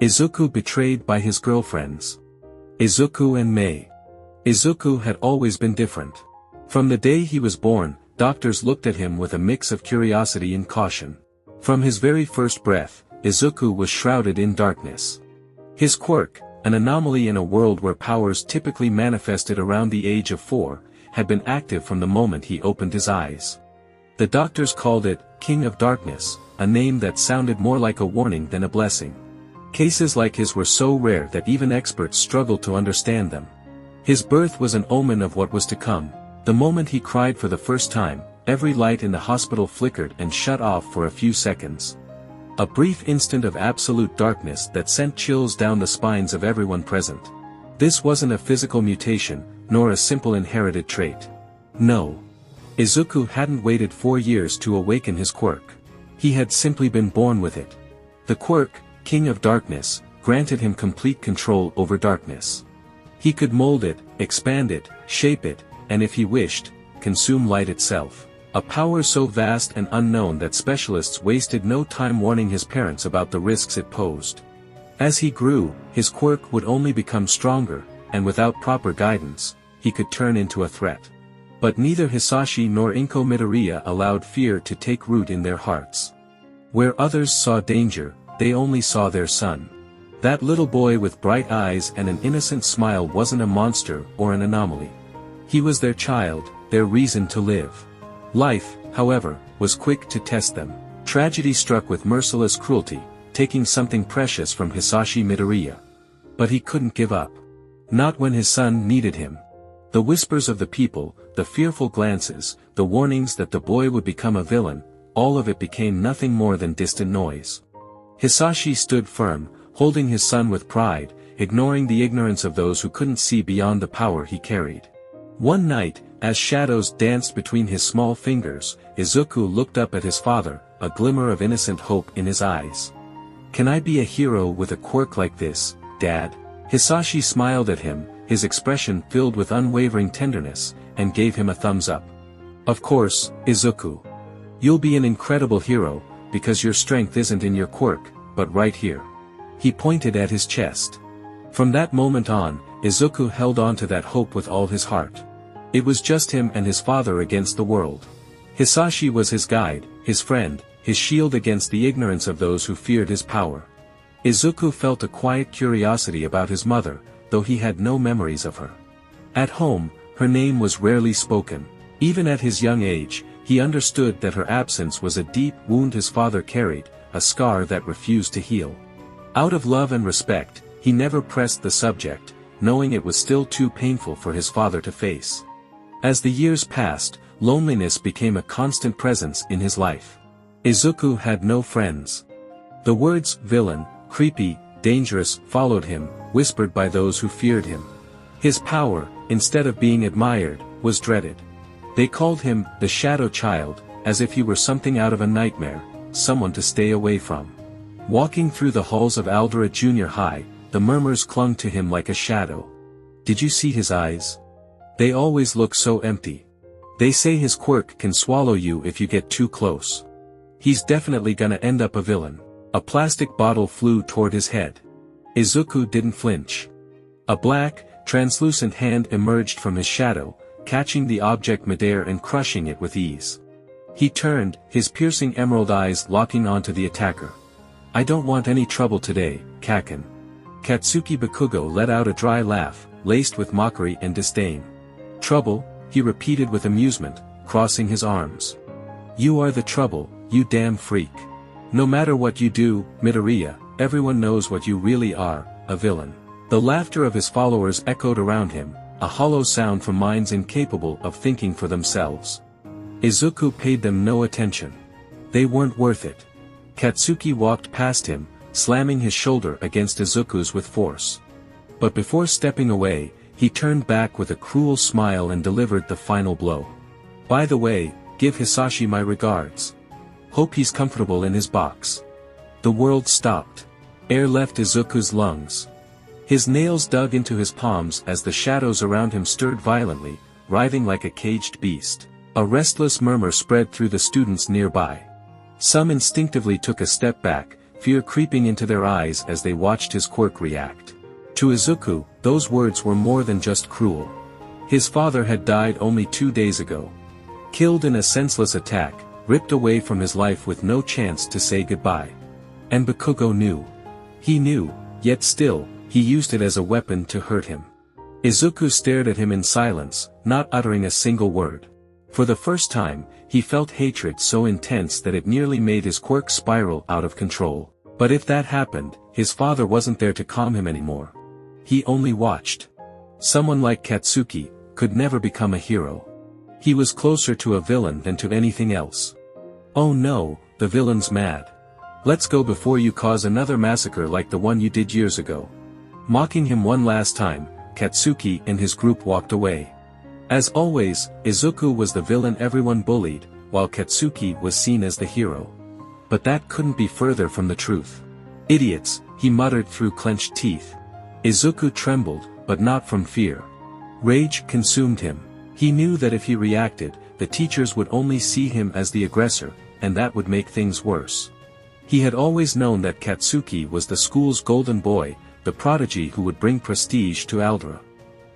Izuku betrayed by his girlfriends. Izuku and Mei. Izuku had always been different. From the day he was born, doctors looked at him with a mix of curiosity and caution. From his very first breath, Izuku was shrouded in darkness. His quirk, an anomaly in a world where powers typically manifested around the age of 4, had been active from the moment he opened his eyes. The doctors called it, King of Darkness, a name that sounded more like a warning than a blessing. Cases like his were so rare that even experts struggled to understand them. His birth was an omen of what was to come. The moment he cried for the first time, every light in the hospital flickered and shut off for a few seconds. A brief instant of absolute darkness that sent chills down the spines of everyone present. This wasn't a physical mutation, nor a simple inherited trait. No. Izuku hadn't waited 4 years to awaken his quirk. He had simply been born with it. The quirk, King of Darkness, granted him complete control over darkness. He could mold it, expand it, shape it, and if he wished, consume light itself. A power so vast and unknown that specialists wasted no time warning his parents about the risks it posed. As he grew, his quirk would only become stronger, and without proper guidance, he could turn into a threat. But neither Hisashi nor Inko Midoriya allowed fear to take root in their hearts. Where others saw danger, they only saw their son. That little boy with bright eyes and an innocent smile wasn't a monster or an anomaly. He was their child, their reason to live. Life, however, was quick to test them. Tragedy struck with merciless cruelty, taking something precious from Hisashi Midoriya. But he couldn't give up. Not when his son needed him. The whispers of the people, the fearful glances, the warnings that the boy would become a villain, all of it became nothing more than distant noise. Hisashi stood firm, holding his son with pride, ignoring the ignorance of those who couldn't see beyond the power he carried. One night, as shadows danced between his small fingers, Izuku looked up at his father, a glimmer of innocent hope in his eyes. "Can I be a hero with a quirk like this, Dad?" Hisashi smiled at him, his expression filled with unwavering tenderness, and gave him a thumbs up. "Of course, Izuku. You'll be an incredible hero, because your strength isn't in your quirk, but right here." He pointed at his chest. From that moment on, Izuku held on to that hope with all his heart. It was just him and his father against the world. Hisashi was his guide, his friend, his shield against the ignorance of those who feared his power. Izuku felt a quiet curiosity about his mother, though he had no memories of her. At home, her name was rarely spoken. Even at his young age, he understood that her absence was a deep wound his father carried, a scar that refused to heal. Out of love and respect, he never pressed the subject, knowing it was still too painful for his father to face. As the years passed, loneliness became a constant presence in his life. Izuku had no friends. The words, villain, creepy, dangerous, followed him, whispered by those who feared him. His power, instead of being admired, was dreaded. They called him, the Shadow Child, as if he were something out of a nightmare, someone to stay away from. Walking through the halls of Aldera Junior High, the murmurs clung to him like a shadow. "Did you see his eyes? They always look so empty. They say his quirk can swallow you if you get too close. He's definitely gonna end up a villain." A plastic bottle flew toward his head. Izuku didn't flinch. A black, translucent hand emerged from his shadow, catching the object midair and crushing it with ease. He turned, his piercing emerald eyes locking onto the attacker. "I don't want any trouble today, Kaken." Katsuki Bakugo let out a dry laugh, laced with mockery and disdain. "Trouble?" he repeated with amusement, crossing his arms. "You are the trouble, you damn freak. No matter what you do, Midoriya, everyone knows what you really are, a villain." The laughter of his followers echoed around him, a hollow sound from minds incapable of thinking for themselves. Izuku paid them no attention. They weren't worth it. Katsuki walked past him, slamming his shoulder against Izuku's with force. But before stepping away, he turned back with a cruel smile and delivered the final blow. "By the way, give Hisashi my regards. Hope he's comfortable in his box." The world stopped. Air left Izuku's lungs. His nails dug into his palms as the shadows around him stirred violently, writhing like a caged beast. A restless murmur spread through the students nearby. Some instinctively took a step back, fear creeping into their eyes as they watched his quirk react. To Izuku, those words were more than just cruel. His father had died only 2 days ago. Killed in a senseless attack, ripped away from his life with no chance to say goodbye. And Bakugo knew. He knew, yet still, he used it as a weapon to hurt him. Izuku stared at him in silence, not uttering a single word. For the first time, he felt hatred so intense that it nearly made his quirk spiral out of control. But if that happened, his father wasn't there to calm him anymore. He only watched. Someone like Katsuki could never become a hero. He was closer to a villain than to anything else. Oh no, the villain's mad. Let's go before you cause another massacre like the one you did years ago. Mocking him one last time, Katsuki and his group walked away. As always, Izuku was the villain everyone bullied, while Katsuki was seen as the hero. But that couldn't be further from the truth. Idiots, he muttered through clenched teeth. Izuku trembled, but not from fear. Rage consumed him. He knew that if he reacted, the teachers would only see him as the aggressor, and that would make things worse. He had always known that Katsuki was the school's golden boy, the prodigy who would bring prestige to Aldera.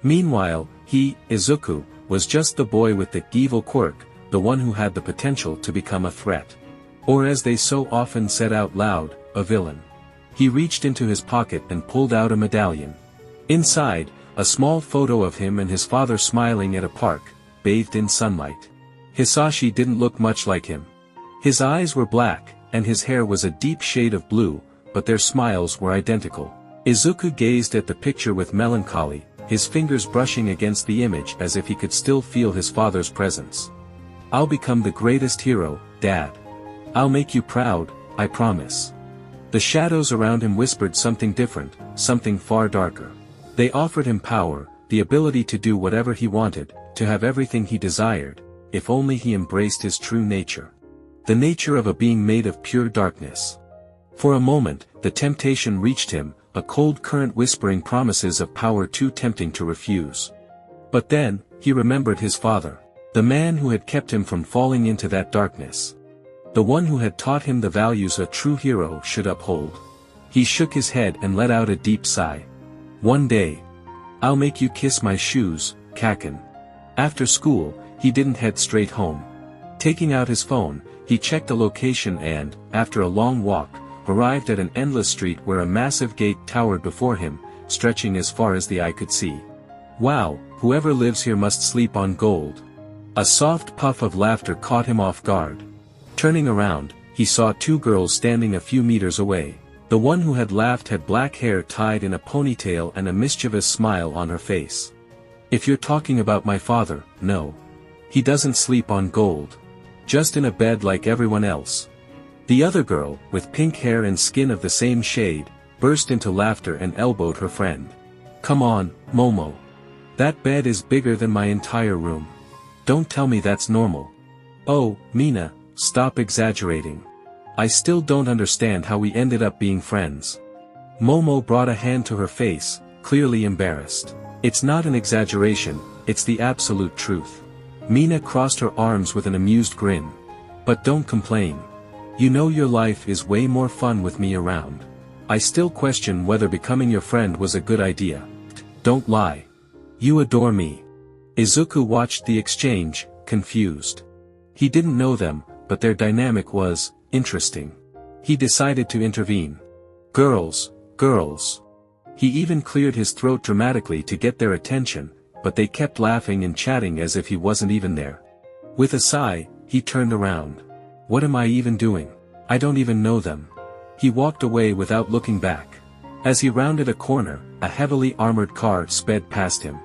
Meanwhile, he, Izuku, was just the boy with the evil quirk, the one who had the potential to become a threat. Or as they so often said out loud, a villain. He reached into his pocket and pulled out a medallion. Inside, a small photo of him and his father smiling at a park, bathed in sunlight. Hisashi didn't look much like him. His eyes were black, and his hair was a deep shade of blue, but their smiles were identical. Izuku gazed at the picture with melancholy, his fingers brushing against the image as if he could still feel his father's presence. I'll become the greatest hero, Dad. I'll make you proud, I promise. The shadows around him whispered something different, something far darker. They offered him power, the ability to do whatever he wanted, to have everything he desired, if only he embraced his true nature. The nature of a being made of pure darkness. For a moment, the temptation reached him, a cold current whispering promises of power too tempting to refuse. But then, he remembered his father. The man who had kept him from falling into that darkness. The one who had taught him the values a true hero should uphold. He shook his head and let out a deep sigh. One day. I'll make you kiss my shoes, Kaken. After school, he didn't head straight home. Taking out his phone, he checked the location and, after a long walk, arrived at an endless street where a massive gate towered before him, stretching as far as the eye could see. Wow, whoever lives here must sleep on gold. A soft puff of laughter caught him off guard. Turning around, he saw two girls standing a few meters away. The one who had laughed had black hair tied in a ponytail and a mischievous smile on her face. If you're talking about my father, no. He doesn't sleep on gold. Just in a bed like everyone else. The other girl, with pink hair and skin of the same shade, burst into laughter and elbowed her friend. Come on, Momo. That bed is bigger than my entire room. Don't tell me that's normal. Oh, Mina, stop exaggerating. I still don't understand how we ended up being friends. Momo brought a hand to her face, clearly embarrassed. It's not an exaggeration, it's the absolute truth. Mina crossed her arms with an amused grin. But don't complain. You know your life is way more fun with me around. I still question whether becoming your friend was a good idea. Don't lie. You adore me. Izuku watched the exchange, confused. He didn't know them, but their dynamic was interesting. He decided to intervene. Girls, girls. He even cleared his throat dramatically to get their attention, but they kept laughing and chatting as if he wasn't even there. With a sigh, he turned around. What am I even doing? I don't even know them. He walked away without looking back. As he rounded a corner, a heavily armored car sped past him.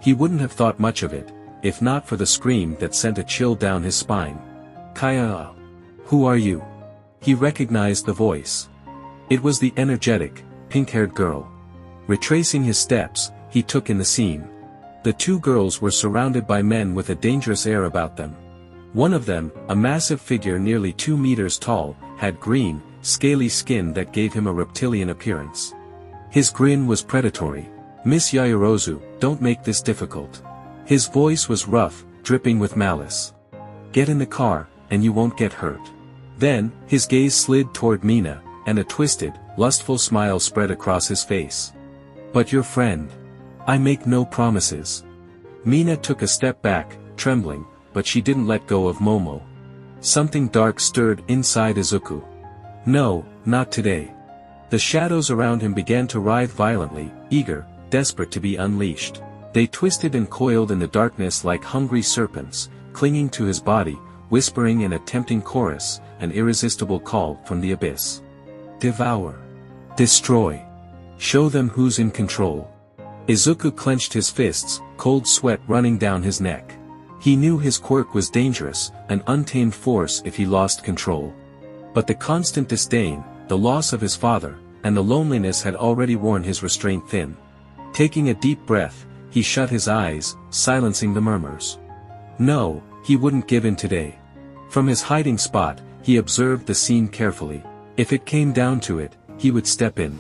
He wouldn't have thought much of it, if not for the scream that sent a chill down his spine. Kaya. Who are you? He recognized the voice. It was the energetic, pink-haired girl. Retracing his steps, he took in the scene. The two girls were surrounded by men with a dangerous air about them. One of them, a massive figure nearly 2 meters tall, had green, scaly skin that gave him a reptilian appearance. His grin was predatory. Miss Yaoyorozu, don't make this difficult. His voice was rough, dripping with malice. Get in the car, and you won't get hurt. Then, his gaze slid toward Mina, and a twisted, lustful smile spread across his face. "But your friend. I make no promises." Mina took a step back, trembling, but she didn't let go of Momo. Something dark stirred inside Izuku. "No, not today." The shadows around him began to writhe violently, eager, desperate to be unleashed. They twisted and coiled in the darkness like hungry serpents, clinging to his body, whispering in a tempting chorus, an irresistible call from the abyss. "Devour. Destroy. Show them who's in control." Izuku clenched his fists, cold sweat running down his neck. He knew his quirk was dangerous, an untamed force if he lost control. But the constant disdain, the loss of his father, and the loneliness had already worn his restraint thin. Taking a deep breath, he shut his eyes, silencing the murmurs. No, he wouldn't give in today. From his hiding spot, he observed the scene carefully. If it came down to it, he would step in.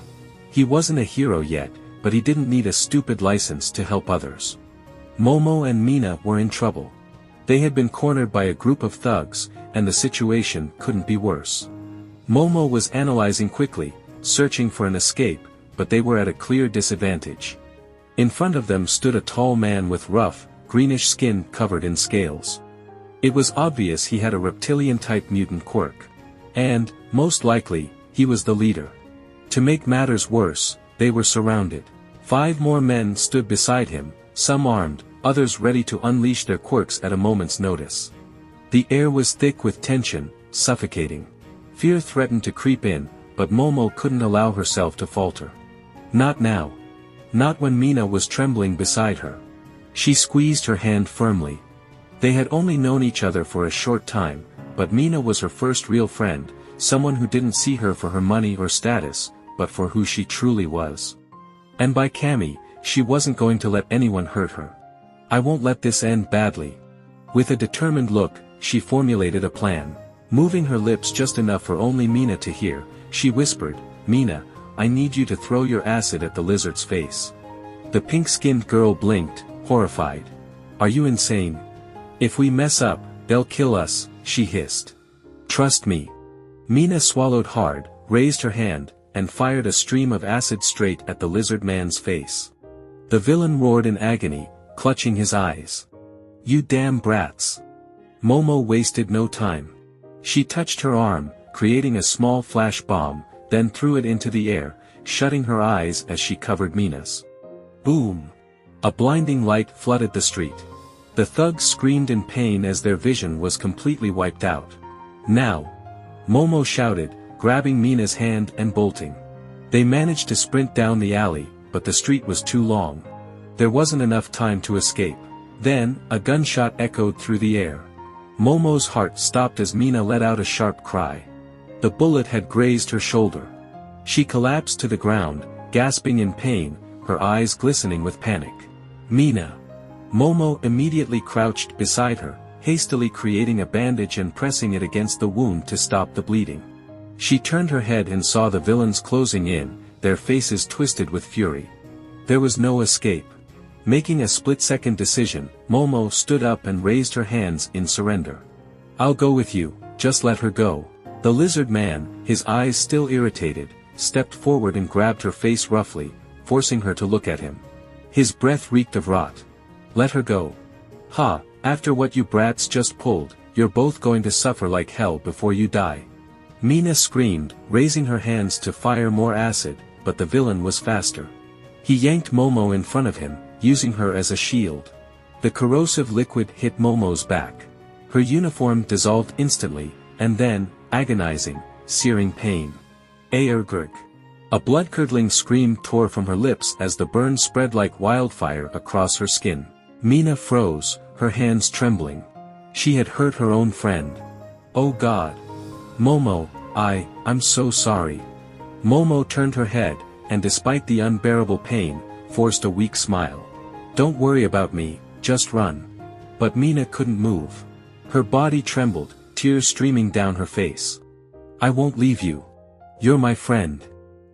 He wasn't a hero yet, but he didn't need a stupid license to help others. Momo and Mina were in trouble. They had been cornered by a group of thugs, and the situation couldn't be worse. Momo was analyzing quickly, searching for an escape, but they were at a clear disadvantage. In front of them stood a tall man with rough, greenish skin covered in scales. It was obvious he had a reptilian-type mutant quirk. And, most likely, he was the leader. To make matters worse, they were surrounded. 5 more men stood beside him, some armed, others ready to unleash their quirks at a moment's notice. The air was thick with tension, suffocating. Fear threatened to creep in, but Momo couldn't allow herself to falter. Not now. Not when Mina was trembling beside her. She squeezed her hand firmly. They had only known each other for a short time, but Mina was her first real friend, someone who didn't see her for her money or status, but for who she truly was. And by Kami, she wasn't going to let anyone hurt her. "I won't let this end badly." With a determined look, she formulated a plan. Moving her lips just enough for only Mina to hear, she whispered, "Mina, I need you to throw your acid at the lizard's face." The pink-skinned girl blinked, horrified. "Are you insane? If we mess up, they'll kill us," she hissed. "Trust me." Mina swallowed hard, raised her hand, and fired a stream of acid straight at the lizard man's face. The villain roared in agony, clutching his eyes. "You damn brats." Momo wasted no time. She touched her arm, creating a small flash bomb, then threw it into the air, shutting her eyes as she covered Mina's. Boom! A blinding light flooded the street. The thugs screamed in pain as their vision was completely wiped out. "Now!" Momo shouted, grabbing Mina's hand and bolting. They managed to sprint down the alley, but the street was too long. There wasn't enough time to escape. Then, a gunshot echoed through the air. Momo's heart stopped as Mina let out a sharp cry. The bullet had grazed her shoulder. She collapsed to the ground, gasping in pain, her eyes glistening with panic. "Mina!" Momo immediately crouched beside her, hastily creating a bandage and pressing it against the wound to stop the bleeding. She turned her head and saw the villains closing in, their faces twisted with fury. There was no escape. Making a split-second decision, Momo stood up and raised her hands in surrender. "I'll go with you, just let her go." The lizard man, his eyes still irritated, stepped forward and grabbed her face roughly, forcing her to look at him. His breath reeked of rot. "Let her go. Ha, after what you brats just pulled, you're both going to suffer like hell before you die." Mina screamed, raising her hands to fire more acid, but the villain was faster. He yanked Momo in front of him, using her as a shield. The corrosive liquid hit Momo's back. Her uniform dissolved instantly, and then, agonizing, searing pain. Aergrg. A blood-curdling scream tore from her lips as the burn spread like wildfire across her skin. Mina froze, her hands trembling. She had hurt her own friend. "Oh God! Momo, I'm so sorry." Momo turned her head, and despite the unbearable pain, forced a weak smile. "Don't worry about me, just run." But Mina couldn't move. Her body trembled, tears streaming down her face. "I won't leave you. You're my friend.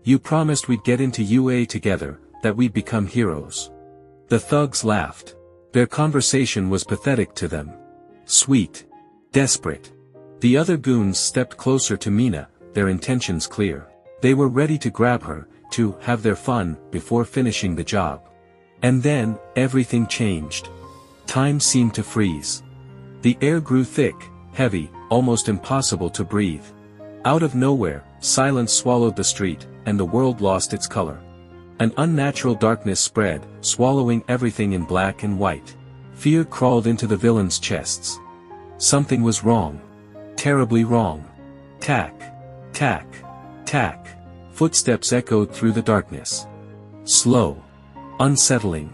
You promised we'd get into UA together, that we'd become heroes." The thugs laughed. Their conversation was pathetic to them. Sweet. Desperate. The other goons stepped closer to Mina, their intentions clear. They were ready to grab her, to have their fun, before finishing the job. And then, everything changed. Time seemed to freeze. The air grew thick, heavy, almost impossible to breathe. Out of nowhere, silence swallowed the street, and the world lost its color. An unnatural darkness spread, swallowing everything in black and white. Fear crawled into the villains' chests. Something was wrong. Terribly wrong. Tack. Tack. Tack. Footsteps echoed through the darkness. Slow. Unsettling.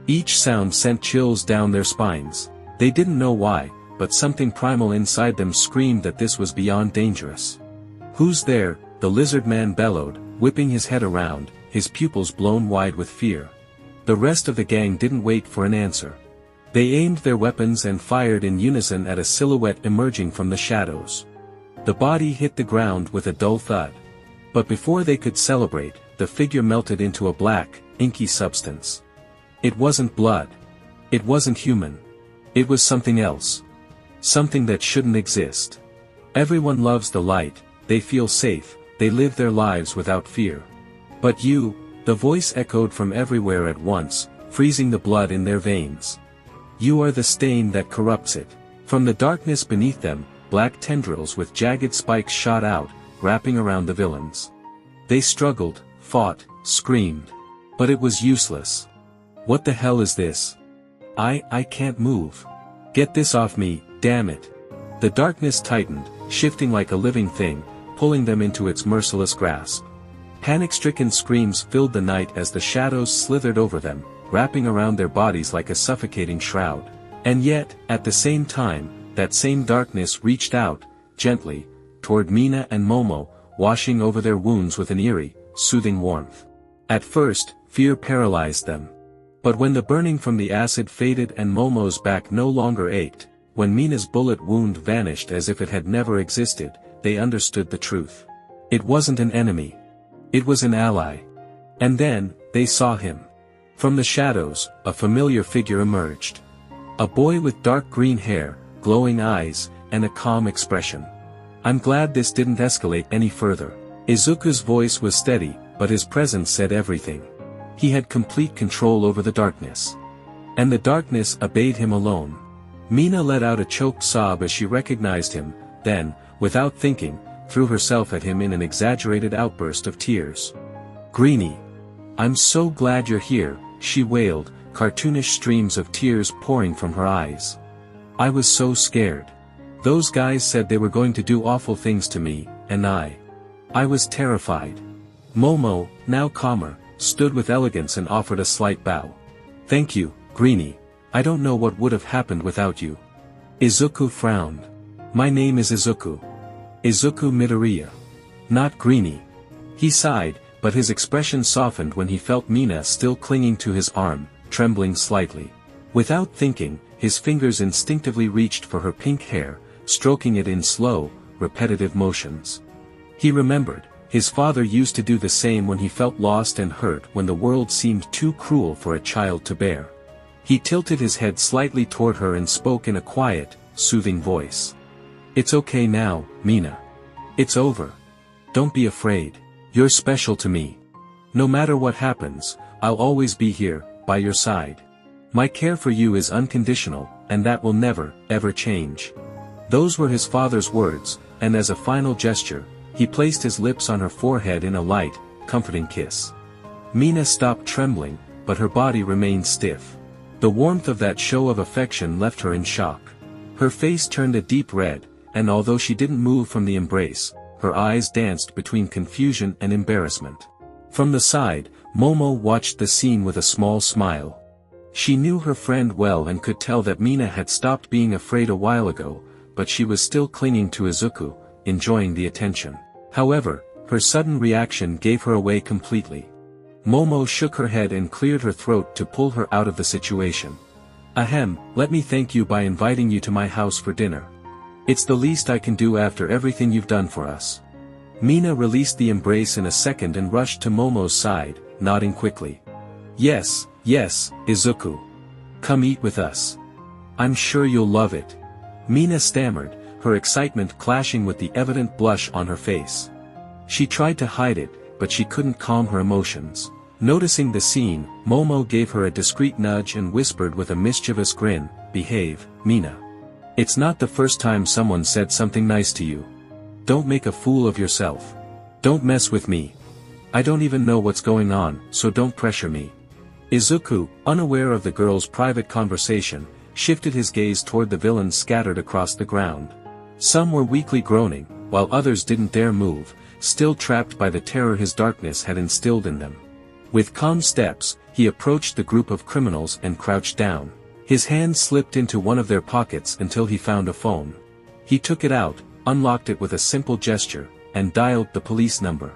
Each sound sent chills down their spines. They didn't know why, but something primal inside them screamed that this was beyond dangerous. "Who's there?" the lizard man bellowed, whipping his head around, his pupils blown wide with fear. The rest of the gang didn't wait for an answer. They aimed their weapons and fired in unison at a silhouette emerging from the shadows. The body hit the ground with a dull thud. But before they could celebrate, the figure melted into a black, inky substance. It wasn't blood. It wasn't human. It was something else. Something that shouldn't exist. Everyone loves the light, they feel safe, they live their lives without fear. But you, the voice echoed from everywhere at once, freezing the blood in their veins. You are the stain that corrupts it. From the darkness beneath them, black tendrils with jagged spikes shot out, wrapping around the villains. They struggled, fought, screamed. But it was useless. What the hell is this? I can't move. Get this off me, damn it. The darkness tightened, shifting like a living thing, pulling them into its merciless grasp. Panic-stricken screams filled the night as the shadows slithered over them, wrapping around their bodies like a suffocating shroud. And yet, at the same time, that same darkness reached out, gently, toward Mina and Momo, washing over their wounds with an eerie, soothing warmth. At first, fear paralyzed them. But when the burning from the acid faded and Momo's back no longer ached, when Mina's bullet wound vanished as if it had never existed, they understood the truth. It wasn't an enemy. It was an ally. And then, they saw him. From the shadows, a familiar figure emerged. A boy with dark green hair, glowing eyes, and a calm expression. "I'm glad this didn't escalate any further." Izuku's voice was steady, but his presence said everything. He had complete control over the darkness. And the darkness obeyed him alone. Mina let out a choked sob as she recognized him, then, without thinking, threw herself at him in an exaggerated outburst of tears. "Greenie! I'm so glad you're here," she wailed, cartoonish streams of tears pouring from her eyes. "I was so scared. Those guys said they were going to do awful things to me, and I was terrified." Momo, now calmer, stood with elegance and offered a slight bow. "Thank you, Greenie. I don't know what would have happened without you." Izuku frowned. "My name is Izuku. Izuku Midoriya. Not Greenie." He sighed, but his expression softened when he felt Mina still clinging to his arm, trembling slightly. Without thinking, his fingers instinctively reached for her pink hair, stroking it in slow, repetitive motions. He remembered, his father used to do the same when he felt lost and hurt when the world seemed too cruel for a child to bear. He tilted his head slightly toward her and spoke in a quiet, soothing voice. "It's okay now, Mina. It's over. Don't be afraid. You're special to me. No matter what happens, I'll always be here, by your side. My care for you is unconditional, and that will never, ever change." Those were his father's words, and as a final gesture, he placed his lips on her forehead in a light, comforting kiss. Mina stopped trembling, but her body remained stiff. The warmth of that show of affection left her in shock. Her face turned a deep red, and although she didn't move from the embrace, her eyes danced between confusion and embarrassment. From the side, Momo watched the scene with a small smile. She knew her friend well and could tell that Mina had stopped being afraid a while ago, but she was still clinging to Izuku, enjoying the attention. However, her sudden reaction gave her away completely. Momo shook her head and cleared her throat to pull her out of the situation. "Ahem, let me thank you by inviting you to my house for dinner. It's the least I can do after everything you've done for us." Mina released the embrace in a second and rushed to Momo's side, nodding quickly. Yes, Izuku. Come eat with us. I'm sure you'll love it." Mina stammered, her excitement clashing with the evident blush on her face. She tried to hide it, but she couldn't calm her emotions. Noticing the scene, Momo gave her a discreet nudge and whispered with a mischievous grin, "Behave, Mina. It's not the first time someone said something nice to you. Don't make a fool of yourself. Don't mess with me. I don't even know what's going on, so don't pressure me." Izuku, unaware of the girl's private conversation, shifted his gaze toward the villains scattered across the ground. Some were weakly groaning, while others didn't dare move, still trapped by the terror his darkness had instilled in them. With calm steps, he approached the group of criminals and crouched down. His hand slipped into one of their pockets until he found a phone. He took it out, unlocked it with a simple gesture, and dialed the police number.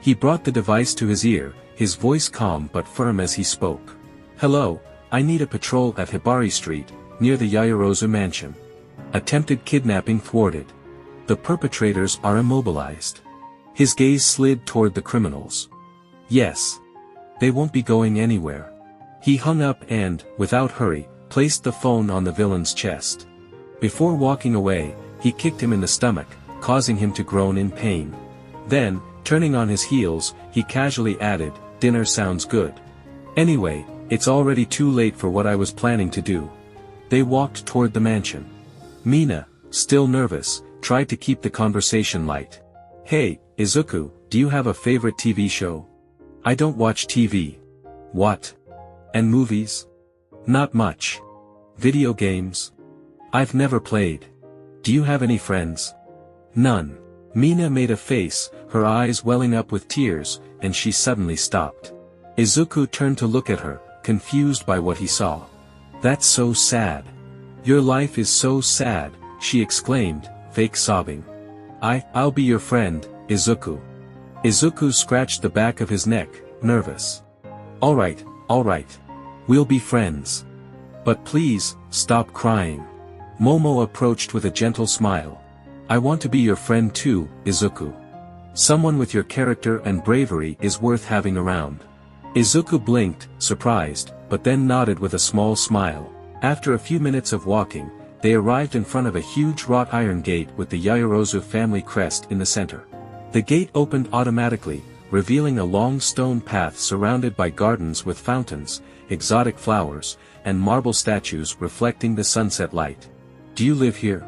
He brought the device to his ear, his voice calm but firm as he spoke. "Hello, I need a patrol at Hibari Street, near the Yaoyorozu mansion. Attempted kidnapping thwarted. The perpetrators are immobilized." His gaze slid toward the criminals. "Yes. They won't be going anywhere." He hung up and, without hurry, placed the phone on the villain's chest. Before walking away, he kicked him in the stomach, causing him to groan in pain. Then, turning on his heels, he casually added, "Dinner sounds good. Anyway, it's already too late for what I was planning to do." They walked toward the mansion. Mina, still nervous, tried to keep the conversation light. "Hey, Izuku, do you have a favorite TV show?" "I don't watch TV." "What? And movies?" "Not much." "Video games?" "I've never played." "Do you have any friends?" "None." Mina made a face, her eyes welling up with tears, and she suddenly stopped. Izuku turned to look at her, confused by what he saw. "That's so sad. Your life is so sad," she exclaimed, fake sobbing. I'll be your friend, Izuku." Izuku scratched the back of his neck, nervous. All right. We'll be friends. But please, stop crying." Momo approached with a gentle smile. "I want to be your friend too, Izuku. Someone with your character and bravery is worth having around." Izuku blinked, surprised, but then nodded with a small smile. After a few minutes of walking, they arrived in front of a huge wrought iron gate with the Yaoyorozu family crest in the center. The gate opened automatically, revealing a long stone path surrounded by gardens with fountains, exotic flowers, and marble statues reflecting the sunset light. "Do you live here?"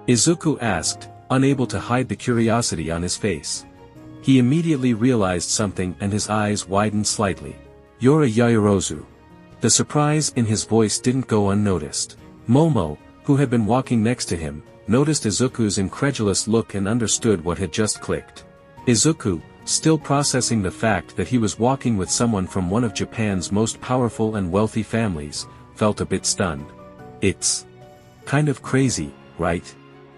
Izuku asked, unable to hide the curiosity on his face. He immediately realized something and his eyes widened slightly. "You're a Yaoyorozu." The surprise in his voice didn't go unnoticed. Momo, who had been walking next to him, noticed Izuku's incredulous look and understood what had just clicked. Izuku, still processing the fact that he was walking with someone from one of Japan's most powerful and wealthy families, felt a bit stunned. "It's kind of crazy, right?"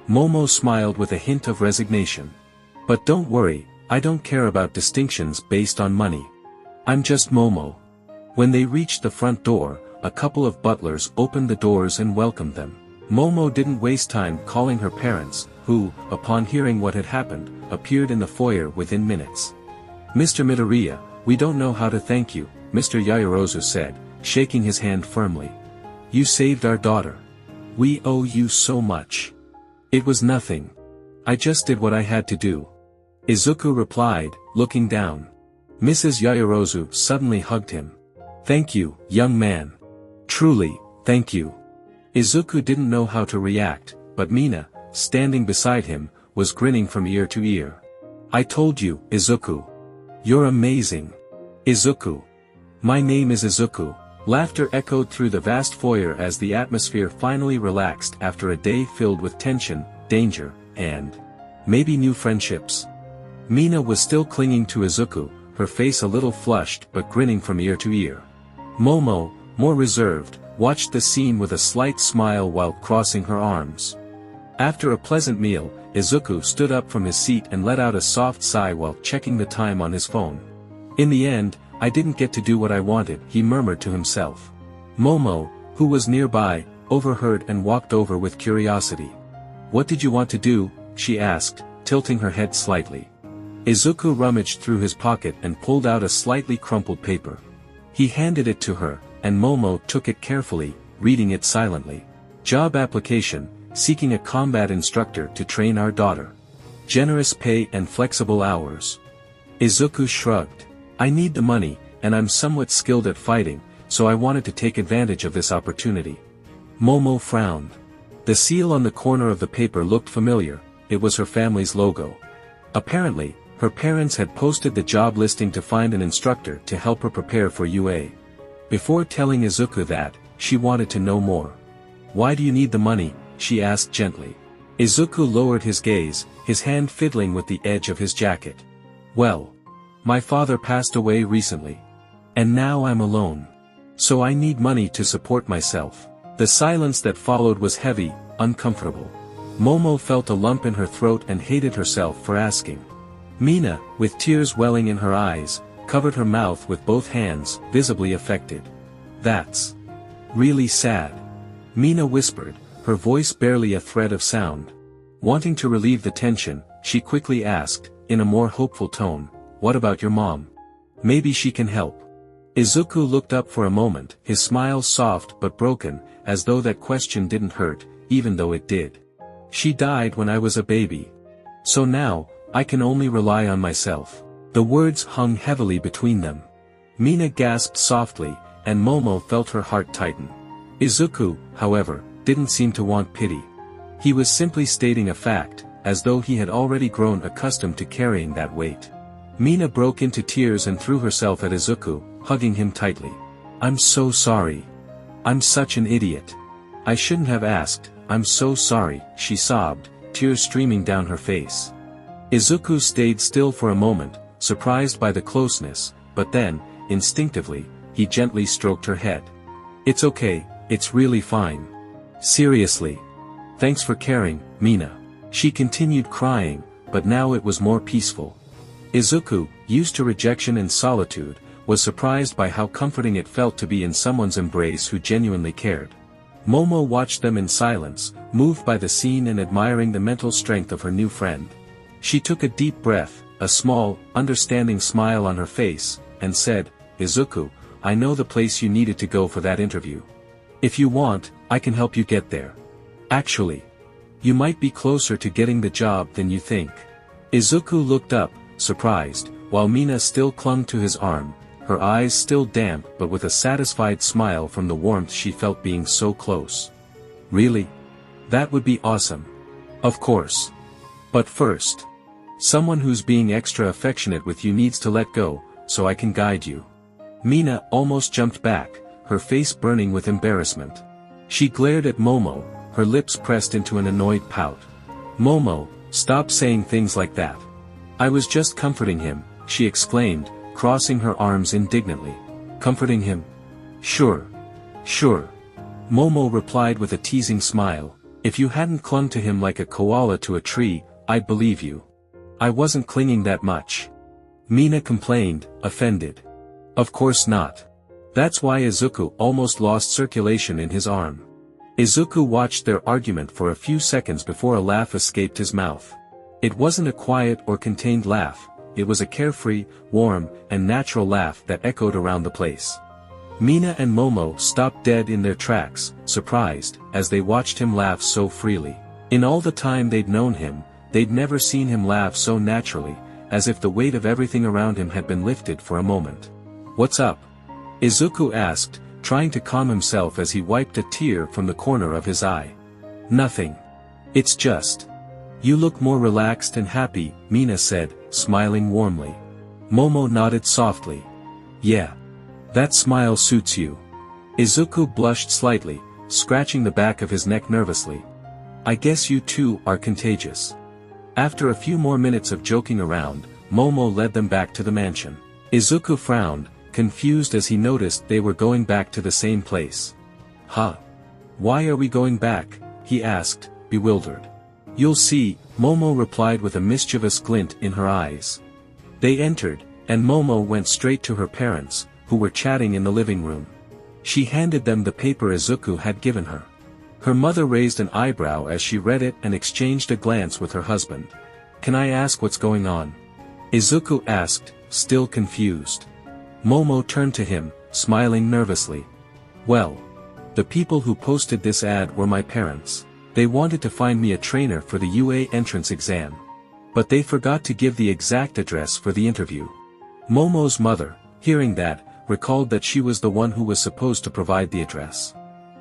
Momo smiled with a hint of resignation. "But don't worry, I don't care about distinctions based on money. I'm just Momo." When they reached the front door, a couple of butlers opened the doors and welcomed them. Momo didn't waste time calling her parents, who, upon hearing what had happened, appeared in the foyer within minutes. "Mr. Midoriya, we don't know how to thank you," Mr. Yaoyorozu said, shaking his hand firmly. "You saved our daughter. We owe you so much." "It was nothing. I just did what I had to do," Izuku replied, looking down. Mrs. Yaoyorozu suddenly hugged him. "Thank you, young man. Truly, thank you." Izuku didn't know how to react, but Mina, standing beside him, was grinning from ear to ear. "I told you, Izuku. You're amazing. Izuku. My name is Izuku." Laughter echoed through the vast foyer as the atmosphere finally relaxed after a day filled with tension, danger, and maybe new friendships. Mina was still clinging to Izuku, her face a little flushed but grinning from ear to ear. Momo, more reserved, watched the scene with a slight smile while crossing her arms. After a pleasant meal, Izuku stood up from his seat and let out a soft sigh while checking the time on his phone. "In the end, I didn't get to do what I wanted," he murmured to himself. Momo, who was nearby, overheard and walked over with curiosity. "What did you want to do?" she asked, tilting her head slightly. Izuku rummaged through his pocket and pulled out a slightly crumpled paper. He handed it to her, and Momo took it carefully, reading it silently. "Job application, seeking a combat instructor to train our daughter. Generous pay and flexible hours. Izuku shrugged. I need the money, and I'm somewhat skilled at fighting, so I wanted to take advantage of this opportunity. Momo frowned. The seal on the corner of the paper looked familiar. It was her family's logo. Apparently, her parents had posted the job listing to find an instructor to help her prepare for UA. Before telling Izuku that, she wanted to know more. Why do you need the money? She asked gently. Izuku lowered his gaze, his hand fiddling with the edge of his jacket. Well, my father passed away recently. And now I'm alone. So I need money to support myself. The silence that followed was heavy, uncomfortable. Momo felt a lump in her throat and hated herself for asking. Mina, with tears welling in her eyes, covered her mouth with both hands, visibly affected. That's really sad. Mina whispered, her voice barely a thread of sound. Wanting to relieve the tension, she quickly asked, in a more hopeful tone, what about your mom? Maybe she can help. Izuku looked up for a moment, his smile soft but broken, as though that question didn't hurt, even though it did. She died when I was a baby. So now, I can only rely on myself. The words hung heavily between them. Mina gasped softly, and Momo felt her heart tighten. Izuku, however, didn't seem to want pity. He was simply stating a fact, as though he had already grown accustomed to carrying that weight. Mina broke into tears and threw herself at Izuku, hugging him tightly. I'm so sorry. I'm such an idiot. I shouldn't have asked, I'm so sorry, she sobbed, tears streaming down her face. Izuku stayed still for a moment, surprised by the closeness, but then, instinctively, he gently stroked her head. It's okay, it's really fine. Seriously. Thanks for caring, Mina. She continued crying, but now it was more peaceful. Izuku, used to rejection and solitude, was surprised by how comforting it felt to be in someone's embrace who genuinely cared. Momo watched them in silence, moved by the scene and admiring the mental strength of her new friend. She took a deep breath, a small, understanding smile on her face, and said, Izuku, I know the place you needed to go for that interview. If you want, I can help you get there. Actually, you might be closer to getting the job than you think. Izuku looked up, surprised, while Mina still clung to his arm, her eyes still damp but with a satisfied smile from the warmth she felt being so close. Really? That would be awesome. Of course. But first, someone who's being extra affectionate with you needs to let go, so I can guide you. Mina almost jumped back, her face burning with embarrassment. She glared at Momo, her lips pressed into an annoyed pout. Momo, stop saying things like that. I was just comforting him, she exclaimed, crossing her arms indignantly. Comforting him? Sure. Sure. Momo replied with a teasing smile. If you hadn't clung to him like a koala to a tree, I'd believe you. I wasn't clinging that much. Mina complained, offended. Of course not. That's why Izuku almost lost circulation in his arm. Izuku watched their argument for a few seconds before a laugh escaped his mouth. It wasn't a quiet or contained laugh, it was a carefree, warm, and natural laugh that echoed around the place. Mina and Momo stopped dead in their tracks, surprised, as they watched him laugh so freely. In all the time they'd known him, they'd never seen him laugh so naturally, as if the weight of everything around him had been lifted for a moment. What's up? Izuku asked, trying to calm himself as he wiped a tear from the corner of his eye. Nothing. It's just. You look more relaxed and happy, Mina said, smiling warmly. Momo nodded softly. Yeah. That smile suits you. Izuku blushed slightly, scratching the back of his neck nervously. I guess you two are contagious. After a few more minutes of joking around, Momo led them back to the mansion. Izuku frowned, confused as he noticed they were going back to the same place. Huh? Why are we going back? He asked, bewildered. You'll see, Momo replied with a mischievous glint in her eyes. They entered, and Momo went straight to her parents, who were chatting in the living room. She handed them the paper Izuku had given her. Her mother raised an eyebrow as she read it and exchanged a glance with her husband. Can I ask what's going on? Izuku asked, still confused. Momo turned to him, smiling nervously. Well, the people who posted this ad were my parents. They wanted to find me a trainer for the UA entrance exam. But they forgot to give the exact address for the interview. Momo's mother, hearing that, recalled that she was the one who was supposed to provide the address.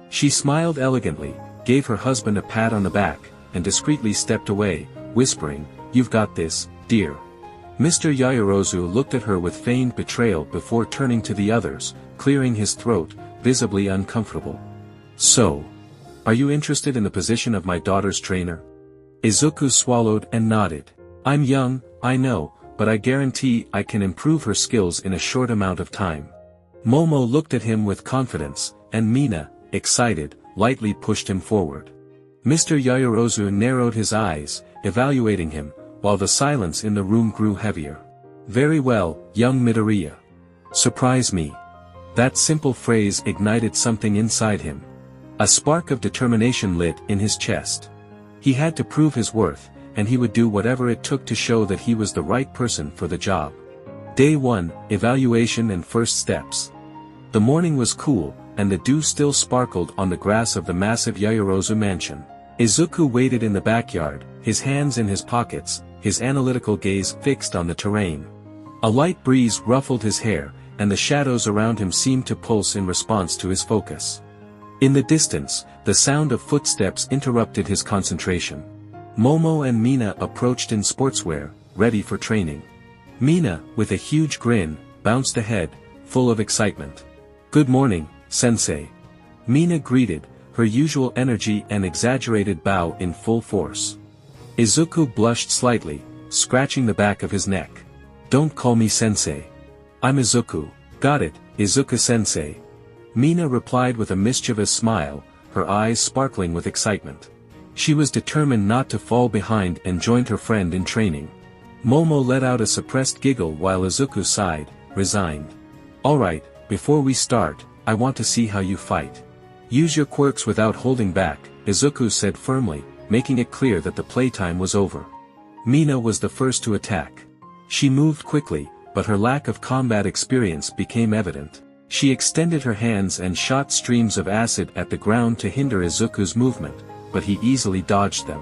She smiled elegantly, gave her husband a pat on the back, and discreetly stepped away, whispering, "You've got this, dear." Mr. Yaoyorozu looked at her with feigned betrayal before turning to the others, clearing his throat, visibly uncomfortable. "So, are you interested in the position of my daughter's trainer?" Izuku swallowed and nodded. "I'm young, I know, but I guarantee I can improve her skills in a short amount of time." Momo looked at him with confidence, and Mina, excited, lightly pushed him forward. Mr. Yaoyorozu narrowed his eyes, evaluating him, while the silence in the room grew heavier. "Very well, young Midoriya. Surprise me." That simple phrase ignited something inside him. A spark of determination lit in his chest. He had to prove his worth, and he would do whatever it took to show that he was the right person for the job. Day 1, Evaluation and First Steps. The morning was cool, and the dew still sparkled on the grass of the massive Yaoyorozu mansion. Izuku waited in the backyard, his hands in his pockets, his analytical gaze fixed on the terrain. A light breeze ruffled his hair, and the shadows around him seemed to pulse in response to his focus. In the distance, the sound of footsteps interrupted his concentration. Momo and Mina approached in sportswear, ready for training. Mina, with a huge grin, bounced ahead, full of excitement. "Good morning, sensei." Mina greeted, her usual energy and exaggerated bow in full force. Izuku blushed slightly, scratching the back of his neck. "Don't call me sensei. I'm Izuku." "Got it, Izuku-sensei." Mina replied with a mischievous smile, her eyes sparkling with excitement. She was determined not to fall behind and joined her friend in training. Momo let out a suppressed giggle while Izuku sighed, resigned. "All right, before we start, I want to see how you fight. Use your quirks without holding back," Izuku said firmly, making it clear that the playtime was over. Mina was the first to attack. She moved quickly, but her lack of combat experience became evident. She extended her hands and shot streams of acid at the ground to hinder Izuku's movement, but he easily dodged them.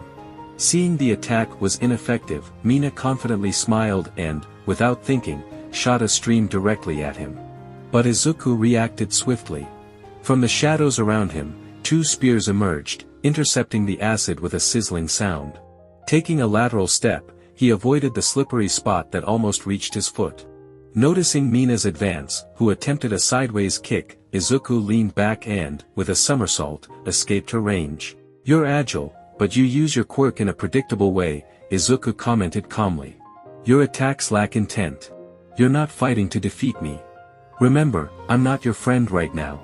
Seeing the attack was ineffective, Mina confidently smiled and, without thinking, shot a stream directly at him. But Izuku reacted swiftly. From the shadows around him, 2 spears emerged, intercepting the acid with a sizzling sound. Taking a lateral step, he avoided the slippery spot that almost reached his foot. Noticing Mina's advance, who attempted a sideways kick, Izuku leaned back and, with a somersault, escaped her range. "You're agile, but you use your quirk in a predictable way," Izuku commented calmly. "Your attacks lack intent. You're not fighting to defeat me. Remember, I'm not your friend right now.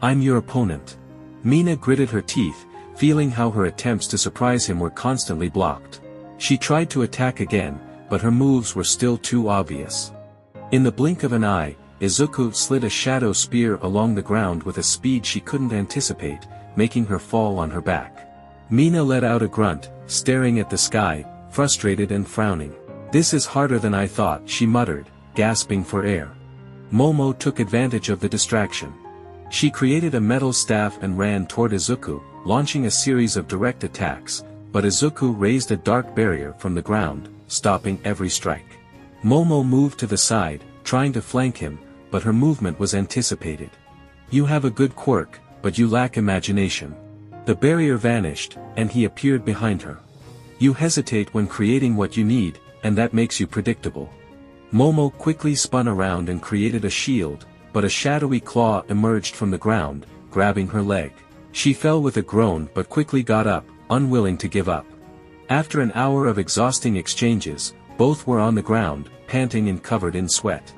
I'm your opponent." Mina gritted her teeth, feeling how her attempts to surprise him were constantly blocked. She tried to attack again, but her moves were still too obvious. In the blink of an eye, Izuku slid a shadow spear along the ground with a speed she couldn't anticipate, making her fall on her back. Mina let out a grunt, staring at the sky, frustrated and frowning. "This is harder than I thought," she muttered, gasping for air. Momo took advantage of the distraction. She created a metal staff and ran toward Izuku, launching a series of direct attacks, but Izuku raised a dark barrier from the ground, stopping every strike. Momo moved to the side, trying to flank him, but her movement was anticipated. "You have a good quirk, but you lack imagination." The barrier vanished, and he appeared behind her. "You hesitate when creating what you need, and that makes you predictable." Momo quickly spun around and created a shield, but a shadowy claw emerged from the ground, grabbing her leg. She fell with a groan but quickly got up, unwilling to give up. After an hour of exhausting exchanges, both were on the ground, panting and covered in sweat.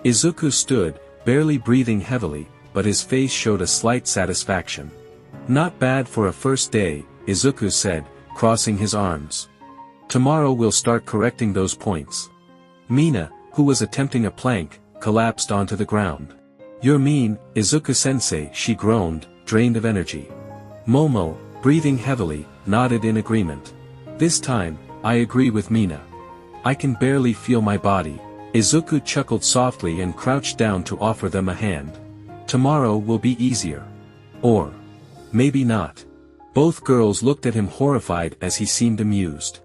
Izuku stood, barely breathing heavily, but his face showed a slight satisfaction. "Not bad for a first day," Izuku said, crossing his arms. "Tomorrow we'll start correcting those points." Mina, who was attempting a plank, collapsed onto the ground. "You're mean, Izuku-sensei," she groaned, drained of energy. Momo, breathing heavily, nodded in agreement. "This time, I agree with Mina. I can barely feel my body." Izuku chuckled softly and crouched down to offer them a hand. "Tomorrow will be easier. Or maybe not." Both girls looked at him horrified as he seemed amused.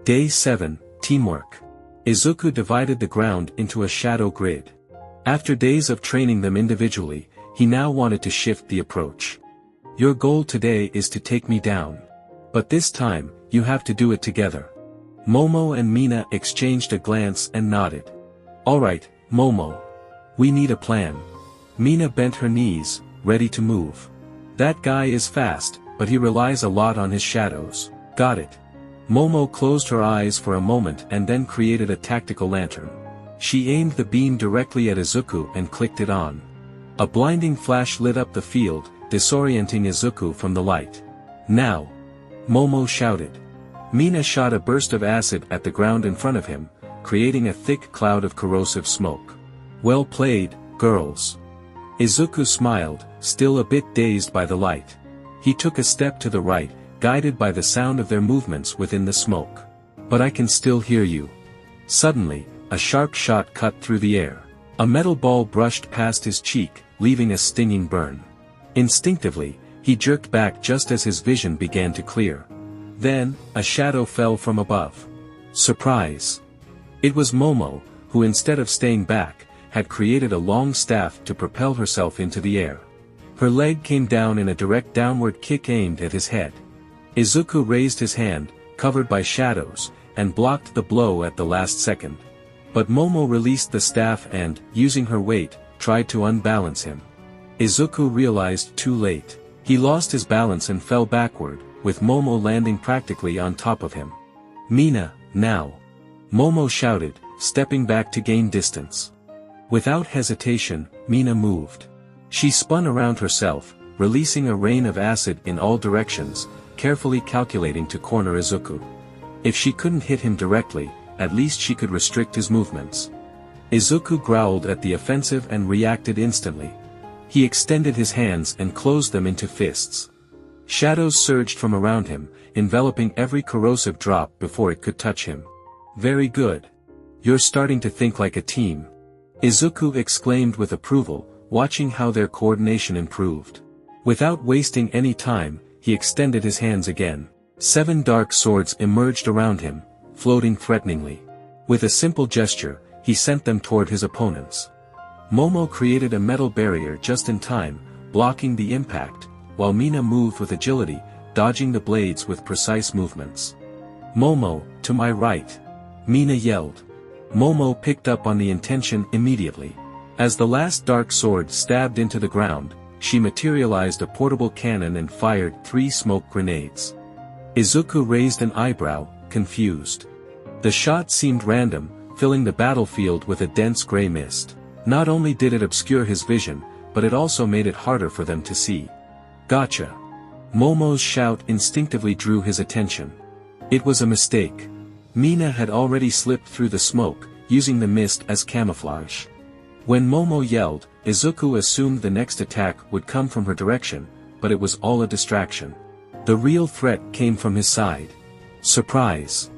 Day 7, Teamwork. Izuku divided the ground into a shadow grid. After days of training them individually, he now wanted to shift the approach. Your goal today is to take me down. But this time, you have to do it together. Momo and Mina exchanged a glance and nodded. Alright, Momo. We need a plan. Mina bent her knees, ready to move. That guy is fast, but he relies a lot on his shadows. Got it. Momo closed her eyes for a moment and then created a tactical lantern. She aimed the beam directly at Izuku and clicked it on. A blinding flash lit up the field, disorienting Izuku from the light. Now! Momo shouted. Mina shot a burst of acid at the ground in front of him, creating a thick cloud of corrosive smoke. Well played, girls. Izuku smiled, still a bit dazed by the light. He took a step to the right, guided by the sound of their movements within the smoke. But I can still hear you. Suddenly, a sharp shot cut through the air. A metal ball brushed past his cheek, leaving a stinging burn. Instinctively, he jerked back just as his vision began to clear. Then, a shadow fell from above. Surprise! It was Momo, who instead of staying back, had created a long staff to propel herself into the air. Her leg came down in a direct downward kick aimed at his head. Izuku raised his hand, covered by shadows, and blocked the blow at the last second. But Momo released the staff and, using her weight, tried to unbalance him. Izuku realized too late. He lost his balance and fell backward, with Momo landing practically on top of him. Mina, now! Momo shouted, stepping back to gain distance. Without hesitation, Mina moved. She spun around herself, releasing a rain of acid in all directions, carefully calculating to corner Izuku. If she couldn't hit him directly, at least she could restrict his movements. Izuku growled at the offensive and reacted instantly. He extended his hands and closed them into fists. Shadows surged from around him, enveloping every corrosive drop before it could touch him. Very good. You're starting to think like a team. Izuku exclaimed with approval, watching how their coordination improved. Without wasting any time, he extended his hands again. 7 dark swords emerged around him, floating threateningly. With a simple gesture, he sent them toward his opponents. Momo created a metal barrier just in time, blocking the impact, while Mina moved with agility, dodging the blades with precise movements. Momo, to my right! Mina yelled. Momo picked up on the intention immediately. As the last dark sword stabbed into the ground, she materialized a portable cannon and fired 3 smoke grenades. Izuku raised an eyebrow, confused. The shot seemed random, filling the battlefield with a dense gray mist. Not only did it obscure his vision, but it also made it harder for them to see. Gotcha! Momo's shout instinctively drew his attention. It was a mistake. Mina had already slipped through the smoke, using the mist as camouflage. When Momo yelled, Izuku assumed the next attack would come from her direction, but it was all a distraction. The real threat came from his side. Surprise!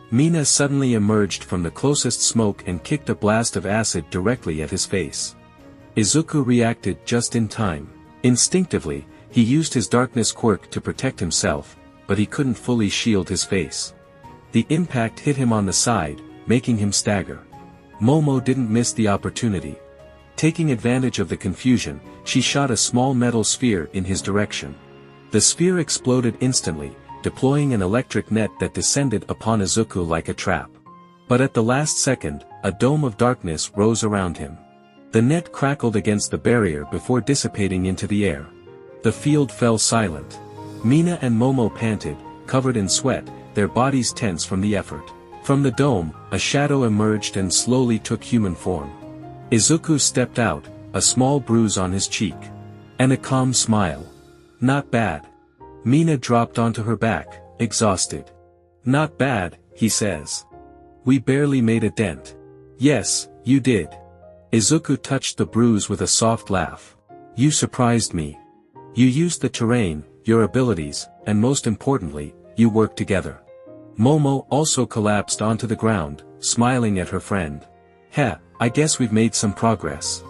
Mina suddenly emerged from the closest smoke and kicked a blast of acid directly at his face. Izuku reacted just in time. Instinctively, he used his darkness quirk to protect himself, but he couldn't fully shield his face. The impact hit him on the side, making him stagger. Momo didn't miss the opportunity. Taking advantage of the confusion, she shot a small metal sphere in his direction. The sphere exploded instantly, deploying an electric net that descended upon Izuku like a trap. But at the last second, a dome of darkness rose around him. The net crackled against the barrier before dissipating into the air. The field fell silent. Mina and Momo panted, covered in sweat, their bodies tense from the effort. From the dome, a shadow emerged and slowly took human form. Izuku stepped out, a small bruise on his cheek. And a calm smile. Not bad. Mina dropped onto her back, exhausted. Not bad, he says. We barely made a dent. Yes, you did. Izuku touched the bruise with a soft laugh. You surprised me. You used the terrain, your abilities, and most importantly, you worked together. Momo also collapsed onto the ground, smiling at her friend. Heh, I guess we've made some progress.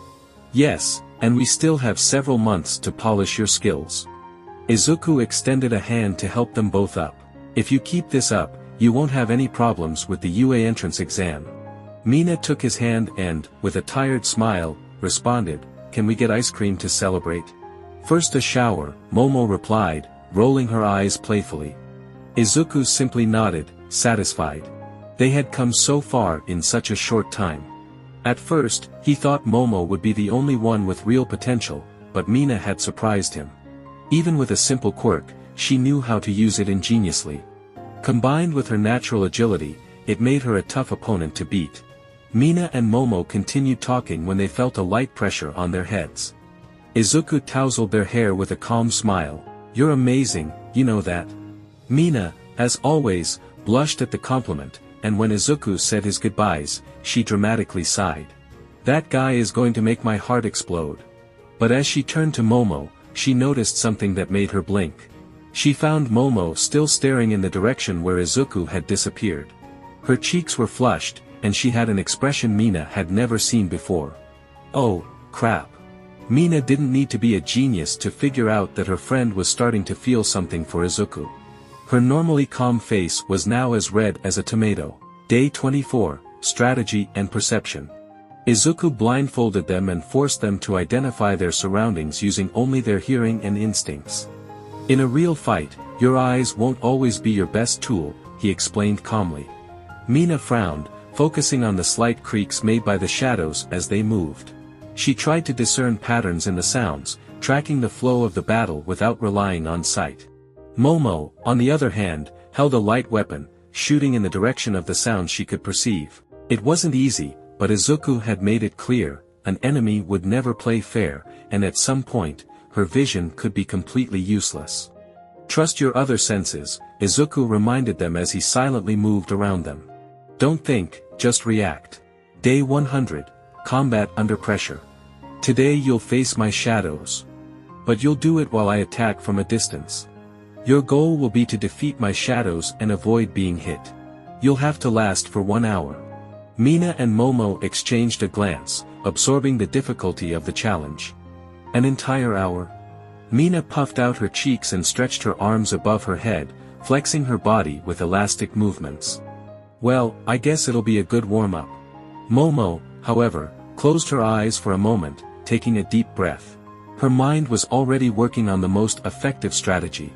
Yes, and we still have several months to polish your skills. Izuku extended a hand to help them both up. If you keep this up, you won't have any problems with the UA entrance exam." Mina took his hand and, with a tired smile, responded, "Can we get ice cream to celebrate?" "First a shower," Momo replied, rolling her eyes playfully. Izuku simply nodded, satisfied. They had come so far in such a short time. At first, he thought Momo would be the only one with real potential, but Mina had surprised him. Even with a simple quirk, she knew how to use it ingeniously. Combined with her natural agility, it made her a tough opponent to beat. Mina and Momo continued talking when they felt a light pressure on their heads. Izuku tousled their hair with a calm smile. "You're amazing, you know that." Mina, as always, blushed at the compliment, and when Izuku said his goodbyes, she dramatically sighed. "That guy is going to make my heart explode." But as she turned to Momo, she noticed something that made her blink. She found Momo still staring in the direction where Izuku had disappeared. Her cheeks were flushed, and she had an expression Mina had never seen before. Oh, crap. Mina didn't need to be a genius to figure out that her friend was starting to feel something for Izuku. Her normally calm face was now as red as a tomato. Day 24, Strategy and Perception. Izuku blindfolded them and forced them to identify their surroundings using only their hearing and instincts. "In a real fight, your eyes won't always be your best tool," he explained calmly. Mina frowned, focusing on the slight creaks made by the shadows as they moved. She tried to discern patterns in the sounds, tracking the flow of the battle without relying on sight. Momo, on the other hand, held a light weapon, shooting in the direction of the sound she could perceive. It wasn't easy, but Izuku had made it clear, an enemy would never play fair, and at some point, her vision could be completely useless. "Trust your other senses," Izuku reminded them as he silently moved around them. "Don't think, just react." Day 100, Combat Under Pressure. "Today you'll face my shadows. But you'll do it while I attack from a distance. Your goal will be to defeat my shadows and avoid being hit. You'll have to last for 1 hour." Mina and Momo exchanged a glance, absorbing the difficulty of the challenge. "An entire hour?" Mina puffed out her cheeks and stretched her arms above her head, flexing her body with elastic movements. "Well, I guess it'll be a good warm-up." Momo, however, closed her eyes for a moment, taking a deep breath. Her mind was already working on the most effective strategy.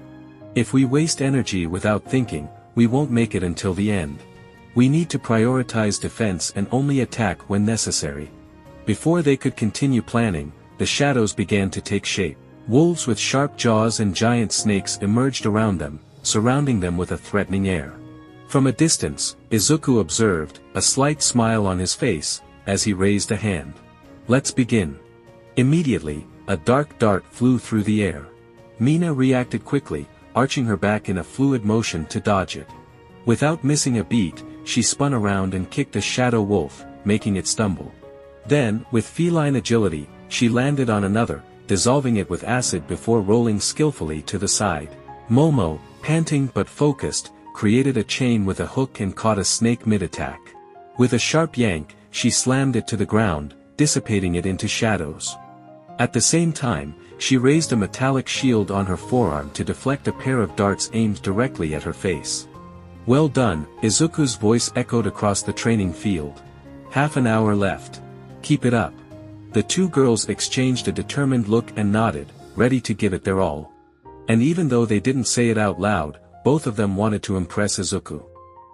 "If we waste energy without thinking, we won't make it until the end. We need to prioritize defense and only attack when necessary." Before they could continue planning, the shadows began to take shape. Wolves with sharp jaws and giant snakes emerged around them, surrounding them with a threatening air. From a distance, Izuku observed, a slight smile on his face, as he raised a hand. "Let's begin." Immediately, a dark dart flew through the air. Mina reacted quickly, arching her back in a fluid motion to dodge it. Without missing a beat, she spun around and kicked a shadow wolf, making it stumble. Then, with feline agility, she landed on another, dissolving it with acid before rolling skillfully to the side. Momo, panting but focused, created a chain with a hook and caught a snake mid-attack. With a sharp yank, she slammed it to the ground, dissipating it into shadows. At the same time, she raised a metallic shield on her forearm to deflect a pair of darts aimed directly at her face. "Well done," Izuku's voice echoed across the training field. "Half an hour left. Keep it up." The two girls exchanged a determined look and nodded, ready to give it their all. And even though they didn't say it out loud, both of them wanted to impress Izuku.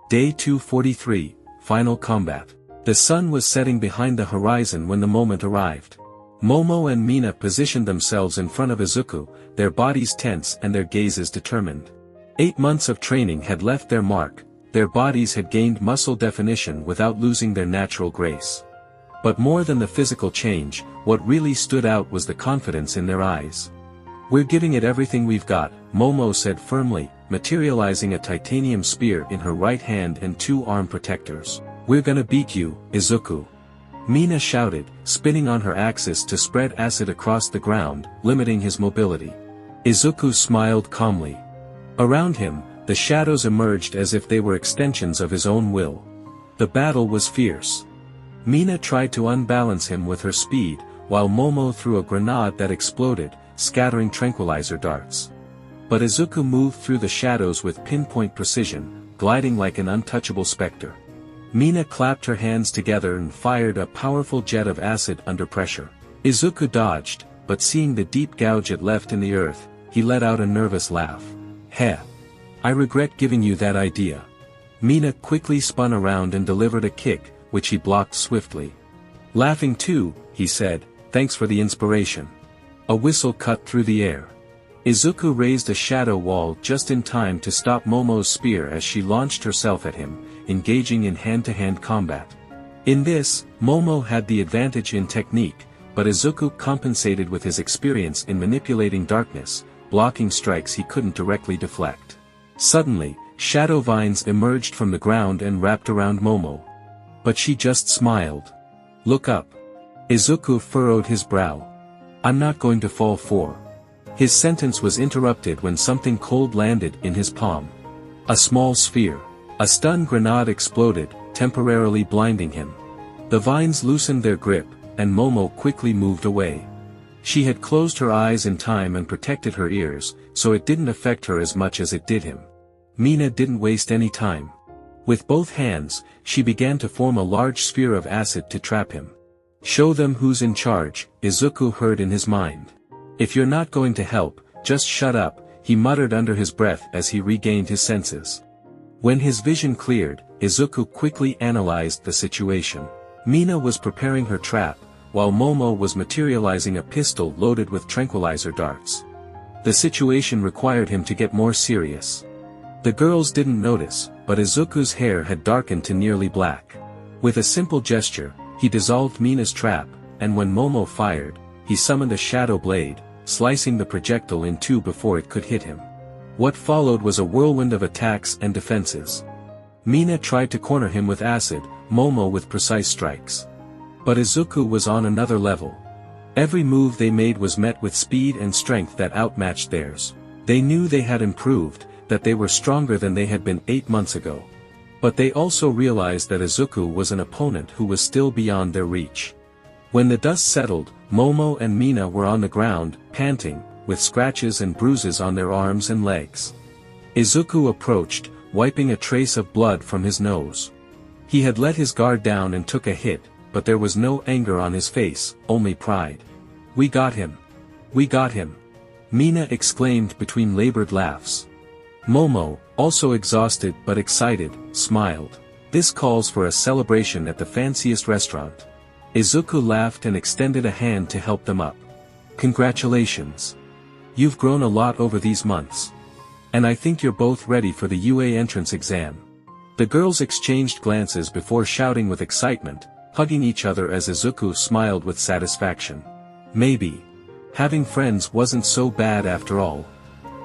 Day 243, Final Combat. The sun was setting behind the horizon when the moment arrived. Momo and Mina positioned themselves in front of Izuku, their bodies tense and their gazes determined. 8 months of training had left their mark, their bodies had gained muscle definition without losing their natural grace. But more than the physical change, what really stood out was the confidence in their eyes. "We're giving it everything we've got," Momo said firmly, materializing a titanium spear in her right hand and 2 arm protectors. "We're gonna beat you, Izuku." Mina shouted, spinning on her axis to spread acid across the ground, limiting his mobility. Izuku smiled calmly. Around him, the shadows emerged as if they were extensions of his own will. The battle was fierce. Mina tried to unbalance him with her speed, while Momo threw a grenade that exploded, scattering tranquilizer darts. But Izuku moved through the shadows with pinpoint precision, gliding like an untouchable specter. Mina clapped her hands together and fired a powerful jet of acid under pressure. Izuku dodged, but seeing the deep gouge it left in the earth, he let out a nervous laugh. Heh. I regret giving you that idea. Mina quickly spun around and delivered a kick, which he blocked swiftly. Laughing too, he said, thanks for the inspiration. A whistle cut through the air. Izuku raised a shadow wall just in time to stop Momo's spear as she launched herself at him, engaging in hand-to-hand combat. In this, Momo had the advantage in technique, but Izuku compensated with his experience in manipulating darkness, blocking strikes he couldn't directly deflect. Suddenly, shadow vines emerged from the ground and wrapped around Momo. But she just smiled. Look up. Izuku furrowed his brow. I'm not going to fall for. His sentence was interrupted when something cold landed in his palm. A small sphere. A stun grenade exploded, temporarily blinding him. The vines loosened their grip, and Momo quickly moved away. She had closed her eyes in time and protected her ears, so it didn't affect her as much as it did him. Mina didn't waste any time. With both hands, she began to form a large sphere of acid to trap him. Show them who's in charge, Izuku heard in his mind. If you're not going to help, just shut up, he muttered under his breath as he regained his senses. When his vision cleared, Izuku quickly analyzed the situation. Mina was preparing her trap, while Momo was materializing a pistol loaded with tranquilizer darts. The situation required him to get more serious. The girls didn't notice, but Izuku's hair had darkened to nearly black. With a simple gesture, he dissolved Mina's trap, and when Momo fired, he summoned a shadow blade, slicing the projectile in two before it could hit him. What followed was a whirlwind of attacks and defenses. Mina tried to corner him with acid, Momo with precise strikes. But Izuku was on another level. Every move they made was met with speed and strength that outmatched theirs. They knew they had improved, that they were stronger than they had been 8 months ago. But they also realized that Izuku was an opponent who was still beyond their reach. When the dust settled, Momo and Mina were on the ground, panting, with scratches and bruises on their arms and legs. Izuku approached, wiping a trace of blood from his nose. He had let his guard down and took a hit, but there was no anger on his face, only pride. We got him. We got him. Mina exclaimed between labored laughs. Momo, also exhausted but excited, smiled. This calls for a celebration at the fanciest restaurant. Izuku laughed and extended a hand to help them up. Congratulations. You've grown a lot over these months. And I think you're both ready for the UA entrance exam. The girls exchanged glances before shouting with excitement, hugging each other as Izuku smiled with satisfaction. Maybe. Having friends wasn't so bad after all.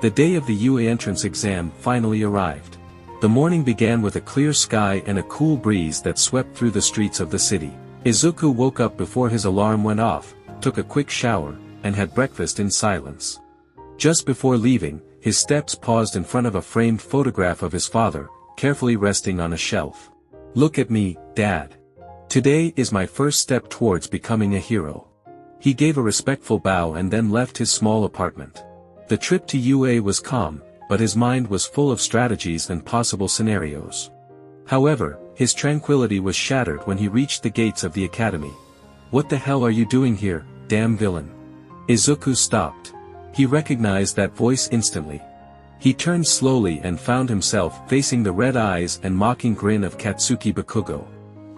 The day of the UA entrance exam finally arrived. The morning began with a clear sky and a cool breeze that swept through the streets of the city. Izuku woke up before his alarm went off, took a quick shower, and had breakfast in silence. Just before leaving, his steps paused in front of a framed photograph of his father, carefully resting on a shelf. Look at me, Dad. Today is my first step towards becoming a hero. He gave a respectful bow and then left his small apartment. The trip to UA was calm, but his mind was full of strategies and possible scenarios. However, his tranquility was shattered when he reached the gates of the academy. What the hell are you doing here, damn villain? Izuku stopped. He recognized that voice instantly. He turned slowly and found himself facing the red eyes and mocking grin of Katsuki Bakugo.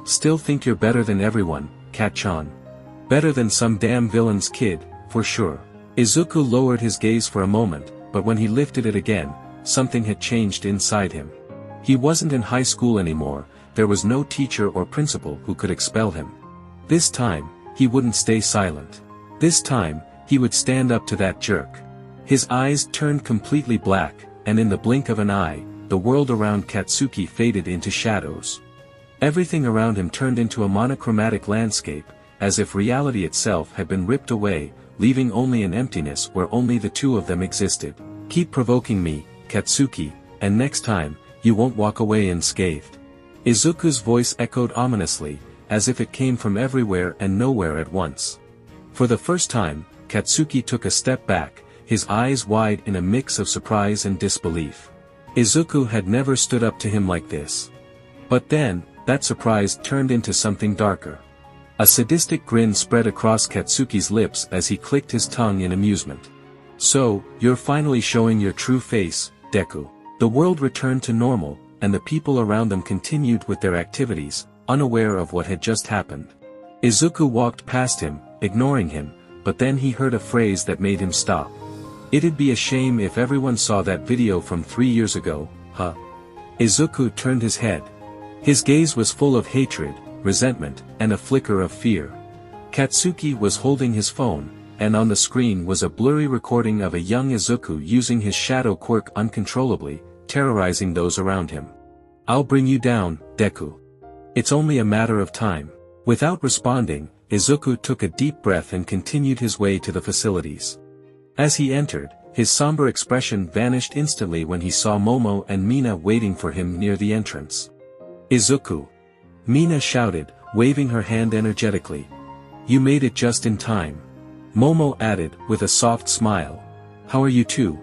Still think you're better than everyone, Kat-chan. Better than some damn villain's kid, for sure. Izuku lowered his gaze for a moment, but when he lifted it again, something had changed inside him. He wasn't in high school anymore, there was no teacher or principal who could expel him. This time, he wouldn't stay silent. This time, he would stand up to that jerk. His eyes turned completely black, and in the blink of an eye, the world around Katsuki faded into shadows. Everything around him turned into a monochromatic landscape, as if reality itself had been ripped away, leaving only an emptiness where only the two of them existed. Keep provoking me, Katsuki, and next time, you won't walk away unscathed. Izuku's voice echoed ominously, as if it came from everywhere and nowhere at once. For the first time, Katsuki took a step back, his eyes wide in a mix of surprise and disbelief. Izuku had never stood up to him like this. But then, that surprise turned into something darker. A sadistic grin spread across Katsuki's lips as he clicked his tongue in amusement. "So, you're finally showing your true face, Deku." The world returned to normal, and the people around them continued with their activities, unaware of what had just happened. Izuku walked past him, ignoring him, but then he heard a phrase that made him stop. "It'd be a shame if everyone saw that video from 3 years ago, huh?" Izuku turned his head. His gaze was full of hatred, resentment, and a flicker of fear. Katsuki was holding his phone, and on the screen was a blurry recording of a young Izuku using his shadow quirk uncontrollably, terrorizing those around him. "I'll bring you down, Deku. It's only a matter of time." Without responding, Izuku took a deep breath and continued his way to the facilities. As he entered, his somber expression vanished instantly when he saw Momo and Mina waiting for him near the entrance. "Izuku!" Mina shouted, waving her hand energetically. "You made it just in time." Momo added, with a soft smile. "How are you two?"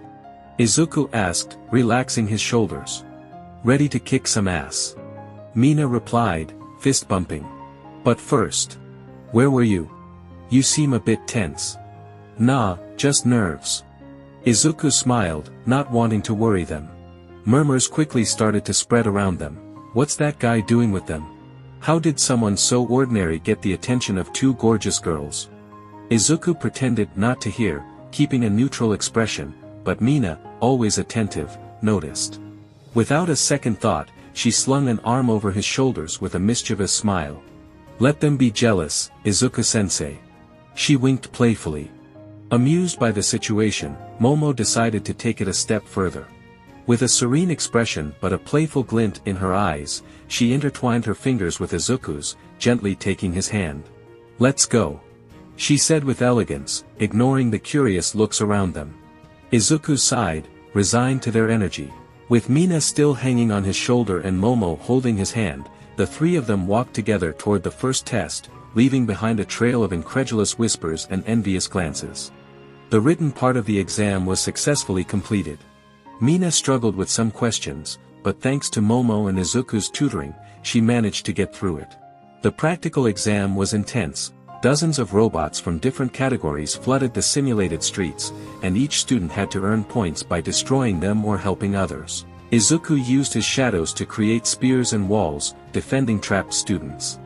Izuku asked, relaxing his shoulders. "Ready to kick some ass." Mina replied, fist bumping. "But first. Where were you? You seem a bit tense." "Nah, just nerves." Izuku smiled, not wanting to worry them. Murmurs quickly started to spread around them. What's that guy doing with them? How did someone so ordinary get the attention of two gorgeous girls? Izuku pretended not to hear, keeping a neutral expression, but Mina, always attentive, noticed. Without a second thought, she slung an arm over his shoulders with a mischievous smile. "Let them be jealous, Izuku-sensei." She winked playfully. Amused by the situation, Momo decided to take it a step further. With a serene expression but a playful glint in her eyes, she intertwined her fingers with Izuku's, gently taking his hand. "Let's go," she said with elegance, ignoring the curious looks around them. Izuku sighed, resigned to their energy. With Mina still hanging on his shoulder and Momo holding his hand, the three of them walked together toward the first test, leaving behind a trail of incredulous whispers and envious glances. The written part of the exam was successfully completed. Mina struggled with some questions, but thanks to Momo and Izuku's tutoring, she managed to get through it. The practical exam was intense. Dozens of robots from different categories flooded the simulated streets, and each student had to earn points by destroying them or helping others. Izuku used his shadows to create spears and walls, defending trapped students.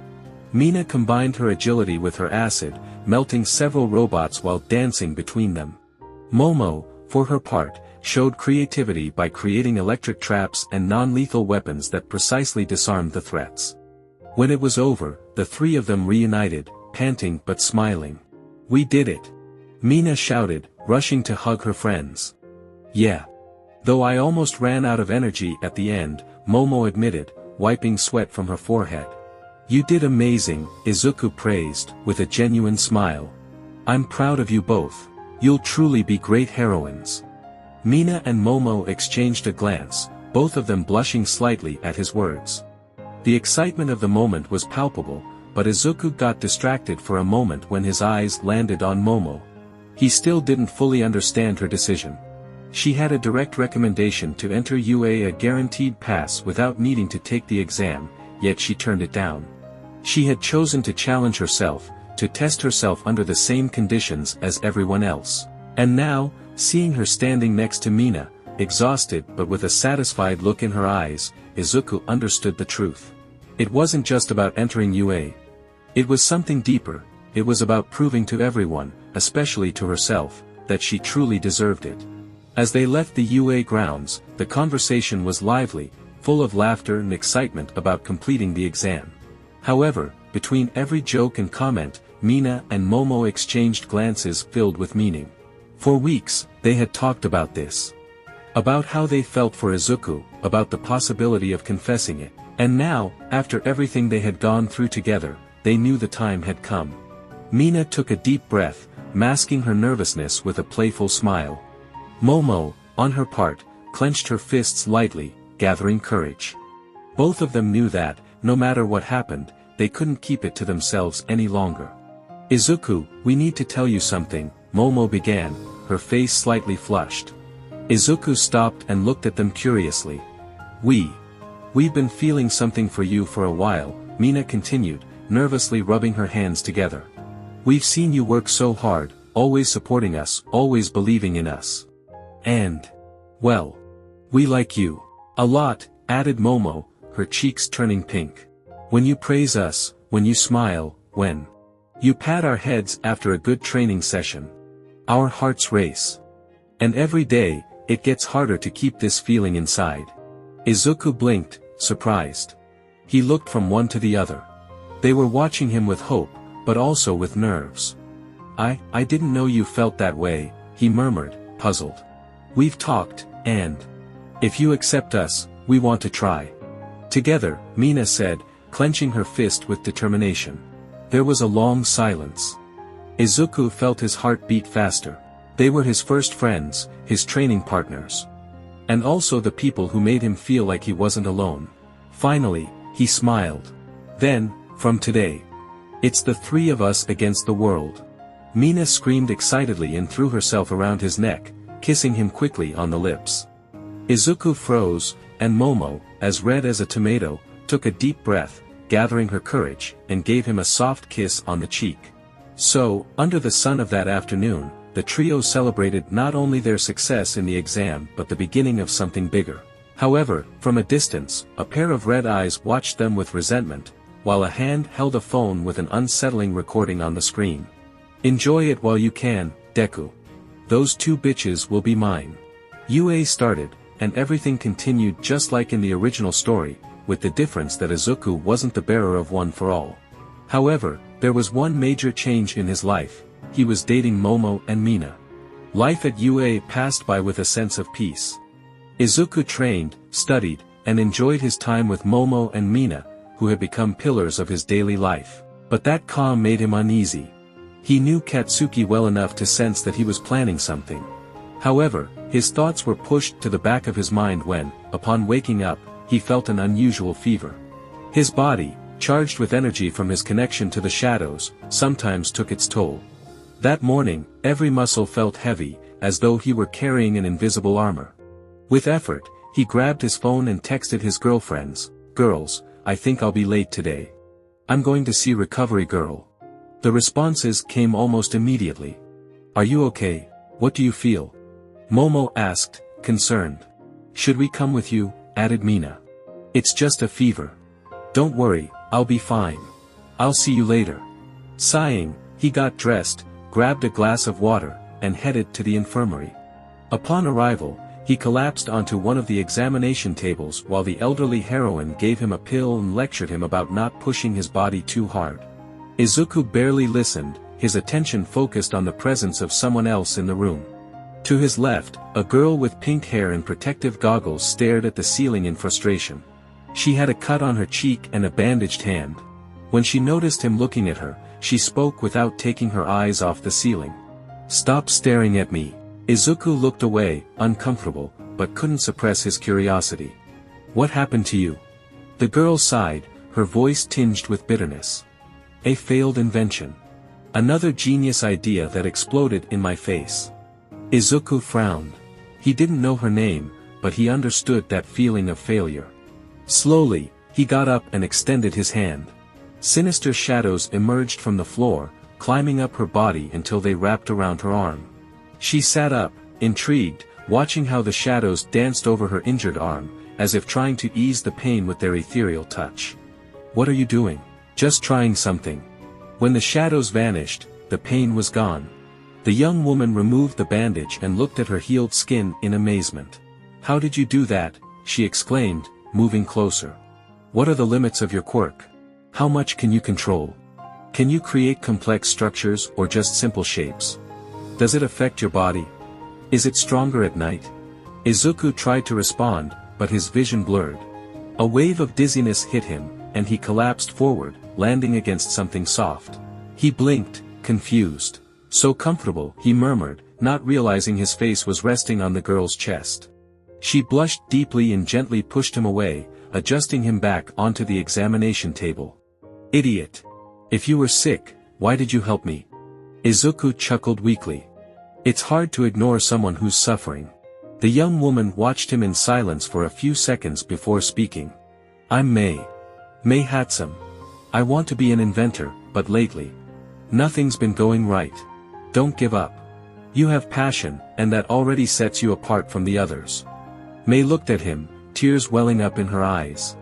Mina combined her agility with her acid, melting several robots while dancing between them. Momo, for her part, showed creativity by creating electric traps and non-lethal weapons that precisely disarmed the threats. When it was over, the three of them reunited, panting but smiling. "We did it!" Mina shouted, rushing to hug her friends. "Yeah. Though I almost ran out of energy at the end," Momo admitted, wiping sweat from her forehead. "You did amazing," Izuku praised, with a genuine smile. "I'm proud of you both. You'll truly be great heroines." Mina and Momo exchanged a glance, both of them blushing slightly at his words. The excitement of the moment was palpable, but Izuku got distracted for a moment when his eyes landed on Momo. He still didn't fully understand her decision. She had a direct recommendation to enter UA, a guaranteed pass without needing to take the exam, yet she turned it down. She had chosen to challenge herself, to test herself under the same conditions as everyone else. And now, seeing her standing next to Mina, exhausted but with a satisfied look in her eyes, Izuku understood the truth. It wasn't just about entering UA. It was something deeper. It was about proving to everyone, especially to herself, that she truly deserved it. As they left the UA grounds, the conversation was lively, full of laughter and excitement about completing the exam. However, between every joke and comment, Mina and Momo exchanged glances filled with meaning. For weeks, they had talked about this. About how they felt for Izuku, about the possibility of confessing it. And now, after everything they had gone through together, they knew the time had come. Mina took a deep breath, masking her nervousness with a playful smile. Momo, on her part, clenched her fists lightly, gathering courage. Both of them knew that, no matter what happened, they couldn't keep it to themselves any longer. "Izuku, we need to tell you something," Momo began, her face slightly flushed. Izuku stopped and looked at them curiously. We've been feeling something for you for a while, Mina continued, nervously rubbing her hands together. We've seen you work so hard, always supporting us, always believing in us. And, well, we like you. A lot, added Momo, her cheeks turning pink. When you praise us, when you smile, when you pat our heads after a good training session. Our hearts race. And every day, it gets harder to keep this feeling inside. Izuku blinked, surprised. He looked from one to the other. They were watching him with hope, but also with nerves. I didn't know you felt that way, he murmured, puzzled. We've talked, and if you accept us, we want to try. Together, Mina said, clenching her fist with determination. There was a long silence. Izuku felt his heart beat faster. They were his first friends, his training partners. And also the people who made him feel like he wasn't alone. Finally, he smiled. Then, from today, it's the three of us against the world. Mina screamed excitedly and threw herself around his neck, kissing him quickly on the lips. Izuku froze, and Momo, as red as a tomato, took a deep breath, gathering her courage, and gave him a soft kiss on the cheek. So, under the sun of that afternoon, the trio celebrated not only their success in the exam but the beginning of something bigger. However, from a distance, a pair of red eyes watched them with resentment, while a hand held a phone with an unsettling recording on the screen. Enjoy it while you can, Deku. Those two bitches will be mine. UA started, and everything continued just like in the original story, with the difference that Izuku wasn't the bearer of one for all. However, there was one major change in his life. He was dating Momo and Mina. Life at UA passed by with a sense of peace. Izuku trained, studied, and enjoyed his time with Momo and Mina, who had become pillars of his daily life. But that calm made him uneasy. He knew Katsuki well enough to sense that he was planning something. However, his thoughts were pushed to the back of his mind when, upon waking up, he felt an unusual fever. His body, charged with energy from his connection to the shadows, sometimes took its toll. That morning, every muscle felt heavy, as though he were carrying an invisible armor. With effort, he grabbed his phone and texted his girlfriends, "Girls, I think I'll be late today. I'm going to see Recovery Girl." The responses came almost immediately. "Are you okay? What do you feel?" Momo asked, concerned. "Should we come with you?" added Mina. "It's just a fever. Don't worry, I'll be fine. I'll see you later." Sighing, he got dressed, grabbed a glass of water, and headed to the infirmary. Upon arrival, he collapsed onto one of the examination tables while the elderly heroine gave him a pill and lectured him about not pushing his body too hard. Izuku barely listened, his attention focused on the presence of someone else in the room. To his left, a girl with pink hair and protective goggles stared at the ceiling in frustration. She had a cut on her cheek and a bandaged hand. When she noticed him looking at her, she spoke without taking her eyes off the ceiling. "Stop staring at me." Izuku looked away, uncomfortable, but couldn't suppress his curiosity. "What happened to you?" The girl sighed, her voice tinged with bitterness. "A failed invention. Another genius idea that exploded in my face." Izuku frowned. He didn't know her name, but he understood that feeling of failure. Slowly, he got up and extended his hand. Sinister shadows emerged from the floor, climbing up her body until they wrapped around her arm. She sat up, intrigued, watching how the shadows danced over her injured arm, as if trying to ease the pain with their ethereal touch. "What are you doing?" "Just trying something." When the shadows vanished, the pain was gone. The young woman removed the bandage and looked at her healed skin in amazement. "How did you do that?" she exclaimed, moving closer. "What are the limits of your quirk? How much can you control? Can you create complex structures or just simple shapes? Does it affect your body? Is it stronger at night?" Izuku tried to respond, but his vision blurred. A wave of dizziness hit him, and he collapsed forward, landing against something soft. He blinked, confused. "So comfortable," he murmured, not realizing his face was resting on the girl's chest. She blushed deeply and gently pushed him away, adjusting him back onto the examination table. "Idiot. If you were sick, why did you help me?" Izuku chuckled weakly. It's hard to ignore someone who's suffering. The young woman watched him in silence for a few seconds before speaking. I'm Mei. Mei Hatsum. I want to be an inventor, but lately, nothing's been going right. Don't give up. You have passion, and that already sets you apart from the others. Mei looked at him, tears welling up in her eyes.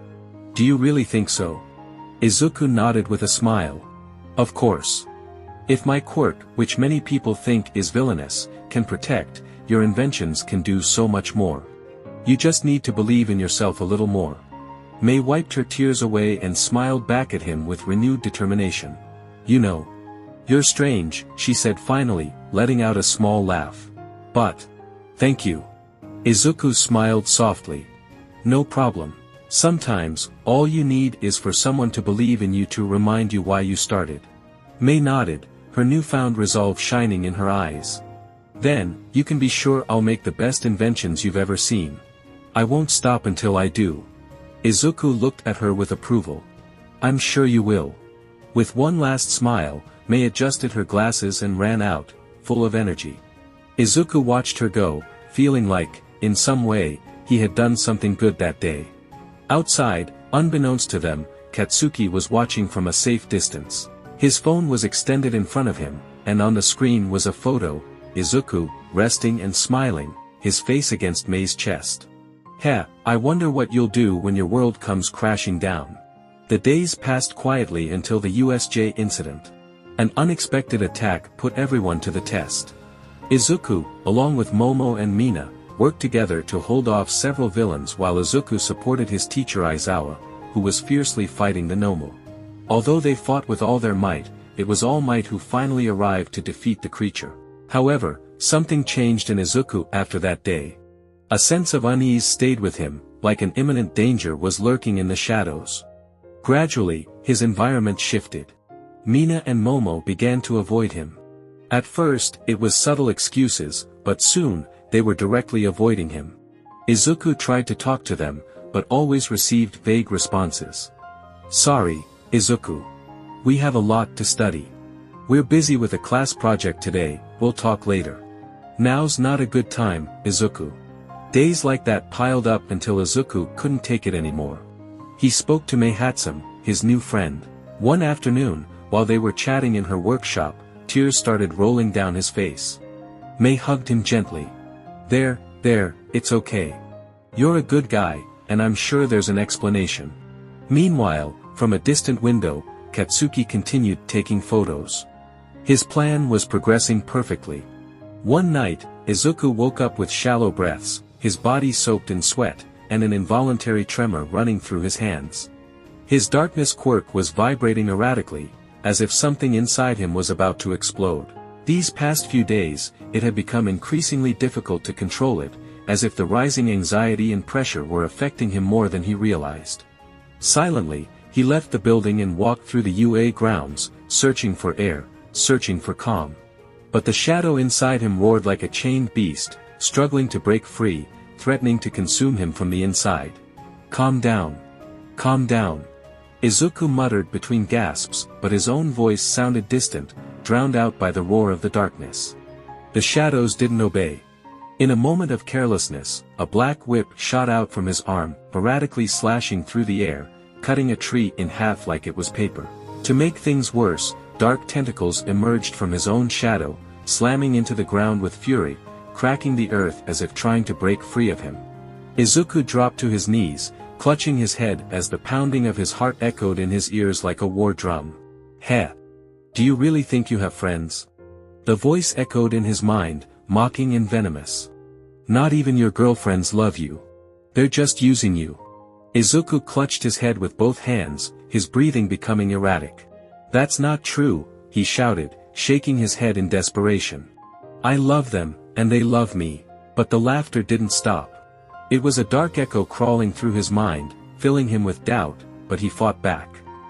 Do you really think so? Izuku nodded with a smile. Of course. If my quirk, which many people think is villainous, can protect, your inventions can do so much more. You just need to believe in yourself a little more. Mei wiped her tears away and smiled back at him with renewed determination. You know. You're strange, she said finally, letting out a small laugh. But. Thank you. Izuku smiled softly. No problem. Sometimes, all you need is for someone to believe in you to remind you why you started. Mei nodded, her newfound resolve shining in her eyes. Then, you can be sure I'll make the best inventions you've ever seen. I won't stop until I do. Izuku looked at her with approval. I'm sure you will. With one last smile, Mei adjusted her glasses and ran out, full of energy. Izuku watched her go, feeling like, in some way, he had done something good that day. Outside, unbeknownst to them, Katsuki was watching from a safe distance. His phone was extended in front of him, and on the screen was a photo, Izuku, resting and smiling, his face against Mei's chest. I wonder what you'll do when your world comes crashing down. The days passed quietly until the USJ incident. An unexpected attack put everyone to the test. Izuku, along with Momo and Mina, worked together to hold off several villains while Izuku supported his teacher Aizawa, who was fiercely fighting the Nomu. Although they fought with all their might, it was All Might who finally arrived to defeat the creature. However, something changed in Izuku after that day. A sense of unease stayed with him, like an imminent danger was lurking in the shadows. Gradually, his environment shifted. Mina and Momo began to avoid him. At first, it was subtle excuses, but soon, they were directly avoiding him. Izuku tried to talk to them, but always received vague responses. Sorry, Izuku. We have a lot to study. We're busy with a class project today, we'll talk later. Now's not a good time, Izuku. Days like that piled up until Izuku couldn't take it anymore. He spoke to Mei Hatsum, his new friend. One afternoon, while they were chatting in her workshop, tears started rolling down his face. Mei hugged him gently. There, it's okay. You're a good guy, and I'm sure there's an explanation. Meanwhile, from a distant window, Katsuki continued taking photos. His plan was progressing perfectly. One night, Izuku woke up with shallow breaths, his body soaked in sweat, and an involuntary tremor running through his hands. His darkness quirk was vibrating erratically, as if something inside him was about to explode. These past few days, it had become increasingly difficult to control it, as if the rising anxiety and pressure were affecting him more than he realized. Silently, he left the building and walked through the UA grounds, searching for air, searching for calm. But the shadow inside him roared like a chained beast, struggling to break free, threatening to consume him from the inside. Calm down. Calm down. Izuku muttered between gasps, but his own voice sounded distant, drowned out by the roar of the darkness. The shadows didn't obey. In a moment of carelessness, a black whip shot out from his arm, erratically slashing through the air, cutting a tree in half like it was paper. To make things worse, dark tentacles emerged from his own shadow, slamming into the ground with fury, cracking the earth as if trying to break free of him. Izuku dropped to his knees, clutching his head as the pounding of his heart echoed in his ears like a war drum. Do you really think you have friends? The voice echoed in his mind, mocking and venomous. Not even your girlfriends love you. They're just using you. Izuku clutched his head with both hands, his breathing becoming erratic. That's not true, he shouted, shaking his head in desperation. I love them, and they love me. But the laughter didn't stop. It was a dark echo crawling through his mind, filling him with doubt, but he fought back.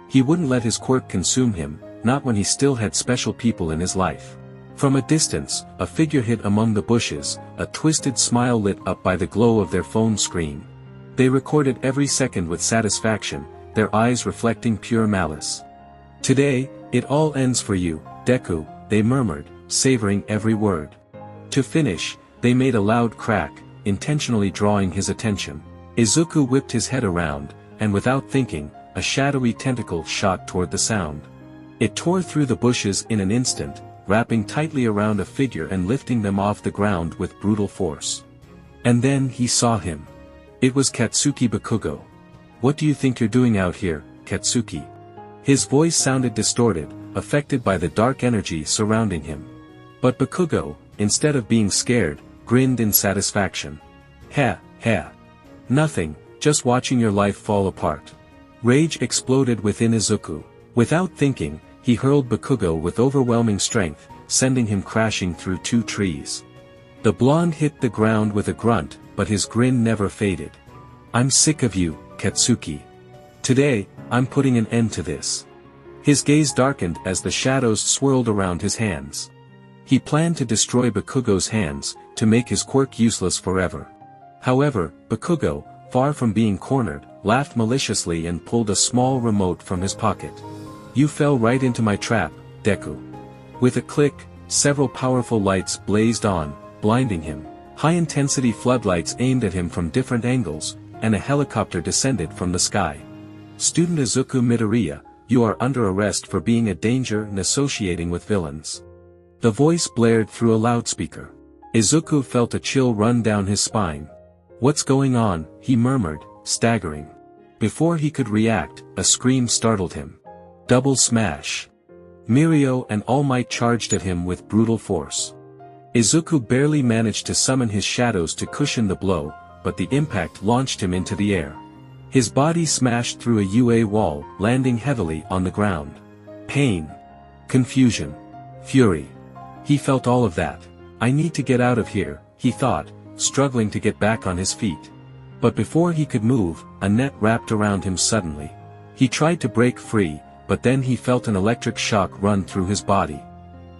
He wouldn't let his quirk consume him, not when he still had special people in his life. From a distance, a figure hid among the bushes, a twisted smile lit up by the glow of their phone screen. They recorded every second with satisfaction, their eyes reflecting pure malice. Today, it all ends for you, Deku, they murmured, savoring every word. To finish, they made a loud crack, intentionally drawing his attention. Izuku whipped his head around, and without thinking, a shadowy tentacle shot toward the sound. It tore through the bushes in an instant, wrapping tightly around a figure and lifting them off the ground with brutal force. And then he saw him. It was Katsuki Bakugo. "What do you think you're doing out here, Katsuki?" His voice sounded distorted, affected by the dark energy surrounding him. But Bakugo, instead of being scared, grinned in satisfaction. "Ha, ha. Nothing, just watching your life fall apart." Rage exploded within Izuku. Without thinking, he hurled Bakugo with overwhelming strength, sending him crashing through 2 trees. The blonde hit the ground with a grunt, but his grin never faded. "I'm sick of you, Katsuki. Today, I'm putting an end to this." His gaze darkened as the shadows swirled around his hands. He planned to destroy Bakugo's hands, to make his quirk useless forever. However, Bakugo, far from being cornered, laughed maliciously and pulled a small remote from his pocket. "You fell right into my trap, Deku." With a click, several powerful lights blazed on, blinding him. High-intensity floodlights aimed at him from different angles, and a helicopter descended from the sky. "Student Izuku Midoriya, you are under arrest for being a danger and associating with villains." The voice blared through a loudspeaker. Izuku felt a chill run down his spine. "What's going on?" he murmured, staggering. Before he could react, a scream startled him. Double smash. Mirio and All Might charged at him with brutal force. Izuku barely managed to summon his shadows to cushion the blow, but the impact launched him into the air. His body smashed through a UA wall, landing heavily on the ground. Pain. Confusion. Fury. He felt all of that. "I need to get out of here," he thought, struggling to get back on his feet. But before he could move, a net wrapped around him suddenly. He tried to break free, but then he felt an electric shock run through his body.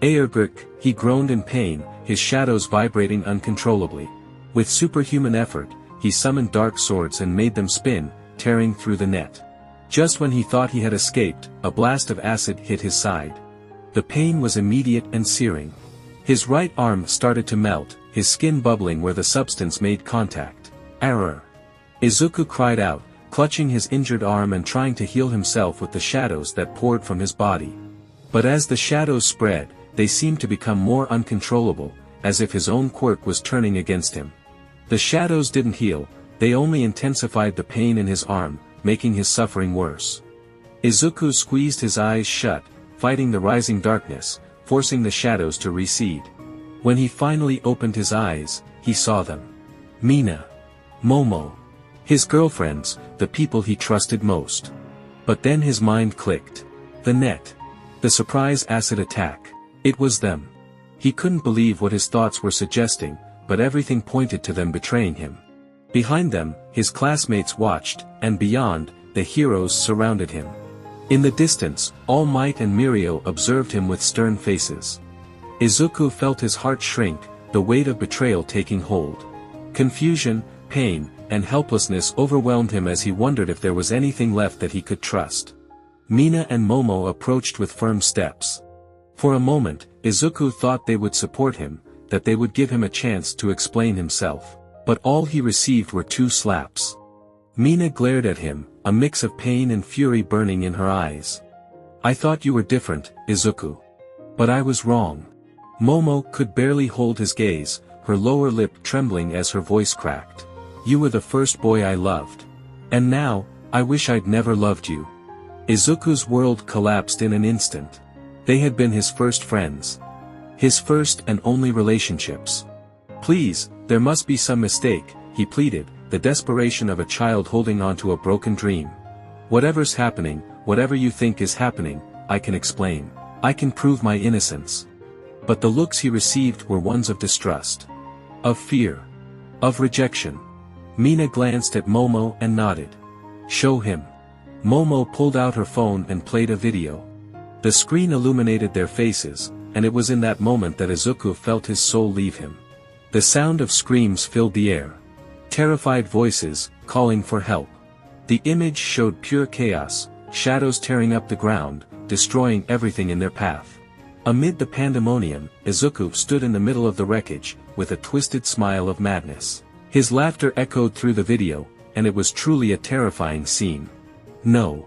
"Aergurk," he groaned in pain, his shadows vibrating uncontrollably. With superhuman effort, he summoned dark swords and made them spin, tearing through the net. Just when he thought he had escaped, a blast of acid hit his side. The pain was immediate and searing. His right arm started to melt, his skin bubbling where the substance made contact. "Error!" Izuku cried out, clutching his injured arm and trying to heal himself with the shadows that poured from his body. But as the shadows spread, they seemed to become more uncontrollable, as if his own quirk was turning against him. The shadows didn't heal, they only intensified the pain in his arm, making his suffering worse. Izuku squeezed his eyes shut, fighting the rising darkness, forcing the shadows to recede. When he finally opened his eyes, he saw them. Mina. Momo. His girlfriends, the people he trusted most. But then his mind clicked. The net. The surprise acid attack. It was them. He couldn't believe what his thoughts were suggesting, but everything pointed to them betraying him. Behind them, his classmates watched, and beyond, the heroes surrounded him. In the distance, All Might and Mirio observed him with stern faces. Izuku felt his heart shrink, the weight of betrayal taking hold. Confusion, pain, and helplessness overwhelmed him as he wondered if there was anything left that he could trust. Mina and Momo approached with firm steps. For a moment, Izuku thought they would support him, that they would give him a chance to explain himself. But all he received were 2 slaps. Mina glared at him, a mix of pain and fury burning in her eyes. "I thought you were different, Izuku. But I was wrong." Momo could barely hold his gaze, her lower lip trembling as her voice cracked. "You were the first boy I loved. And now, I wish I'd never loved you." Izuku's world collapsed in an instant. They had been his first friends. His first and only relationships. "Please, there must be some mistake," he pleaded, the desperation of a child holding on to a broken dream. "Whatever's happening, whatever you think is happening, I can explain. I can prove my innocence." But the looks he received were ones of distrust. Of fear. Of rejection. Mina glanced at Momo and nodded. "Show him." Momo pulled out her phone and played a video. The screen illuminated their faces, and it was in that moment that Izuku felt his soul leave him. The sound of screams filled the air. Terrified voices, calling for help. The image showed pure chaos, shadows tearing up the ground, destroying everything in their path. Amid the pandemonium, Izuku stood in the middle of the wreckage, with a twisted smile of madness. His laughter echoed through the video, and it was truly a terrifying scene. "No.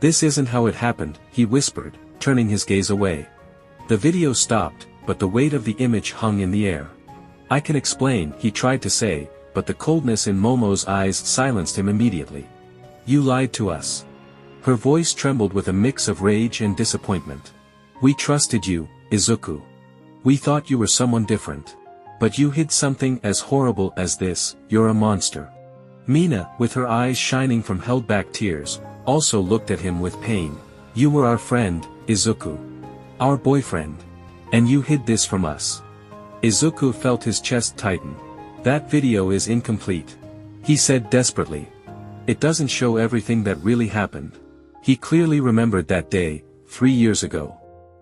This isn't how it happened," he whispered, turning his gaze away. The video stopped, but the weight of the image hung in the air. "I can explain," he tried to say, but the coldness in Momo's eyes silenced him immediately. "You lied to us." Her voice trembled with a mix of rage and disappointment. "We trusted you, Izuku. We thought you were someone different. But you hid something as horrible as this. You're a monster." Mina, with her eyes shining from held-back tears, also looked at him with pain. "You were our friend, Izuku. Our boyfriend. And you hid this from us." Izuku felt his chest tighten. "That video is incomplete," he said desperately. "It doesn't show everything that really happened." He clearly remembered that day, 3 years ago.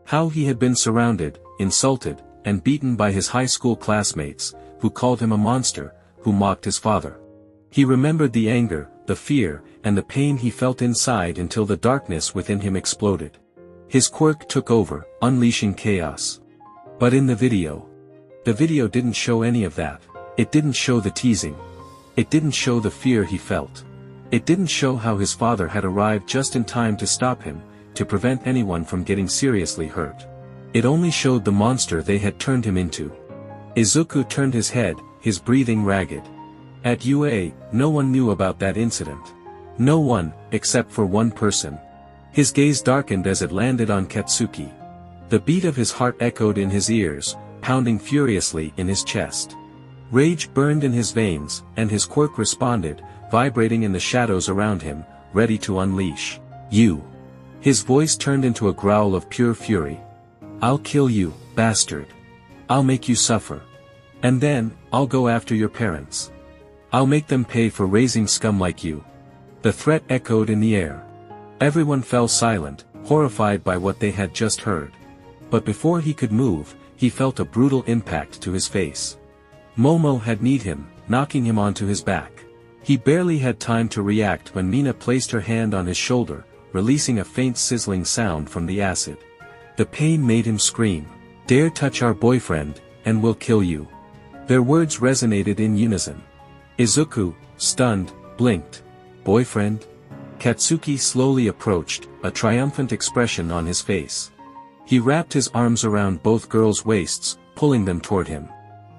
How he had been surrounded, insulted, and beaten by his high school classmates, who called him a monster, who mocked his father. He remembered the anger, the fear, and the pain he felt inside until the darkness within him exploded. His quirk took over, unleashing chaos. But in the video didn't show any of that. It didn't show the teasing. It didn't show the fear he felt. It didn't show how his father had arrived just in time to stop him, to prevent anyone from getting seriously hurt. It only showed the monster they had turned him into. Izuku turned his head, his breathing ragged. At UA, no one knew about that incident. No one, except for one person. His gaze darkened as it landed on Katsuki. The beat of his heart echoed in his ears, pounding furiously in his chest. Rage burned in his veins, and his quirk responded, vibrating in the shadows around him, ready to unleash. "You." His voice turned into a growl of pure fury. "I'll kill you, bastard. I'll make you suffer. And then, I'll go after your parents. I'll make them pay for raising scum like you." The threat echoed in the air. Everyone fell silent, horrified by what they had just heard. But before he could move, he felt a brutal impact to his face. Momo had kneed him, knocking him onto his back. He barely had time to react when Mina placed her hand on his shoulder, releasing a faint sizzling sound from the acid. The pain made him scream. "Dare touch our boyfriend, and we'll kill you." Their words resonated in unison. Izuku, stunned, blinked. "Boyfriend?" Katsuki slowly approached, a triumphant expression on his face. He wrapped his arms around both girls' waists, pulling them toward him.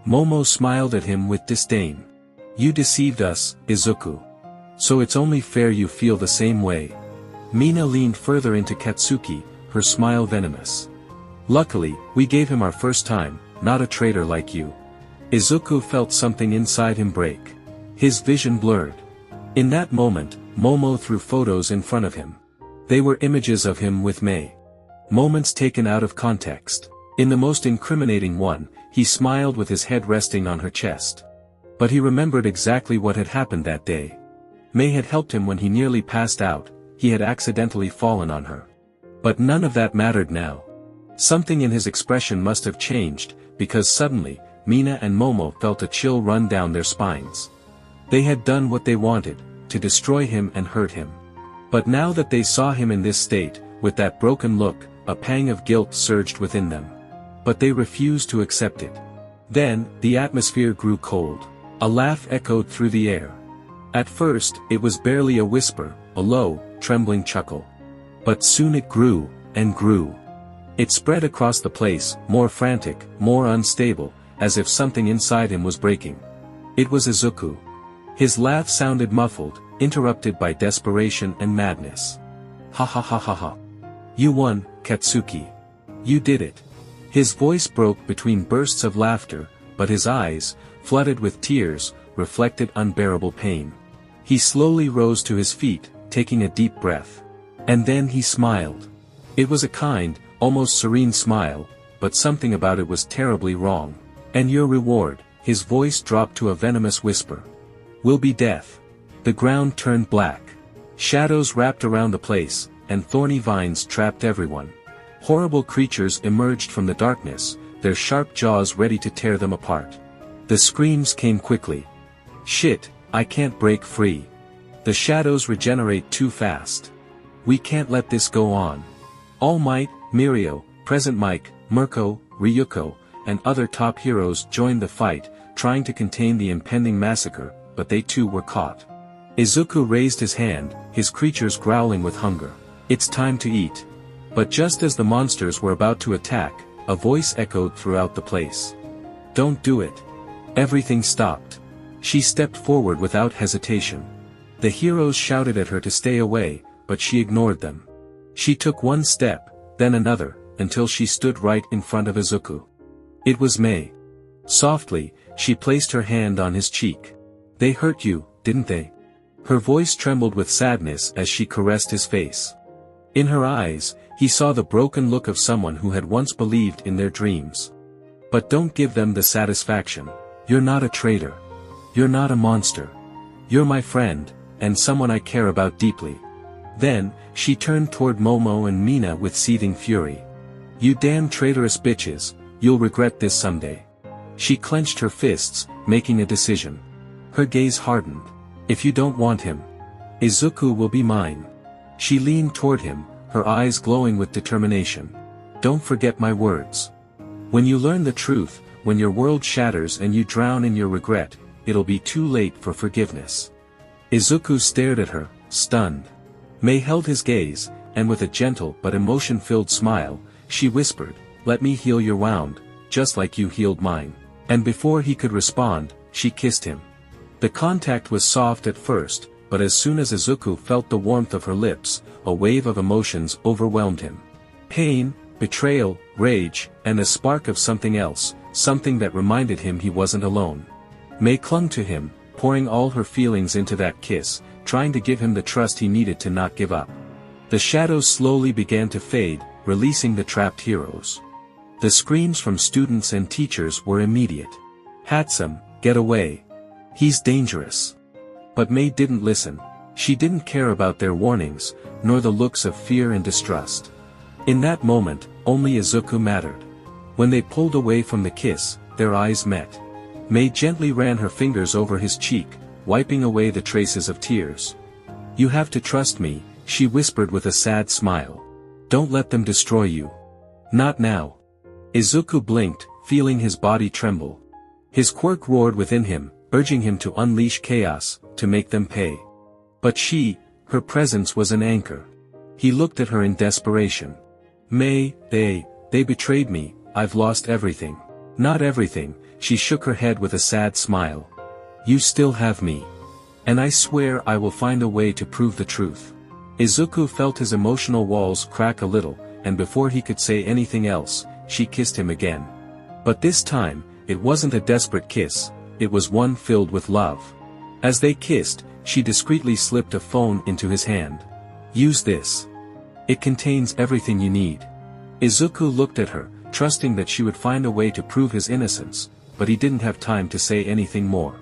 Momo smiled at him with disdain. "You deceived us, Izuku. So it's only fair you feel the same way." Mina leaned further into Katsuki, her smile venomous. "Luckily, we gave him our first time, not a traitor like you." Izuku felt something inside him break. His vision blurred. In that moment, Momo threw photos in front of him. They were images of him with Mei. Moments taken out of context. In the most incriminating one, he smiled with his head resting on her chest. But he remembered exactly what had happened that day. Mei had helped him when he nearly passed out, he had accidentally fallen on her. But none of that mattered now. Something in his expression must have changed, because suddenly, Mina and Momo felt a chill run down their spines. They had done what they wanted, to destroy him and hurt him. But now that they saw him in this state, with that broken look, a pang of guilt surged within them. But they refused to accept it. Then, the atmosphere grew cold. A laugh echoed through the air. At first, it was barely a whisper, a low, trembling chuckle. But soon it grew, and grew. It spread across the place, more frantic, more unstable, as if something inside him was breaking. It was Izuku. His laugh sounded muffled, interrupted by desperation and madness. "Ha ha ha ha ha. You won, Katsuki. You did it." His voice broke between bursts of laughter, but his eyes, flooded with tears, reflected unbearable pain. He slowly rose to his feet, taking a deep breath. And then he smiled. It was a kind, almost serene smile, but something about it was terribly wrong. "And your reward," his voice dropped to a venomous whisper, "will be death." The ground turned black. Shadows wrapped around the place, and thorny vines trapped everyone. Horrible creatures emerged from the darkness, their sharp jaws ready to tear them apart. The screams came quickly. "Shit, I can't break free. The shadows regenerate too fast. We can't let this go on." All Might, Mirio, Present Mike, Mirko, Ryuko, and other top heroes joined the fight, trying to contain the impending massacre, but they too were caught. Izuku raised his hand, his creatures growling with hunger. It's time to eat. But just as the monsters were about to attack, a voice echoed throughout the place. Don't do it. Everything stopped. She stepped forward without hesitation. The heroes shouted at her to stay away, but she ignored them. She took one step, then another, until she stood right in front of Izuku. It was Mei. Softly, she placed her hand on his cheek. They hurt you, didn't they? Her voice trembled with sadness as she caressed his face. In her eyes, he saw the broken look of someone who had once believed in their dreams. But don't give them the satisfaction. You're not a traitor. You're not a monster. You're my friend, and someone I care about deeply. Then, she turned toward Momo and Mina with seething fury. You damn traitorous bitches, you'll regret this someday. She clenched her fists, making a decision. Her gaze hardened. If you don't want him, Izuku will be mine. She leaned toward him, her eyes glowing with determination. Don't forget my words. When you learn the truth, when your world shatters and you drown in your regret, it'll be too late for forgiveness. Izuku stared at her, stunned. Mei held his gaze, and with a gentle but emotion-filled smile, she whispered, let me heal your wound, just like you healed mine. And before he could respond, she kissed him. The contact was soft at first, but as soon as Izuku felt the warmth of her lips, a wave of emotions overwhelmed him. Pain, betrayal, rage, and a spark of something else, something that reminded him he wasn't alone. Mei clung to him, pouring all her feelings into that kiss, trying to give him the trust he needed to not give up. The shadows slowly began to fade, releasing the trapped heroes. The screams from students and teachers were immediate. Hatsum, get away. He's dangerous. But Mei didn't listen. She didn't care about their warnings, nor the looks of fear and distrust. In that moment, only Izuku mattered. When they pulled away from the kiss, their eyes met. Mei gently ran her fingers over his cheek, wiping away the traces of tears. You have to trust me, she whispered with a sad smile. Don't let them destroy you. Not now. Izuku blinked, feeling his body tremble. His quirk roared within him, urging him to unleash chaos, to make them pay. But her presence was an anchor. He looked at her in desperation. Mei, they betrayed me, I've lost everything. Not everything, she shook her head with a sad smile. You still have me. And I swear I will find a way to prove the truth. Izuku felt his emotional walls crack a little, and before he could say anything else, she kissed him again. But this time, it wasn't a desperate kiss, it was one filled with love. As they kissed, she discreetly slipped a phone into his hand. Use this. It contains everything you need. Izuku looked at her, trusting that she would find a way to prove his innocence, but he didn't have time to say anything more.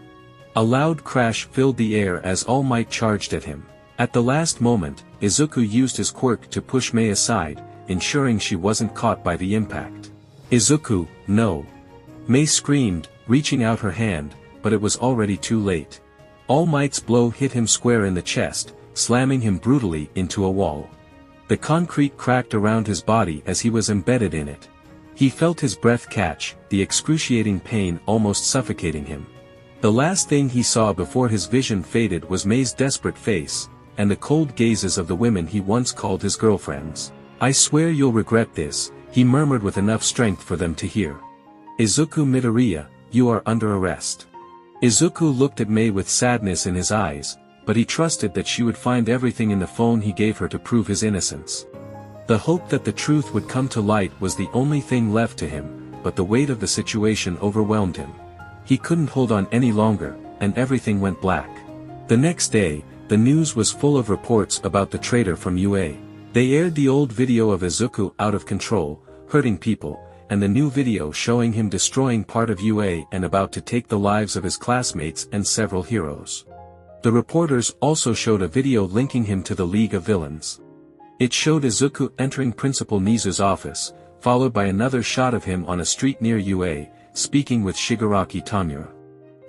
A loud crash filled the air as All Might charged at him. At the last moment, Izuku used his quirk to push Mei aside, ensuring she wasn't caught by the impact. Izuku, no. Mei screamed, reaching out her hand, but it was already too late. All Might's blow hit him square in the chest, slamming him brutally into a wall. The concrete cracked around his body as he was embedded in it. He felt his breath catch, the excruciating pain almost suffocating him. The last thing he saw before his vision faded was Mei's desperate face, and the cold gazes of the women he once called his girlfriends. I swear you'll regret this, he murmured with enough strength for them to hear. Izuku Midoriya, you are under arrest. Izuku looked at Mei with sadness in his eyes, but he trusted that she would find everything in the phone he gave her to prove his innocence. The hope that the truth would come to light was the only thing left to him, but the weight of the situation overwhelmed him. He couldn't hold on any longer, and everything went black. The next day, the news was full of reports about the traitor from UA. They aired the old video of Izuku out of control, hurting people, and the new video showing him destroying part of UA and about to take the lives of his classmates and several heroes. The reporters also showed a video linking him to the League of Villains. It showed Izuku entering Principal Nizu's office, followed by another shot of him on a street near UA, speaking with Shigaraki Tamura.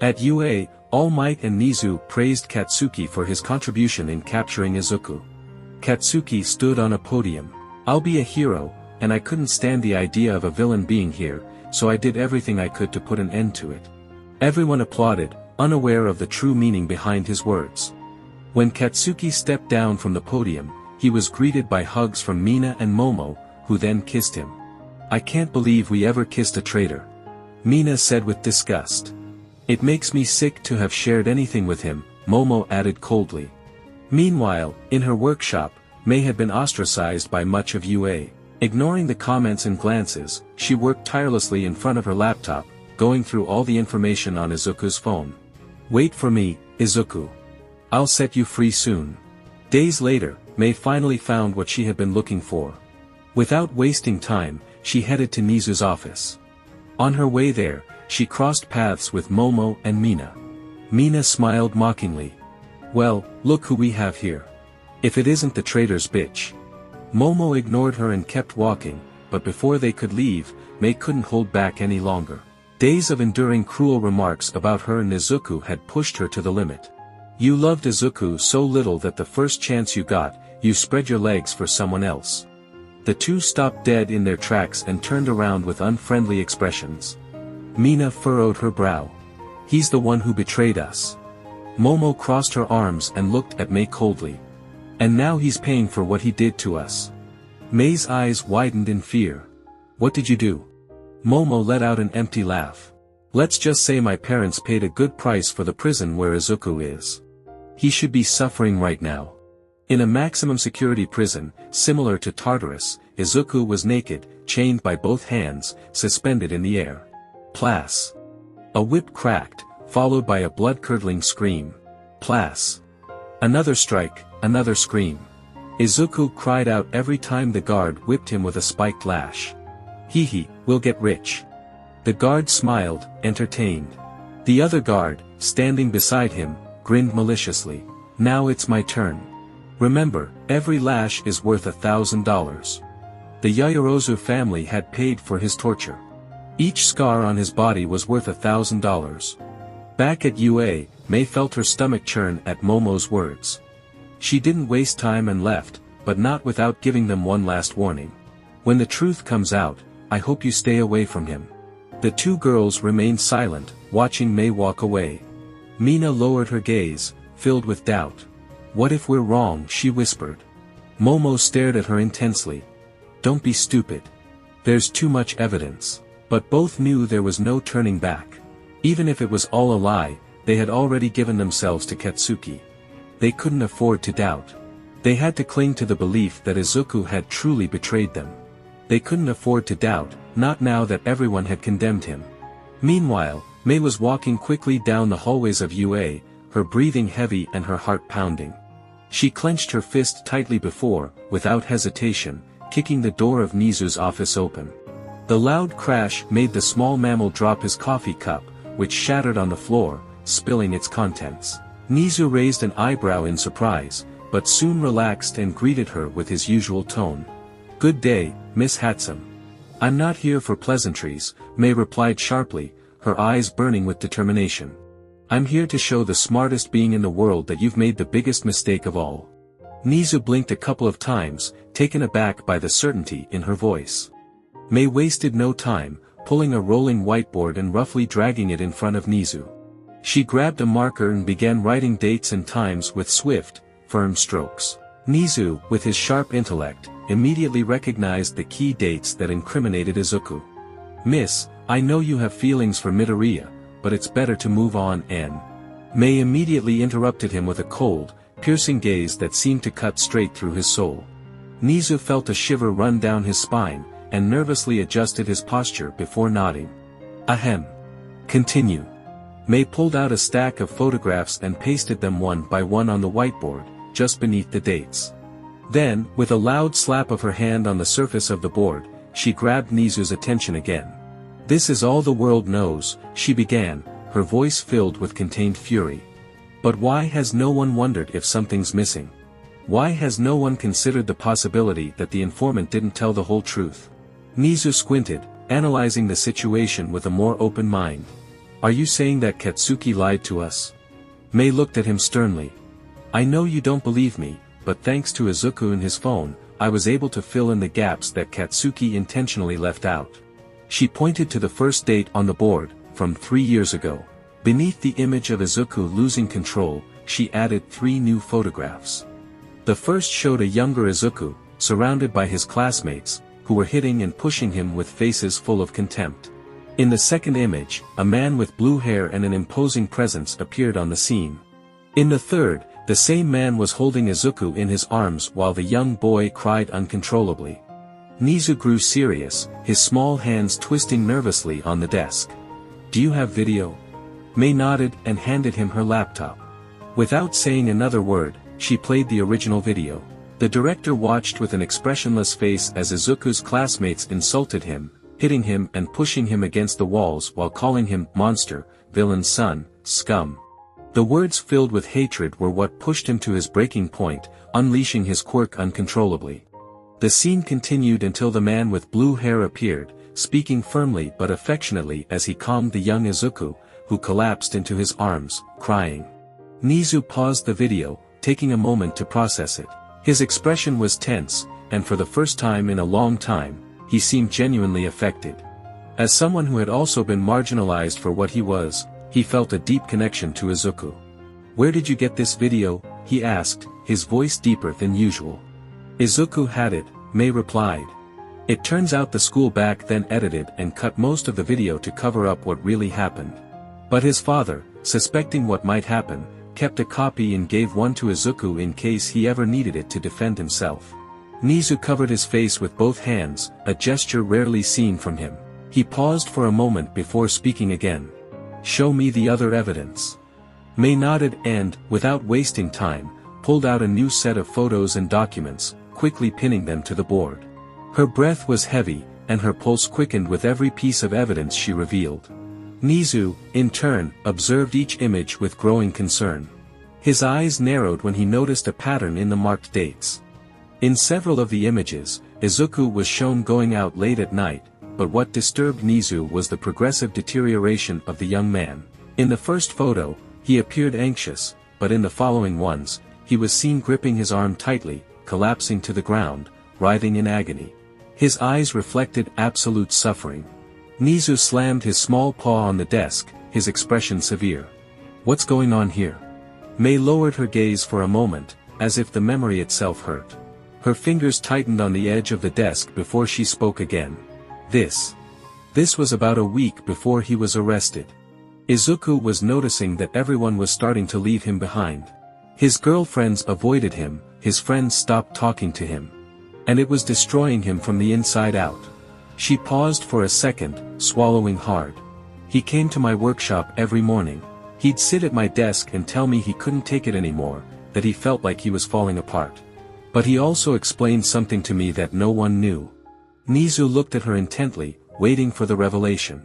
At UA, All Might and Nizu praised Katsuki for his contribution in capturing Izuku. Katsuki stood on a podium. I'll be a hero, and I couldn't stand the idea of a villain being here, so I did everything I could to put an end to it. Everyone applauded, unaware of the true meaning behind his words. When Katsuki stepped down from the podium, he was greeted by hugs from Mina and Momo, who then kissed him. "I can't believe we ever kissed a traitor," Mina said with disgust. "It makes me sick to have shared anything with him," Momo added coldly. Meanwhile, in her workshop, Mei had been ostracized by much of UA. Ignoring the comments and glances, she worked tirelessly in front of her laptop, going through all the information on Izuku's phone. "Wait for me, Izuku. I'll set you free soon." Days later, Mei finally found what she had been looking for. Without wasting time, she headed to Nizu's office. On her way there, she crossed paths with Momo and Mina. Mina smiled mockingly. "Well, look who we have here. If it isn't the traitor's bitch." Momo ignored her and kept walking, but before they could leave, Mei couldn't hold back any longer. Days of enduring cruel remarks about her and Izuku had pushed her to the limit. "You loved Izuku so little that the first chance you got, you spread your legs for someone else." The two stopped dead in their tracks and turned around with unfriendly expressions. Mina furrowed her brow. "He's the one who betrayed us." Momo crossed her arms and looked at Mei coldly. "And now he's paying for what he did to us." Mei's eyes widened in fear. "What did you do?" Momo let out an empty laugh. "Let's just say my parents paid a good price for the prison where Izuku is. He should be suffering right now." In a maximum security prison, similar to Tartarus, Izuku was naked, chained by both hands, suspended in the air. Plas. A whip cracked, followed by a blood-curdling scream. Plas. Another strike, another scream. Izuku cried out every time the guard whipped him with a spiked lash. "Hee, we'll get rich." The guard smiled, entertained. The other guard, standing beside him, grinned maliciously. "Now it's my turn. Remember, every lash is worth $1,000. The Yaoyorozu family had paid for his torture. Each scar on his body was worth $1,000. Back at UA, Mei felt her stomach churn at Momo's words. She didn't waste time and left, but not without giving them one last warning. "When the truth comes out, I hope you stay away from him." The two girls remained silent, watching Mei walk away. Mina lowered her gaze, filled with doubt. "What if we're wrong?" she whispered. Momo stared at her intensely. "Don't be stupid. There's too much evidence." But both knew there was no turning back. Even if it was all a lie, they had already given themselves to Katsuki. They couldn't afford to doubt. They had to cling to the belief that Izuku had truly betrayed them. They couldn't afford to doubt, not now that everyone had condemned him. Meanwhile, Mei was walking quickly down the hallways of UA, her breathing heavy and her heart pounding. She clenched her fist tightly before, without hesitation, kicking the door of Nizu's office open. The loud crash made the small mammal drop his coffee cup, which shattered on the floor, spilling its contents. Nizu raised an eyebrow in surprise, but soon relaxed and greeted her with his usual tone. "Good day, Miss Hatsum." "I'm not here for pleasantries," Mei replied sharply, her eyes burning with determination. "I'm here to show the smartest being in the world that you've made the biggest mistake of all." Nizu blinked a couple of times, taken aback by the certainty in her voice. Mei wasted no time, pulling a rolling whiteboard and roughly dragging it in front of Nizu. She grabbed a marker and began writing dates and times with swift, firm strokes. Nizu, with his sharp intellect, immediately recognized the key dates that incriminated Izuku. "Miss, I know you have feelings for Midoriya, but it's better to move on and—" Mei immediately interrupted him with a cold, piercing gaze that seemed to cut straight through his soul. Nizu felt a shiver run down his spine, and nervously adjusted his posture before nodding. "Ahem. Continue." Mei pulled out a stack of photographs and pasted them one by one on the whiteboard, just beneath the dates. Then, with a loud slap of her hand on the surface of the board, she grabbed Nizu's attention again. "This is all the world knows," she began, her voice filled with contained fury. "But why has no one wondered if something's missing? Why has no one considered the possibility that the informant didn't tell the whole truth?" Nizu squinted, analyzing the situation with a more open mind. "Are you saying that Katsuki lied to us?" Mei looked at him sternly. "I know you don't believe me, but thanks to Izuku and his phone, I was able to fill in the gaps that Katsuki intentionally left out." She pointed to the first date on the board, from 3 years ago. Beneath the image of Izuku losing control, she added 3 new photographs. The first showed a younger Izuku, surrounded by his classmates, who were hitting and pushing him with faces full of contempt. In the second image, a man with blue hair and an imposing presence appeared on the scene. In the third, the same man was holding Izuku in his arms while the young boy cried uncontrollably. Nizu grew serious, his small hands twisting nervously on the desk. "Do you have video?" Mei nodded and handed him her laptop. Without saying another word, she played the original video. The director watched with an expressionless face as Izuku's classmates insulted him, hitting him and pushing him against the walls while calling him monster, villain's son, scum. The words filled with hatred were what pushed him to his breaking point, unleashing his quirk uncontrollably. The scene continued until the man with blue hair appeared, speaking firmly but affectionately as he calmed the young Izuku, who collapsed into his arms, crying. Nizu paused the video, taking a moment to process it. His expression was tense, and for the first time in a long time, he seemed genuinely affected. As someone who had also been marginalized for what he was, he felt a deep connection to Izuku. "Where did you get this video?" he asked, his voice deeper than usual. "Izuku had it," Mei replied. "It turns out the school back then edited and cut most of the video to cover up what really happened. But his father, suspecting what might happen, kept a copy and gave one to Izuku in case he ever needed it to defend himself." Nizu covered his face with both hands, a gesture rarely seen from him. He paused for a moment before speaking again. "Show me the other evidence." Mei nodded and, without wasting time, pulled out a new set of photos and documents, quickly pinning them to the board. Her breath was heavy, and her pulse quickened with every piece of evidence she revealed. Nizu, in turn, observed each image with growing concern. His eyes narrowed when he noticed a pattern in the marked dates. In several of the images, Izuku was shown going out late at night, but what disturbed Nizu was the progressive deterioration of the young man. In the first photo, he appeared anxious, but in the following ones, he was seen gripping his arm tightly, collapsing to the ground, writhing in agony. His eyes reflected absolute suffering. Nizu slammed his small paw on the desk, his expression severe. "What's going on here?" Mei lowered her gaze for a moment, as if the memory itself hurt. Her fingers tightened on the edge of the desk before she spoke again. This was about a week before he was arrested. Izuku was noticing that everyone was starting to leave him behind. His girlfriends avoided him, his friends stopped talking to him. And it was destroying him from the inside out. She paused for a second, swallowing hard. "He came to my workshop every morning. He'd sit at my desk and tell me he couldn't take it anymore, that he felt like he was falling apart. But he also explained something to me that no one knew." Nizu looked at her intently, waiting for the revelation.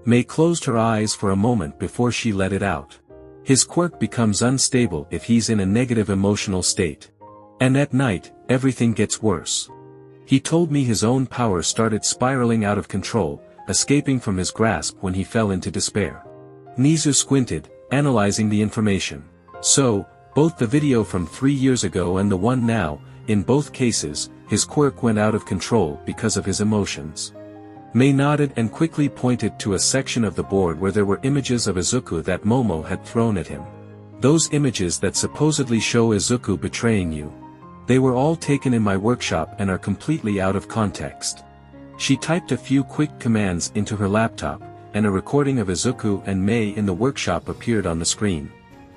Mei closed her eyes for a moment before she let it out. "His quirk becomes unstable if he's in a negative emotional state. And at night, everything gets worse. He told me his own power started spiraling out of control, escaping from his grasp when he fell into despair." Nizu squinted, analyzing the information. "So, both the video from 3 years ago and the one now, in both cases, his quirk went out of control because of his emotions." Mei nodded and quickly pointed to a section of the board where there were images of Izuku that Momo had thrown at him. "Those images that supposedly show Izuku betraying you. They were all taken in my workshop and are completely out of context." She typed a few quick commands into her laptop, and a recording of Izuku and Mei in the workshop appeared on the screen.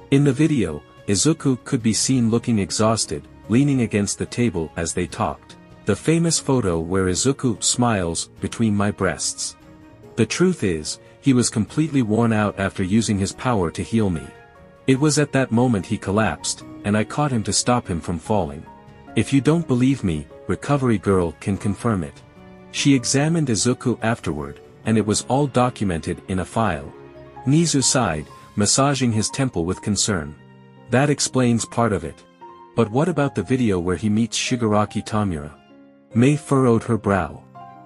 In the video, Izuku could be seen looking exhausted, leaning against the table as they talked. The famous photo where Izuku smiles between my breasts. The truth is, he was completely worn out after using his power to heal me. It was at that moment he collapsed, and I caught him to stop him from falling. If you don't believe me, Recovery Girl can confirm it. She examined Izuku afterward, and it was all documented in a file. Nizu sighed, massaging his temple with concern. "That explains part of it. But what about the video where he meets Shigaraki Tamura?" Mei furrowed her brow.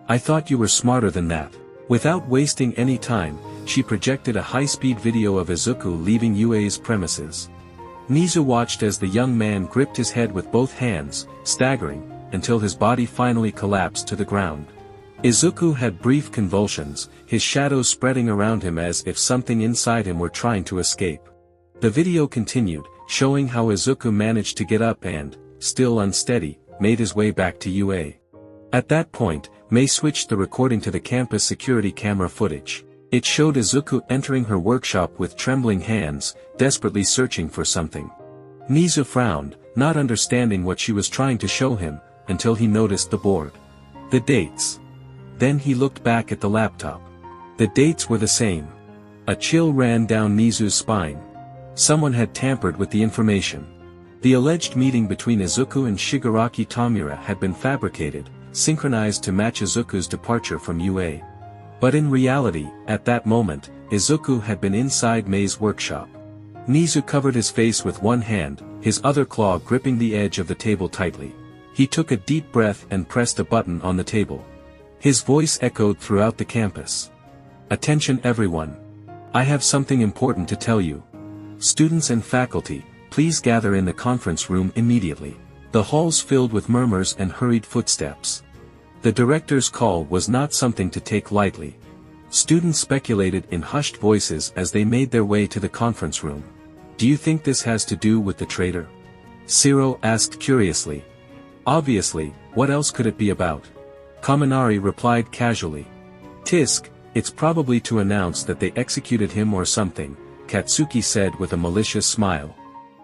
"I thought you were smarter than that." Without wasting any time, she projected a high-speed video of Izuku leaving UA's premises. Nizu watched as the young man gripped his head with both hands, staggering, until his body finally collapsed to the ground. Izuku had brief convulsions, his shadows spreading around him as if something inside him were trying to escape. The video continued, showing how Izuku managed to get up and, still unsteady, made his way back to UA. At that point, Mei switched the recording to the campus security camera footage. It showed Izuku entering her workshop with trembling hands, desperately searching for something. Nizu frowned, not understanding what she was trying to show him, until he noticed the board. The dates. Then he looked back at the laptop. The dates were the same. A chill ran down Nizu's spine. Someone had tampered with the information. The alleged meeting between Izuku and Shigaraki Tamura had been fabricated, synchronized to match Izuku's departure from UA. But in reality, at that moment, Izuku had been inside Mei's workshop. Nizu covered his face with one hand, his other claw gripping the edge of the table tightly. He took a deep breath and pressed a button on the table. His voice echoed throughout the campus. "Attention everyone. I have something important to tell you. Students and faculty, please gather in the conference room immediately." The halls filled with murmurs and hurried footsteps. The director's call was not something to take lightly. Students speculated in hushed voices as they made their way to the conference room. "Do you think this has to do with the traitor?" Ciro asked curiously. "Obviously, what else could it be about?" Kaminari replied casually. "Tisk, it's probably to announce that they executed him or something," Katsuki said with a malicious smile.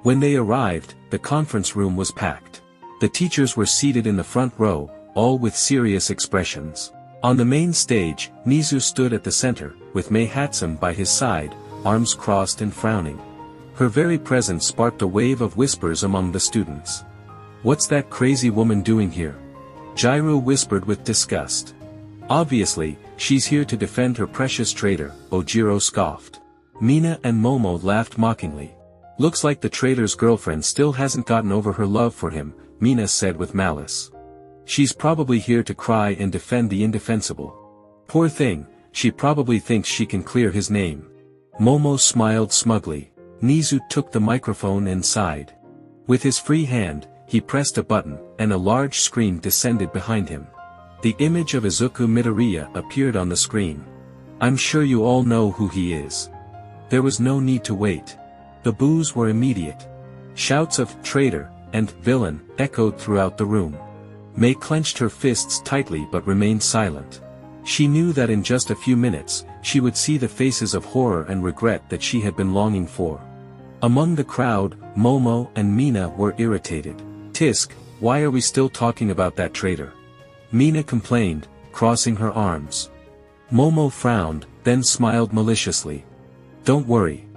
When they arrived, the conference room was packed. The teachers were seated in the front row, all with serious expressions. On the main stage, Nizu stood at the center, with Mei Hatsum by his side, arms crossed and frowning. Her very presence sparked a wave of whispers among the students. "What's that crazy woman doing here?" Jairu whispered with disgust. "Obviously, she's here to defend her precious traitor," Ojiro scoffed. Mina and Momo laughed mockingly. "Looks like the traitor's girlfriend still hasn't gotten over her love for him," Mina said with malice. "She's probably here to cry and defend the indefensible. Poor thing, she probably thinks she can clear his name." Momo smiled smugly. Nizu took the microphone and sighed. With his free hand, he pressed a button, and a large screen descended behind him. The image of Izuku Midoriya appeared on the screen. "I'm sure you all know who he is." There was no need to wait. The boos were immediate. Shouts of "traitor" and "villain" echoed throughout the room. Mei clenched her fists tightly but remained silent. She knew that in just a few minutes, she would see the faces of horror and regret that she had been longing for. Among the crowd, Momo and Mina were irritated. "Tisk, why are we still talking about that traitor?" Mina complained, crossing her arms. Momo frowned, then smiled maliciously. "Don't worry.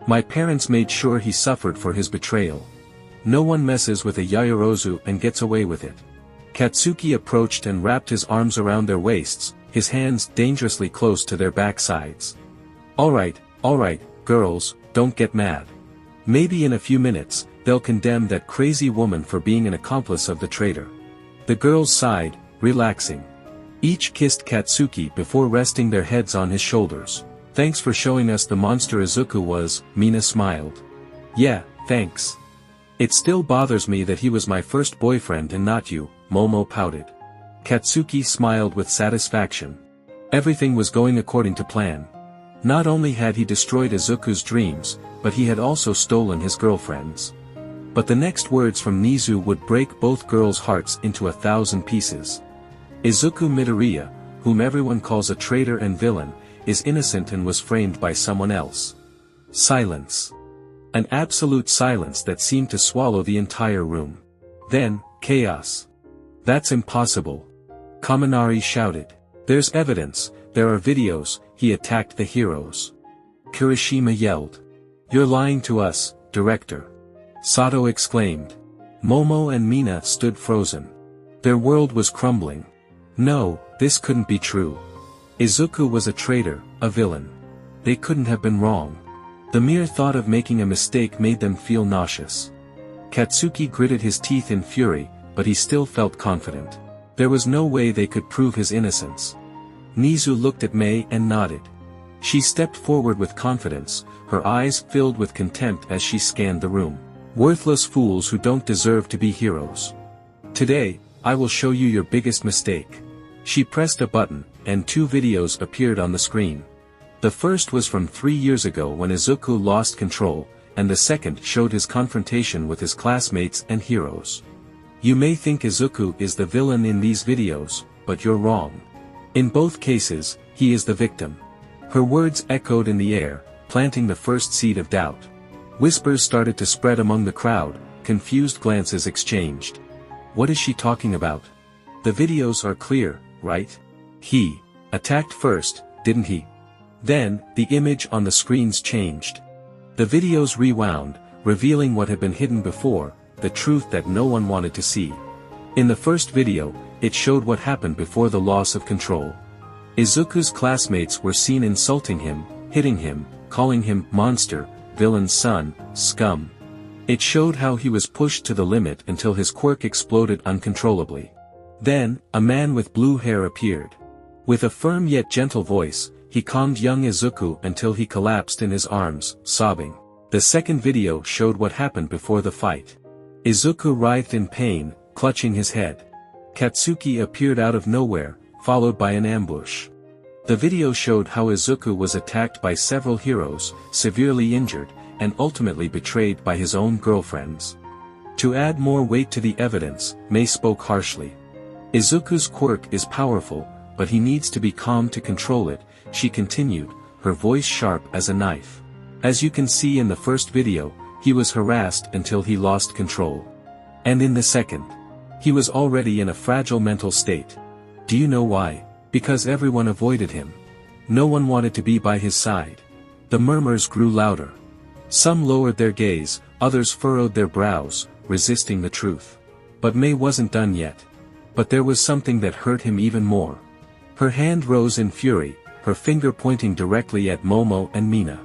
My parents made sure he suffered for his betrayal. No one messes with a Yaoyorozu and gets away with it." Katsuki approached and wrapped his arms around their waists, his hands dangerously close to their backsides. All right, girls, don't get mad. Maybe in a few minutes, they'll condemn that crazy woman for being an accomplice of the traitor." The girls sighed, relaxing. Each kissed Katsuki before resting their heads on his shoulders. "Thanks for showing us the monster Izuku was," Mina smiled. "Yeah, thanks. It still bothers me that he was my first boyfriend and not you," Momo pouted. Katsuki smiled with satisfaction. Everything was going according to plan. Not only had he destroyed Izuku's dreams, but he had also stolen his girlfriend's. But the next words from Nizu would break both girls' hearts into 1,000 pieces. "Izuku Midoriya, whom everyone calls a traitor and villain, is innocent and was framed by someone else." Silence. An absolute silence that seemed to swallow the entire room. Then, chaos. "That's impossible!" Kaminari shouted. "There's evidence, there are videos, he attacked the heroes." Kirishima yelled. "You're lying to us, director!" Sato exclaimed. Momo and Mina stood frozen. Their world was crumbling. No, this couldn't be true. Izuku was a traitor, a villain. They couldn't have been wrong. The mere thought of making a mistake made them feel nauseous. Katsuki gritted his teeth in fury, but he still felt confident. There was no way they could prove his innocence. Nizu looked at Mei and nodded. She stepped forward with confidence, her eyes filled with contempt as she scanned the room. "Worthless fools who don't deserve to be heroes. Today, I will show you your biggest mistake." She pressed a button, and 2 videos appeared on the screen. The first was from 3 years ago when Izuku lost control, and the second showed his confrontation with his classmates and heroes. You may think Izuku is the villain in these videos, but you're wrong. In both cases, he is the victim. Her words echoed in the air, planting the first seed of doubt. Whispers started to spread among the crowd, confused glances exchanged. What is she talking about? The videos are clear, right? He attacked first, didn't he? Then, the image on the screens changed. The videos rewound, revealing what had been hidden before, the truth that no one wanted to see. In the first video, it showed what happened before the loss of control. Izuku's classmates were seen insulting him, hitting him, calling him monster, villain's son, scum. It showed how he was pushed to the limit until his quirk exploded uncontrollably. Then, a man with blue hair appeared. With a firm yet gentle voice, he calmed young Izuku until he collapsed in his arms, sobbing. The second video showed what happened before the fight. Izuku writhed in pain, clutching his head. Katsuki appeared out of nowhere, followed by an ambush. The video showed how Izuku was attacked by several heroes, severely injured, and ultimately betrayed by his own girlfriends. To add more weight to the evidence, Mei spoke harshly. Izuku's quirk is powerful, but he needs to be calm to control it, she continued, her voice sharp as a knife. As you can see in the first video, he was harassed until he lost control. And in the second, he was already in a fragile mental state. Do you know why? Because everyone avoided him. No one wanted to be by his side. The murmurs grew louder. Some lowered their gaze, others furrowed their brows, resisting the truth. But Mei wasn't done yet. But there was something that hurt him even more. Her hand rose in fury, her finger pointing directly at Momo and Mina.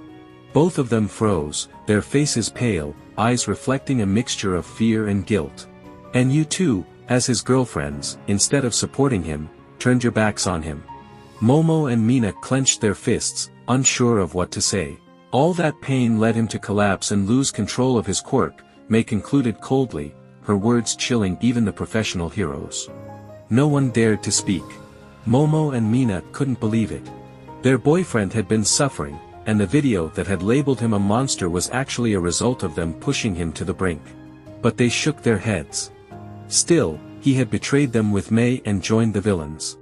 Both of them froze, their faces pale, eyes reflecting a mixture of fear and guilt. And you too, as his girlfriends, instead of supporting him, turned your backs on him. Momo and Mina clenched their fists, unsure of what to say. All that pain led him to collapse and lose control of his quirk, Mei concluded coldly, her words chilling even the professional heroes. No one dared to speak. Momo and Mina couldn't believe it. Their boyfriend had been suffering, and the video that had labeled him a monster was actually a result of them pushing him to the brink. But they shook their heads. Still, he had betrayed them with Mei and joined the villains.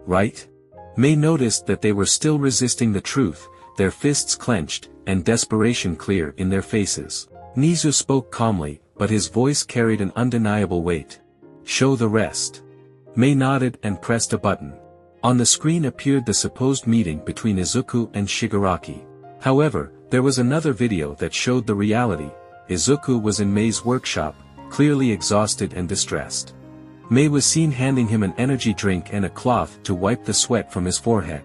Right? Mei noticed that they were still resisting the truth, their fists clenched, and desperation clear in their faces. Nizu spoke calmly, but his voice carried an undeniable weight. Show the rest. Mei nodded and pressed a button. On the screen appeared the supposed meeting between Izuku and Shigaraki. However, there was another video that showed the reality. Izuku was in Mei's workshop, clearly exhausted and distressed. Mei was seen handing him an energy drink and a cloth to wipe the sweat from his forehead.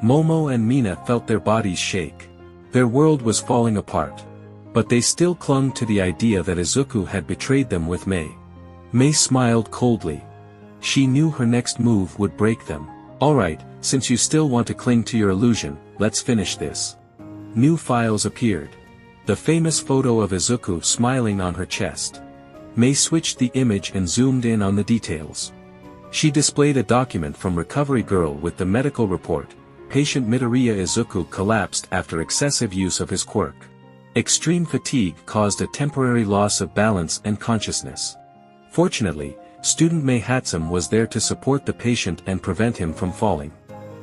Momo and Mina felt their bodies shake. Their world was falling apart. But they still clung to the idea that Izuku had betrayed them with Mei. Mei smiled coldly. She knew her next move would break them. Alright, since you still want to cling to your illusion, let's finish this. New files appeared. The famous photo of Izuku smiling on her chest. Mei switched the image and zoomed in on the details. She displayed a document from Recovery Girl with the medical report. Patient Midoriya Izuku collapsed after excessive use of his quirk. Extreme fatigue caused a temporary loss of balance and consciousness. Fortunately, student Mei Hatsum was there to support the patient and prevent him from falling.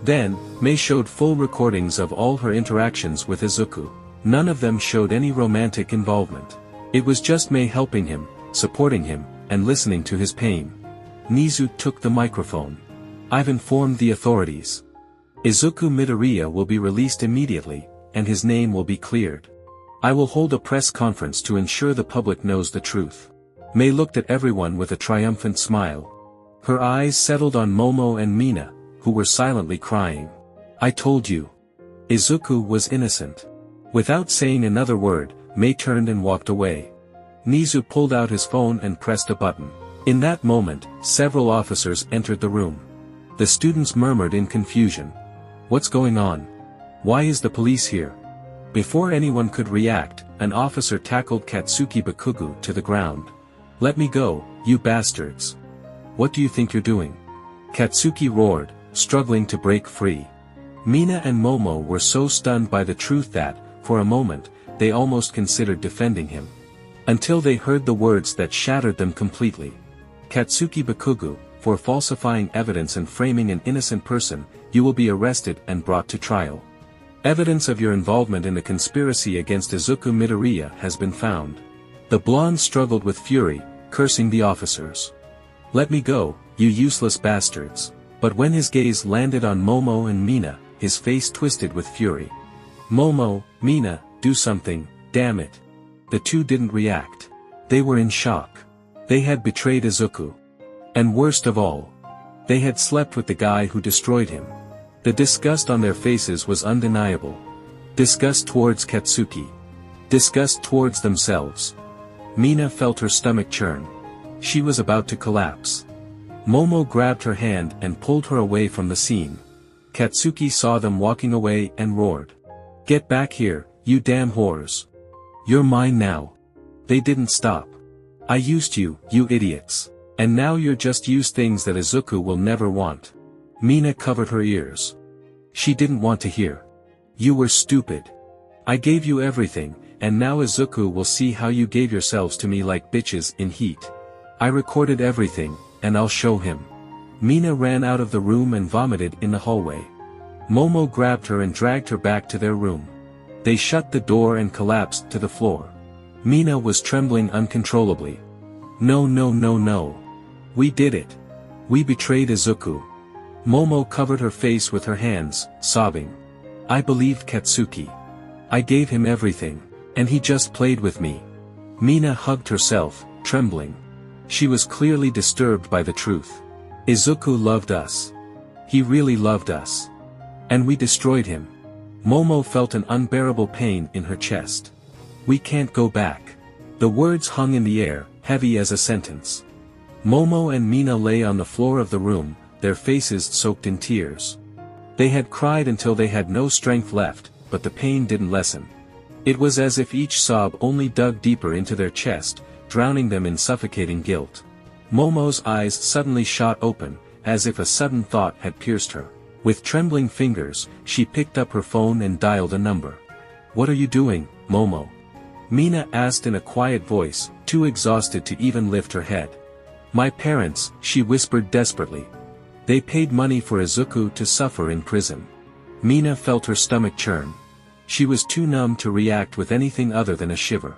Then, Mei showed full recordings of all her interactions with Izuku. None of them showed any romantic involvement. It was just Mei helping him, supporting him, and listening to his pain. Nizu took the microphone. I've informed the authorities. Izuku Midoriya will be released immediately, and his name will be cleared. I will hold a press conference to ensure the public knows the truth. Mei looked at everyone with a triumphant smile. Her eyes settled on Momo and Mina, who were silently crying. I told you. Izuku was innocent. Without saying another word, Mei turned and walked away. Nizu pulled out his phone and pressed a button. In that moment, several officers entered the room. The students murmured in confusion. What's going on? Why is the police here? Before anyone could react, an officer tackled Katsuki Bakugu to the ground. Let me go, you bastards. What do you think you're doing? Katsuki roared, struggling to break free. Mina and Momo were so stunned by the truth that, for a moment, they almost considered defending him. Until they heard the words that shattered them completely. Katsuki Bakugo, for falsifying evidence and framing an innocent person, you will be arrested and brought to trial. Evidence of your involvement in the conspiracy against Izuku Midoriya has been found. The blonde struggled with fury, cursing the officers. Let me go, you useless bastards. But when his gaze landed on Momo and Mina, his face twisted with fury. Momo, Mina, do something, damn it. The two didn't react. They were in shock. They had betrayed Izuku. And worst of all, they had slept with the guy who destroyed him. The disgust on their faces was undeniable. Disgust towards Katsuki. Disgust towards themselves. Mina felt her stomach churn. She was about to collapse. Momo grabbed her hand and pulled her away from the scene. Katsuki saw them walking away and roared. Get back here, you damn whores. You're mine now. They didn't stop. I used you, you idiots. And now you're just used things that Izuku will never want. Mina covered her ears. She didn't want to hear. You were stupid. I gave you everything, and now Izuku will see how you gave yourselves to me like bitches in heat. I recorded everything, and I'll show him. Mina ran out of the room and vomited in the hallway. Momo grabbed her and dragged her back to their room. They shut the door and collapsed to the floor. Mina was trembling uncontrollably. No, no, no, no. We did it. We betrayed Izuku. Momo covered her face with her hands, sobbing. I believed Katsuki. I gave him everything, and he just played with me. Mina hugged herself, trembling. She was clearly disturbed by the truth. Izuku loved us. He really loved us. And we destroyed him. Momo felt an unbearable pain in her chest. We can't go back. The words hung in the air, heavy as a sentence. Momo and Mina lay on the floor of the room, their faces soaked in tears. They had cried until they had no strength left, but the pain didn't lessen. It was as if each sob only dug deeper into their chest, drowning them in suffocating guilt. Momo's eyes suddenly shot open, as if a sudden thought had pierced her. With trembling fingers, she picked up her phone and dialed a number. What are you doing, Momo? Mina asked in a quiet voice, too exhausted to even lift her head. My parents, she whispered desperately. They paid money for Izuku to suffer in prison. Mina felt her stomach churn. She was too numb to react with anything other than a shiver.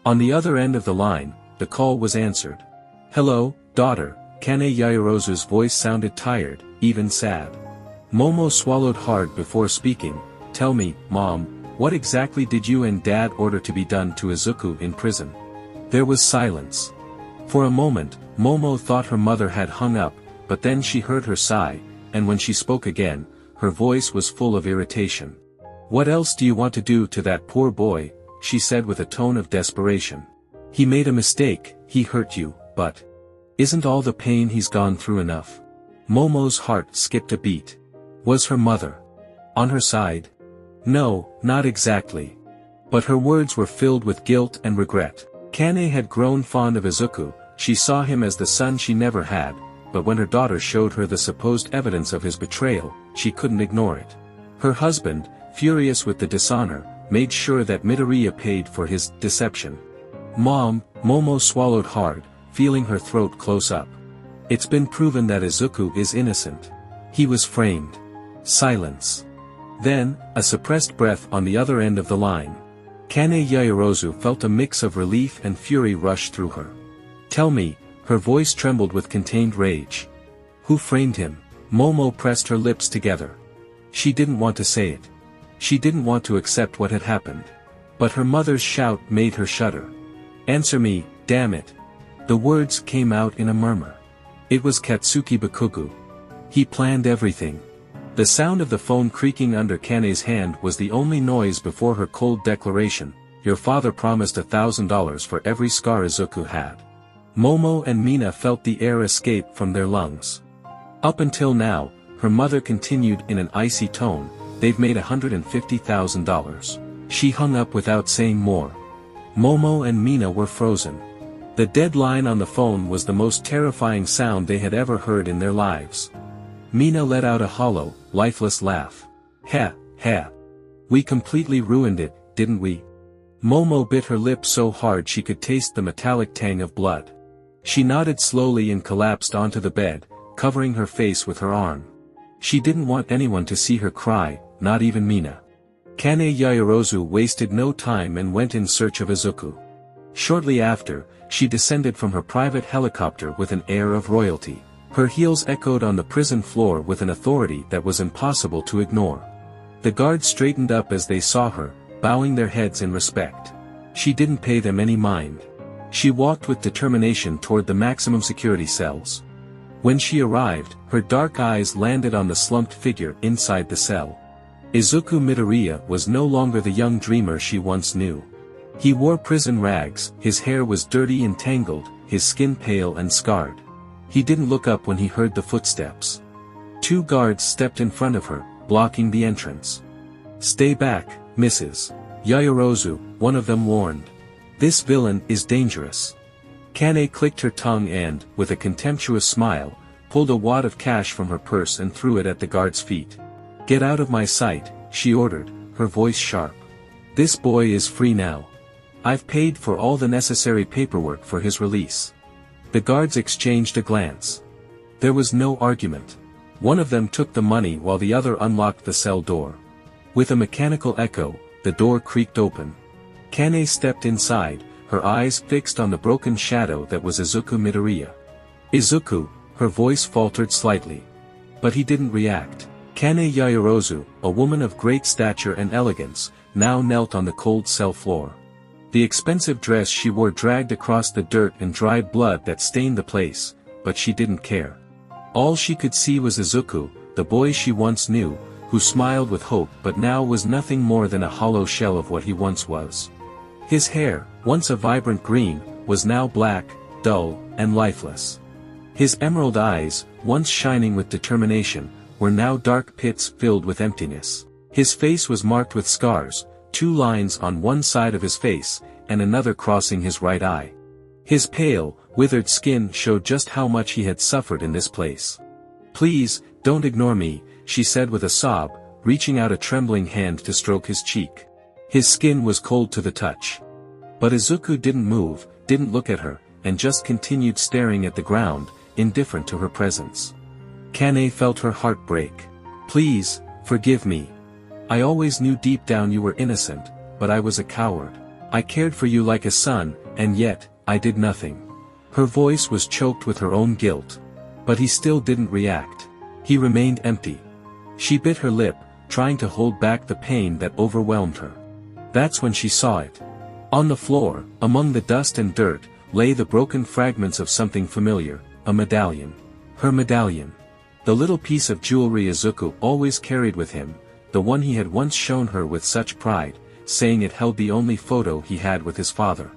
On the other end of the line, the call was answered. Hello, daughter, Kane Yaoyorozu's voice sounded tired, even sad. Momo swallowed hard before speaking. Tell me, Mom, what exactly did you and Dad order to be done to Izuku in prison? There was silence. For a moment, Momo thought her mother had hung up, but then she heard her sigh, and when she spoke again, her voice was full of irritation. What else do you want to do to that poor boy? She said with a tone of desperation. He made a mistake, he hurt you, but isn't all the pain he's gone through enough? Momo's heart skipped a beat. Was her mother on her side? No, not exactly. But her words were filled with guilt and regret. Kane had grown fond of Izuku. She saw him as the son she never had, but when her daughter showed her the supposed evidence of his betrayal, she couldn't ignore it. Her husband, furious with the dishonor, made sure that Midoriya paid for his deception. Mom, Momo swallowed hard, feeling her throat close up. It's been proven that Izuku is innocent. He was framed. Silence. Then, a suppressed breath on the other end of the line. Kane Yaoyorozu felt a mix of relief and fury rush through her. Tell me, her voice trembled with contained rage. Who framed him? Momo pressed her lips together. She didn't want to say it. She didn't want to accept what had happened. But her mother's shout made her shudder. Answer me, damn it. The words came out in a murmur. It was Katsuki Bakugo. He planned everything. The sound of the phone creaking under Kane's hand was the only noise before her cold declaration. Your father promised $1,000 for every scar Izuku had. Momo and Mina felt the air escape from their lungs. Up until now, her mother continued in an icy tone, they've made $150,000. She hung up without saying more. Momo and Mina were frozen. The dead line on the phone was the most terrifying sound they had ever heard in their lives. Mina let out a hollow, lifeless laugh. Ha, ha. We completely ruined it, didn't we? Momo bit her lip so hard she could taste the metallic tang of blood. She nodded slowly and collapsed onto the bed, covering her face with her arm. She didn't want anyone to see her cry, not even Mina. Kane Yaoyorozu wasted no time and went in search of Izuku. Shortly after, she descended from her private helicopter with an air of royalty. Her heels echoed on the prison floor with an authority that was impossible to ignore. The guards straightened up as they saw her, bowing their heads in respect. She didn't pay them any mind. She walked with determination toward the maximum security cells. When she arrived, her dark eyes landed on the slumped figure inside the cell. Izuku Midoriya was no longer the young dreamer she once knew. He wore prison rags, his hair was dirty and tangled, his skin pale and scarred. He didn't look up when he heard the footsteps. 2 guards stepped in front of her, blocking the entrance. "Stay back, Mrs. Yaoyorozu," one of them warned. "This villain is dangerous." Kane clicked her tongue and, with a contemptuous smile, pulled a wad of cash from her purse and threw it at the guard's feet. "Get out of my sight," she ordered, her voice sharp. "This boy is free now. I've paid for all the necessary paperwork for his release." The guards exchanged a glance. There was no argument. One of them took the money while the other unlocked the cell door. With a mechanical echo, the door creaked open. Kane stepped inside, her eyes fixed on the broken shadow that was Izuku Midoriya. "Izuku," her voice faltered slightly. But he didn't react. Kane Yaoyorozu, a woman of great stature and elegance, now knelt on the cold cell floor. The expensive dress she wore dragged across the dirt and dried blood that stained the place, but she didn't care. All she could see was Izuku, the boy she once knew, who smiled with hope but now was nothing more than a hollow shell of what he once was. His hair, once a vibrant green, was now black, dull, and lifeless. His emerald eyes, once shining with determination, were now dark pits filled with emptiness. His face was marked with scars, 2 lines on one side of his face, and another crossing his right eye. His pale, withered skin showed just how much he had suffered in this place. "Please, don't ignore me," she said with a sob, reaching out a trembling hand to stroke his cheek. His skin was cold to the touch. But Izuku didn't move, didn't look at her, and just continued staring at the ground, indifferent to her presence. Kane felt her heart break. "Please, forgive me. I always knew deep down you were innocent, but I was a coward. I cared for you like a son, and yet, I did nothing." Her voice was choked with her own guilt. But he still didn't react. He remained empty. She bit her lip, trying to hold back the pain that overwhelmed her. That's when she saw it. On the floor, among the dust and dirt, lay the broken fragments of something familiar, a medallion. Her medallion. The little piece of jewelry Izuku always carried with him, the one he had once shown her with such pride, saying it held the only photo he had with his father.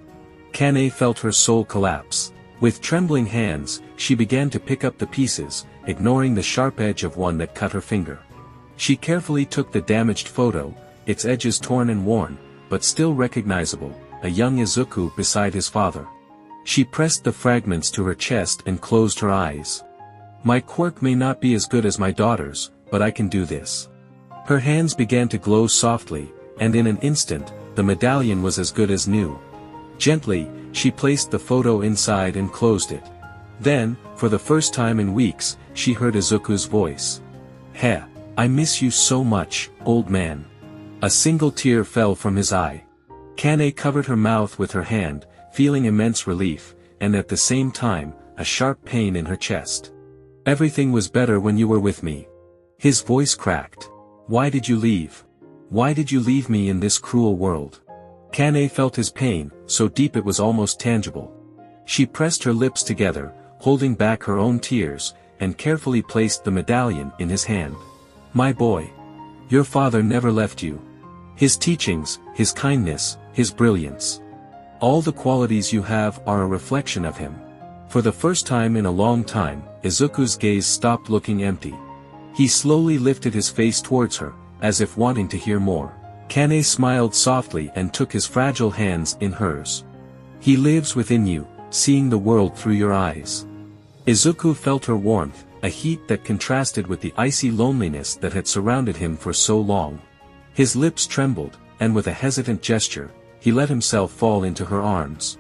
Kane felt her soul collapse. With trembling hands, she began to pick up the pieces, ignoring the sharp edge of one that cut her finger. She carefully took the damaged photo, its edges torn and worn, but still recognizable, a young Izuku beside his father. She pressed the fragments to her chest and closed her eyes. "My quirk may not be as good as my daughter's, but I can do this." Her hands began to glow softly, and in an instant, the medallion was as good as new. Gently, she placed the photo inside and closed it. Then, for the first time in weeks, she heard Izuku's voice. "Heh, I miss you so much, old man." A single tear fell from his eye. Kane covered her mouth with her hand, feeling immense relief, and at the same time, a sharp pain in her chest. "Everything was better when you were with me." His voice cracked. "Why did you leave? Why did you leave me in this cruel world?" Kane felt his pain, so deep it was almost tangible. She pressed her lips together, holding back her own tears, and carefully placed the medallion in his hand. "My boy. Your father never left you. His teachings, his kindness, his brilliance. All the qualities you have are a reflection of him." For the first time in a long time, Izuku's gaze stopped looking empty. He slowly lifted his face towards her, as if wanting to hear more. Kane smiled softly and took his fragile hands in hers. "He lives within you, seeing the world through your eyes." Izuku felt her warmth, a heat that contrasted with the icy loneliness that had surrounded him for so long. His lips trembled, and with a hesitant gesture, he let himself fall into her arms.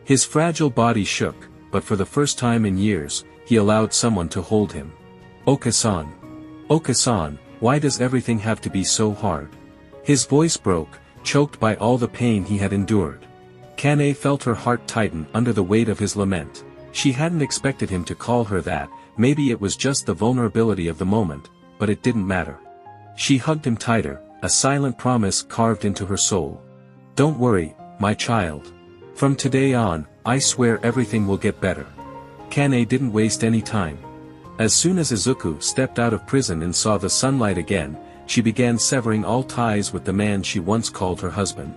His fragile body shook, but for the first time in years, he allowed someone to hold him. Oka-san. Oka-san, why does everything have to be so hard? His voice broke, choked by all the pain he had endured. Kane felt her heart tighten under the weight of his lament. She hadn't expected him to call her that, maybe it was just the vulnerability of the moment, but it didn't matter. She hugged him tighter, a silent promise carved into her soul. Don't worry, my child. From today on, I swear everything will get better. Kane didn't waste any time. As soon as Izuku stepped out of prison and saw the sunlight again, she began severing all ties with the man she once called her husband.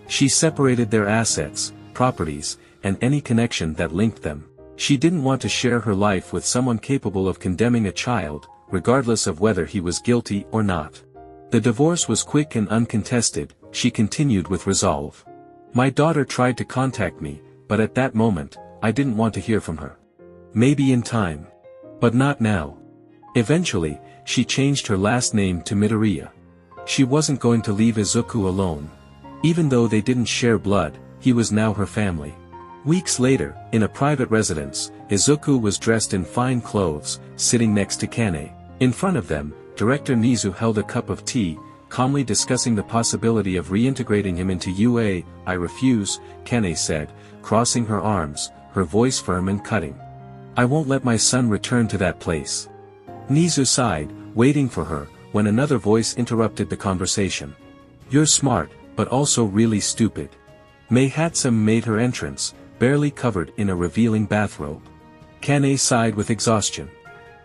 She separated their assets, properties, and any connection that linked them. She didn't want to share her life with someone capable of condemning a child, regardless of whether he was guilty or not. The divorce was quick and uncontested, she continued with resolve. My daughter tried to contact me, but at that moment, I didn't want to hear from her. Maybe in time. But not now. Eventually, she changed her last name to Midoriya. She wasn't going to leave Izuku alone. Even though they didn't share blood, he was now her family. Weeks later, in a private residence, Izuku was dressed in fine clothes, sitting next to Kane. In front of them, Director Nizu held a cup of tea, calmly discussing the possibility of reintegrating him into UA. I refuse, Kane said, crossing her arms, her voice firm and cutting. I won't let my son return to that place. Nizu sighed, waiting for her, when another voice interrupted the conversation. You're smart, but also really stupid. Mei Hatsum made her entrance, barely covered in a revealing bathrobe. Kane sighed with exhaustion.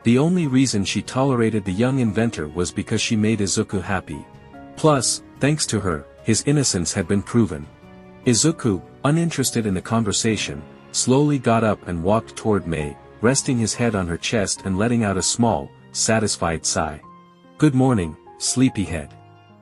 The only reason she tolerated the young inventor was because she made Izuku happy. Plus, thanks to her, his innocence had been proven. Izuku, uninterested in the conversation, slowly got up and walked toward Mei, resting his head on her chest and letting out a small, satisfied sigh. Good morning, sleepyhead.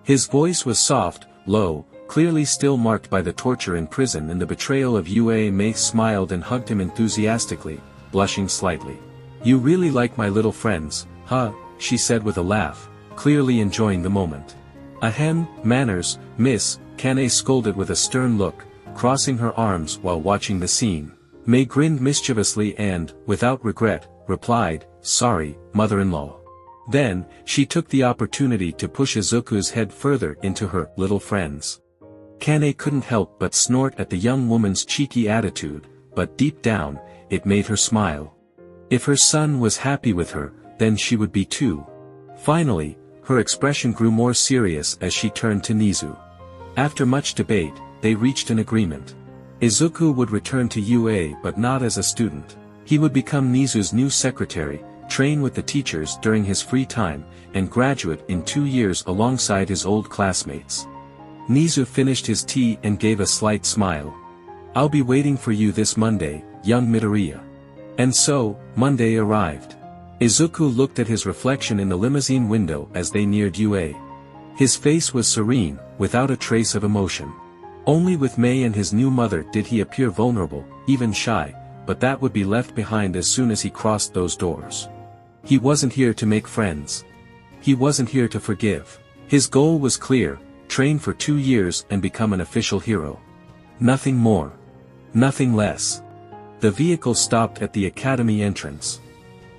His voice was soft, low, clearly still marked by the torture in prison and the betrayal of UA. Mei smiled and hugged him enthusiastically, blushing slightly. You really like my little friends, huh? She said with a laugh, clearly enjoying the moment. Ahem, manners, miss, Kane scolded with a stern look, crossing her arms while watching the scene. Mei grinned mischievously and, without regret, replied, sorry, mother-in-law. Then, she took the opportunity to push Izuku's head further into her little friends. Kane couldn't help but snort at the young woman's cheeky attitude, but deep down, it made her smile. If her son was happy with her, then she would be too. Finally, her expression grew more serious as she turned to Nizu. After much debate, they reached an agreement. Izuku would return to UA but not as a student. He would become Nizu's new secretary, train with the teachers during his free time, and graduate in 2 years alongside his old classmates. Nizu finished his tea and gave a slight smile. I'll be waiting for you this Monday, young Midoriya. And so, Monday arrived. Izuku looked at his reflection in the limousine window as they neared UA. His face was serene, without a trace of emotion. Only with Mei and his new mother did he appear vulnerable, even shy, but that would be left behind as soon as he crossed those doors. He wasn't here to make friends. He wasn't here to forgive. His goal was clear, train for 2 years and become an official hero. Nothing more. Nothing less. The vehicle stopped at the academy entrance.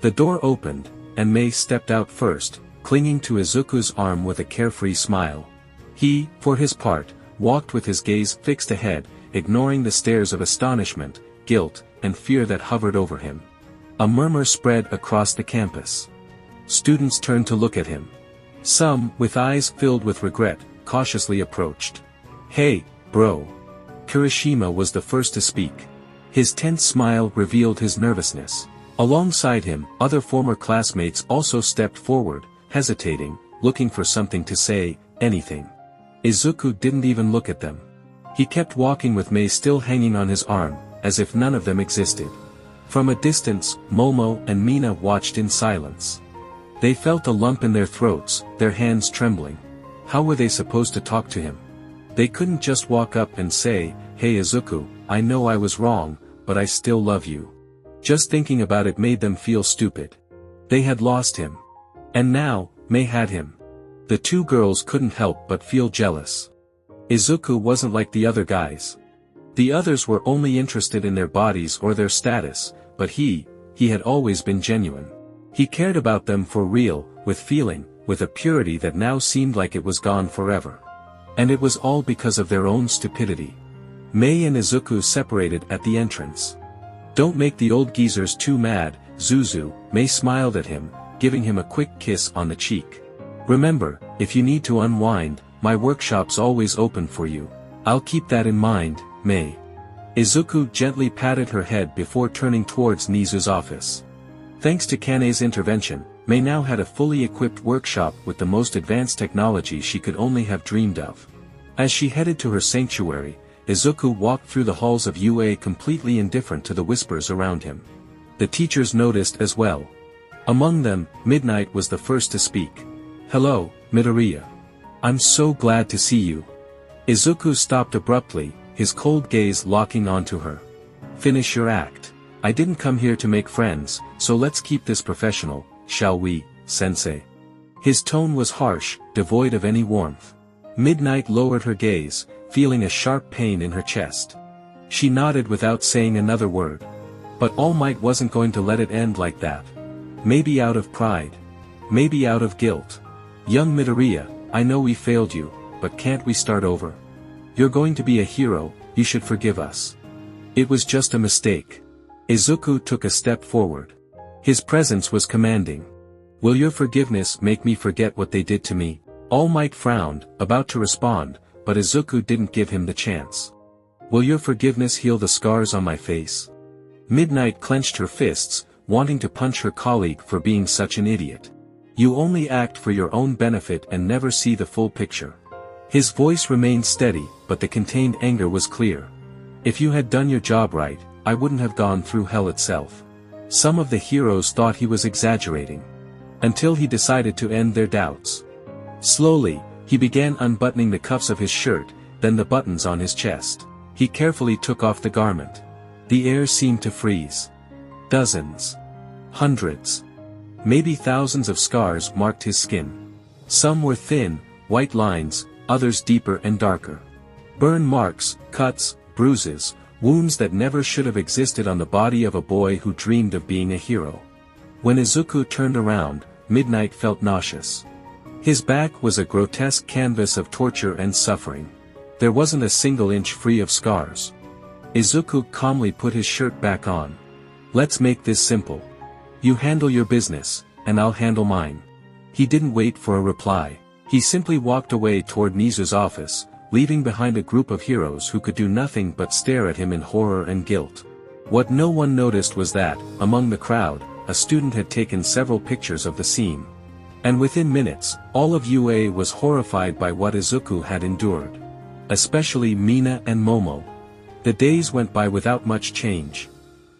The door opened, and Mei stepped out first, clinging to Izuku's arm with a carefree smile. He, for his part, walked with his gaze fixed ahead, ignoring the stares of astonishment, guilt, and fear that hovered over him. A murmur spread across the campus. Students turned to look at him. Some, with eyes filled with regret, cautiously approached. Hey, bro. Kirishima was the first to speak. His tense smile revealed his nervousness. Alongside him, other former classmates also stepped forward, hesitating, looking for something to say, anything. Izuku didn't even look at them. He kept walking with Mei still hanging on his arm, as if none of them existed. From a distance, Momo and Mina watched in silence. They felt a lump in their throats, their hands trembling. How were they supposed to talk to him? They couldn't just walk up and say, Hey Izuku, I know I was wrong, but I still love you. Just thinking about it made them feel stupid. They had lost him. And now, Mei had him. The two girls couldn't help but feel jealous. Izuku wasn't like the other guys. The others were only interested in their bodies or their status, but he had always been genuine. He cared about them for real, with feeling, with a purity that now seemed like it was gone forever. And it was all because of their own stupidity. Mei and Izuku separated at the entrance. "Don't make the old geezers too mad, Zuzu," Mei smiled at him, giving him a quick kiss on the cheek. "Remember, if you need to unwind, my workshop's always open for you." "I'll keep that in mind, Mei." Izuku gently patted her head before turning towards Nizu's office. Thanks to Kane's intervention, Mei now had a fully equipped workshop with the most advanced technology she could only have dreamed of. As she headed to her sanctuary, Izuku walked through the halls of UA completely indifferent to the whispers around him. The teachers noticed as well. Among them, Midnight was the first to speak. "Hello, Midoriya. I'm so glad to see you." Izuku stopped abruptly, his cold gaze locking onto her. "Finish your act. I didn't come here to make friends, so let's keep this professional, shall we, sensei?" His tone was harsh, devoid of any warmth. Midnight lowered her gaze, feeling a sharp pain in her chest. She nodded without saying another word. But All Might wasn't going to let it end like that. Maybe out of pride. Maybe out of guilt. "Young Midoriya, I know we failed you, but can't we start over? You're going to be a hero, you should forgive us. It was just a mistake." Izuku took a step forward. His presence was commanding. "Will your forgiveness make me forget what they did to me?" All Might frowned, about to respond, but Izuku didn't give him the chance. "Will your forgiveness heal the scars on my face?" Midnight clenched her fists, wanting to punch her colleague for being such an idiot. "You only act for your own benefit and never see the full picture." His voice remained steady, but the contained anger was clear. "If you had done your job right, I wouldn't have gone through hell itself." Some of the heroes thought he was exaggerating. Until he decided to end their doubts. Slowly, he began unbuttoning the cuffs of his shirt, then the buttons on his chest. He carefully took off the garment. The air seemed to freeze. Dozens. Hundreds. Maybe thousands of scars marked his skin. Some were thin, white lines, others deeper and darker. Burn marks, cuts, bruises, wounds that never should have existed on the body of a boy who dreamed of being a hero. When Izuku turned around, Midnight felt nauseous. His back was a grotesque canvas of torture and suffering. There wasn't a single inch free of scars. Izuku calmly put his shirt back on. "Let's make this simple. You handle your business, and I'll handle mine." He didn't wait for a reply. He simply walked away toward Nizu's office, leaving behind a group of heroes who could do nothing but stare at him in horror and guilt. What no one noticed was that, among the crowd, a student had taken several pictures of the scene. And within minutes, all of UA was horrified by what Izuku had endured. Especially Mina and Momo. The days went by without much change.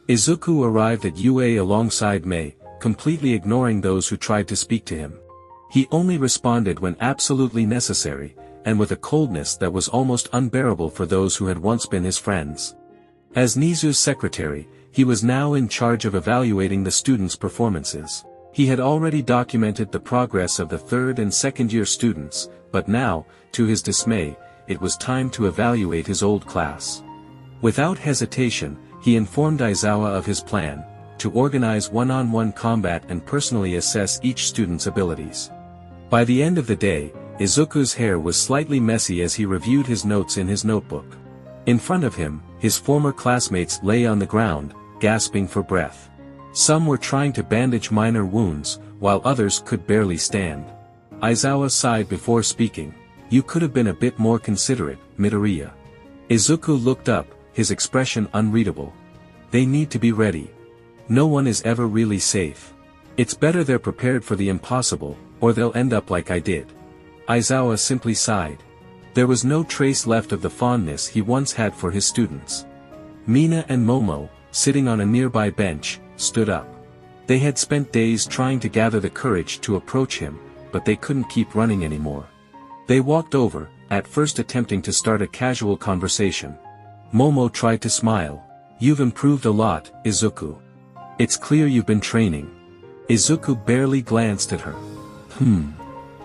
Izuku arrived at UA alongside Mei, completely ignoring those who tried to speak to him. He only responded when absolutely necessary, and with a coldness that was almost unbearable for those who had once been his friends. As Nizu's secretary, he was now in charge of evaluating the students' performances. He had already documented the progress of the third and second year students, but now, to his dismay, it was time to evaluate his old class. Without hesitation, he informed Aizawa of his plan, to organize one-on-one combat and personally assess each student's abilities. By the end of the day, Izuku's hair was slightly messy as he reviewed his notes in his notebook. In front of him, his former classmates lay on the ground, gasping for breath. Some were trying to bandage minor wounds, while others could barely stand. Aizawa sighed before speaking. "You could have been a bit more considerate, Midoriya." Izuku looked up, his expression unreadable. "They need to be ready. No one is ever really safe. It's better they're prepared for the impossible, or they'll end up like I did." Aizawa simply sighed. There was no trace left of the fondness he once had for his students. Mina and Momo, sitting on a nearby bench, stood up. They had spent days trying to gather the courage to approach him, but they couldn't keep running anymore. They walked over, at first attempting to start a casual conversation. Momo tried to smile. "You've improved a lot, Izuku. It's clear you've been training." Izuku barely glanced at her.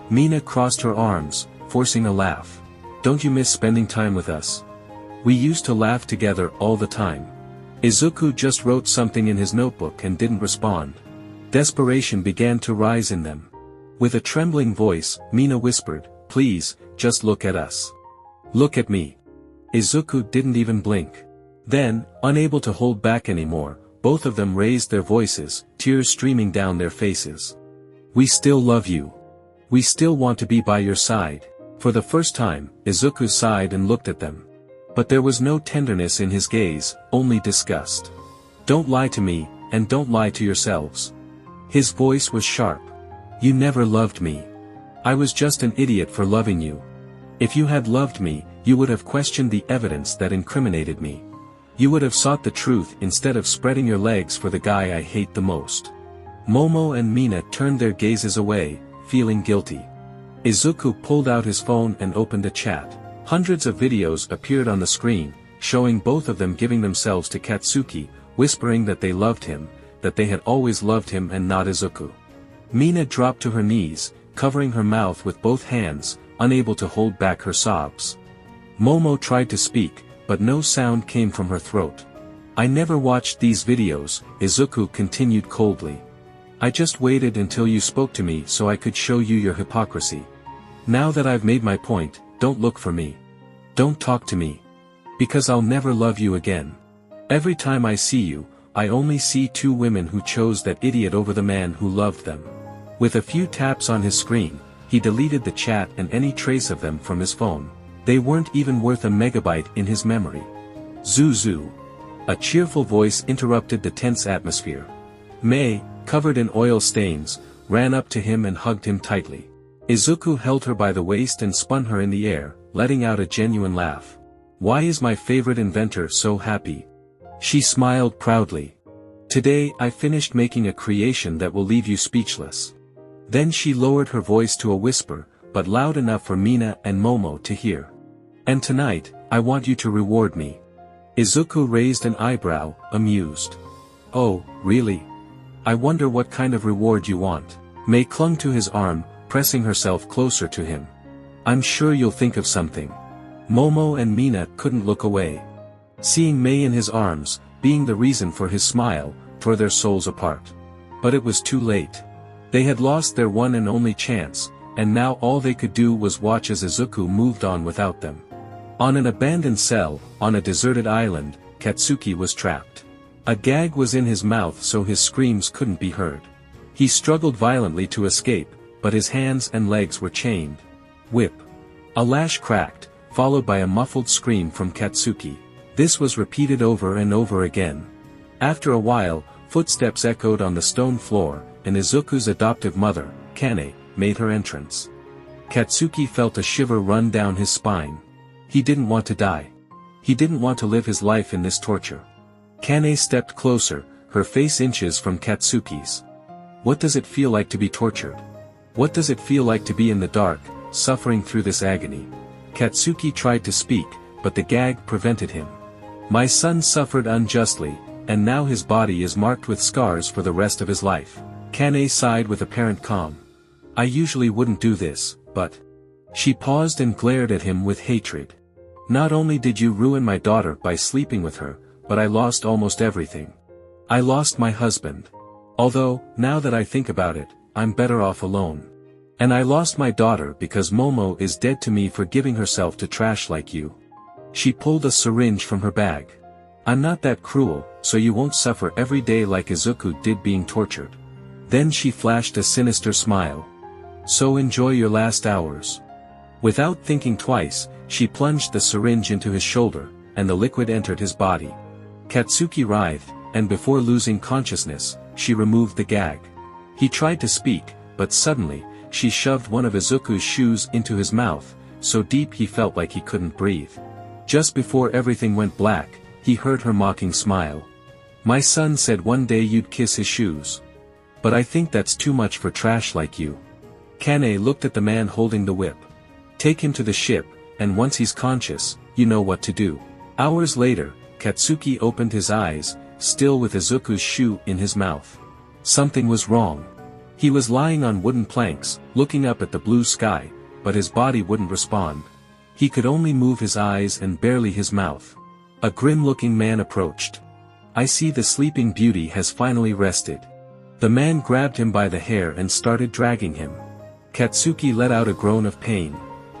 Mina crossed her arms, forcing a laugh. Don't you miss spending time with us? We used to laugh together all the time. Izuku just wrote something in his notebook and didn't respond. Desperation began to rise in them. With a trembling voice, Mina whispered, "Please, just look at us. Look at me." Izuku didn't even blink. Then, unable to hold back anymore, both of them raised their voices, tears streaming down their faces. "We still love you. We still want to be by your side." For the first time, Izuku sighed and looked at them. But there was no tenderness in his gaze, only disgust. "Don't lie to me, and don't lie to yourselves." His voice was sharp. "You never loved me. I was just an idiot for loving you. If you had loved me, you would have questioned the evidence that incriminated me. You would have sought the truth instead of spreading your legs for the guy I hate the most." Momo and Mina turned their gazes away, feeling guilty. Izuku pulled out his phone and opened a chat. Hundreds of videos appeared on the screen, showing both of them giving themselves to Katsuki, whispering that they loved him, that they had always loved him and not Izuku. Mina dropped to her knees, covering her mouth with both hands, unable to hold back her sobs. Momo tried to speak, but no sound came from her throat. "I never watched these videos," Izuku continued coldly. "I just waited until you spoke to me so I could show you your hypocrisy. Now that I've made my point, don't look for me. Don't talk to me. Because I'll never love you again. Every time I see you, I only see two women who chose that idiot over the man who loved them." With a few taps on his screen, he deleted the chat and any trace of them from his phone. They weren't even worth a megabyte in his memory. Zuzu. A cheerful voice interrupted the tense atmosphere. Mei, covered in oil stains, ran up to him and hugged him tightly. Izuku held her by the waist and spun her in the air, letting out a genuine laugh. "Why is my favorite inventor so happy?" She smiled proudly. "Today I finished making a creation that will leave you speechless." Then she lowered her voice to a whisper, but loud enough for Mina and Momo to hear. "And tonight, I want you to reward me." Izuku raised an eyebrow, amused. "Oh, really? I wonder what kind of reward you want." Mei clung to his arm, pressing herself closer to him. "I'm sure you'll think of something." Momo and Mina couldn't look away. Seeing Mei in his arms, being the reason for his smile, tore their souls apart. But it was too late. They had lost their one and only chance, and now all they could do was watch as Izuku moved on without them. On an abandoned cell, on a deserted island, Katsuki was trapped. A gag was in his mouth so his screams couldn't be heard. He struggled violently to escape, but his hands and legs were chained. Whip. A lash cracked, followed by a muffled scream from Katsuki. This was repeated over and over again. After a while, footsteps echoed on the stone floor, and Izuku's adoptive mother, Kane, made her entrance. Katsuki felt a shiver run down his spine. He didn't want to die. He didn't want to live his life in this torture. Kane stepped closer, her face inches from Katsuki's. "What does it feel like to be tortured? What does it feel like to be in the dark, suffering through this agony?" Katsuki tried to speak, but the gag prevented him. "My son suffered unjustly, and now his body is marked with scars for the rest of his life." Kane sighed with apparent calm. "I usually wouldn't do this, but..." She paused and glared at him with hatred. "Not only did you ruin my daughter by sleeping with her, but I lost almost everything. I lost my husband. Although, now that I think about it, I'm better off alone. And I lost my daughter because Momo is dead to me for giving herself to trash like you." She pulled a syringe from her bag. "I'm not that cruel, so you won't suffer every day like Izuku did being tortured." Then she flashed a sinister smile. "So enjoy your last hours." Without thinking twice, she plunged the syringe into his shoulder, and the liquid entered his body. Katsuki writhed, and before losing consciousness, she removed the gag. He tried to speak, but suddenly, she shoved one of Izuku's shoes into his mouth, so deep he felt like he couldn't breathe. Just before everything went black, he heard her mocking smile. "My son said one day you'd kiss his shoes. But I think that's too much for trash like you." Kane looked at the man holding the whip. "Take him to the ship, and once he's conscious, you know what to do." Hours later, Katsuki opened his eyes, still with Izuku's shoe in his mouth. Something was wrong. He was lying on wooden planks, looking up at the blue sky, but his body wouldn't respond. He could only move his eyes and barely his mouth. A grim-looking man approached. "I see the sleeping beauty has finally rested." The man grabbed him by the hair and started dragging him. Katsuki let out a groan of pain.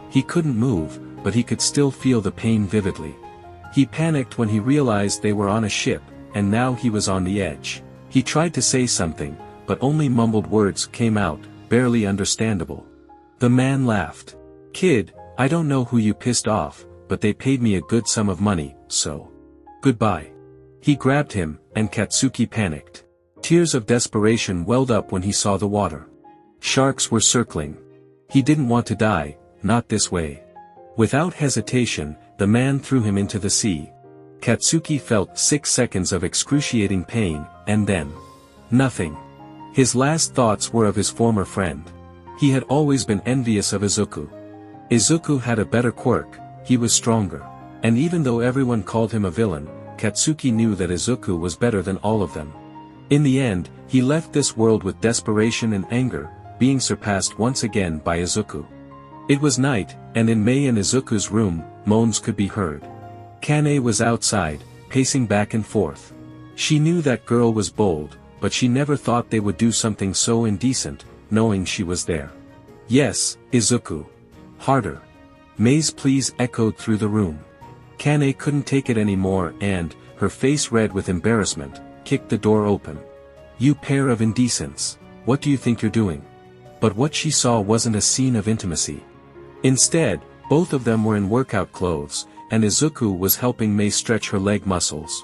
He couldn't move, but he could still feel the pain vividly. He panicked when he realized they were on a ship, and now he was on the edge. He tried to say something, but only mumbled words came out, barely understandable. The man laughed. "Kid, I don't know who you pissed off, but they paid me a good sum of money, so. Goodbye." He grabbed him, and Katsuki panicked. Tears of desperation welled up when he saw the water. Sharks were circling. He didn't want to die, not this way. Without hesitation, the man threw him into the sea. Katsuki felt 6 seconds of excruciating pain, and then nothing. His last thoughts were of his former friend. He had always been envious of Izuku. Izuku had a better quirk, he was stronger. And even though everyone called him a villain, Katsuki knew that Izuku was better than all of them. In the end, he left this world with desperation and anger, being surpassed once again by Izuku. It was night, and in Mei and Izuku's room, moans could be heard. Kane was outside, pacing back and forth. She knew that girl was bold, but she never thought they would do something so indecent, knowing she was there. "Yes, Izuku. Harder." Mei's pleas echoed through the room. Kane couldn't take it anymore and, her face red with embarrassment, kicked the door open. "You pair of indecents, what do you think you're doing?" But what she saw wasn't a scene of intimacy. Instead, both of them were in workout clothes, and Izuku was helping Mei stretch her leg muscles.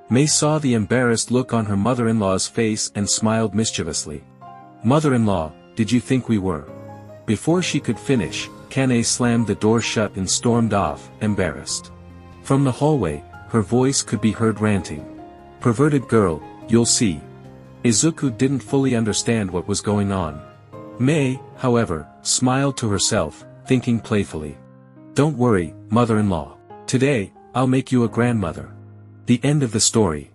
Mei saw the embarrassed look on her mother-in-law's face and smiled mischievously. "Mother-in-law, did you think we were?" Before she could finish, Kane slammed the door shut and stormed off, embarrassed. From the hallway, her voice could be heard ranting. "Perverted girl, you'll see." Izuku didn't fully understand what was going on. Mei, however, smiled to herself, thinking playfully. "Don't worry, mother-in-law. Today, I'll make you a grandmother." The end of the story.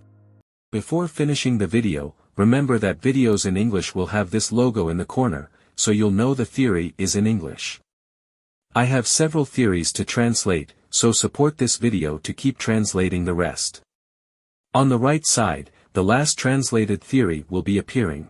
Before finishing the video, remember that videos in English will have this logo in the corner, so you'll know the theory is in English. I have several theories to translate, so support this video to keep translating the rest. On the right side, the last translated theory will be appearing.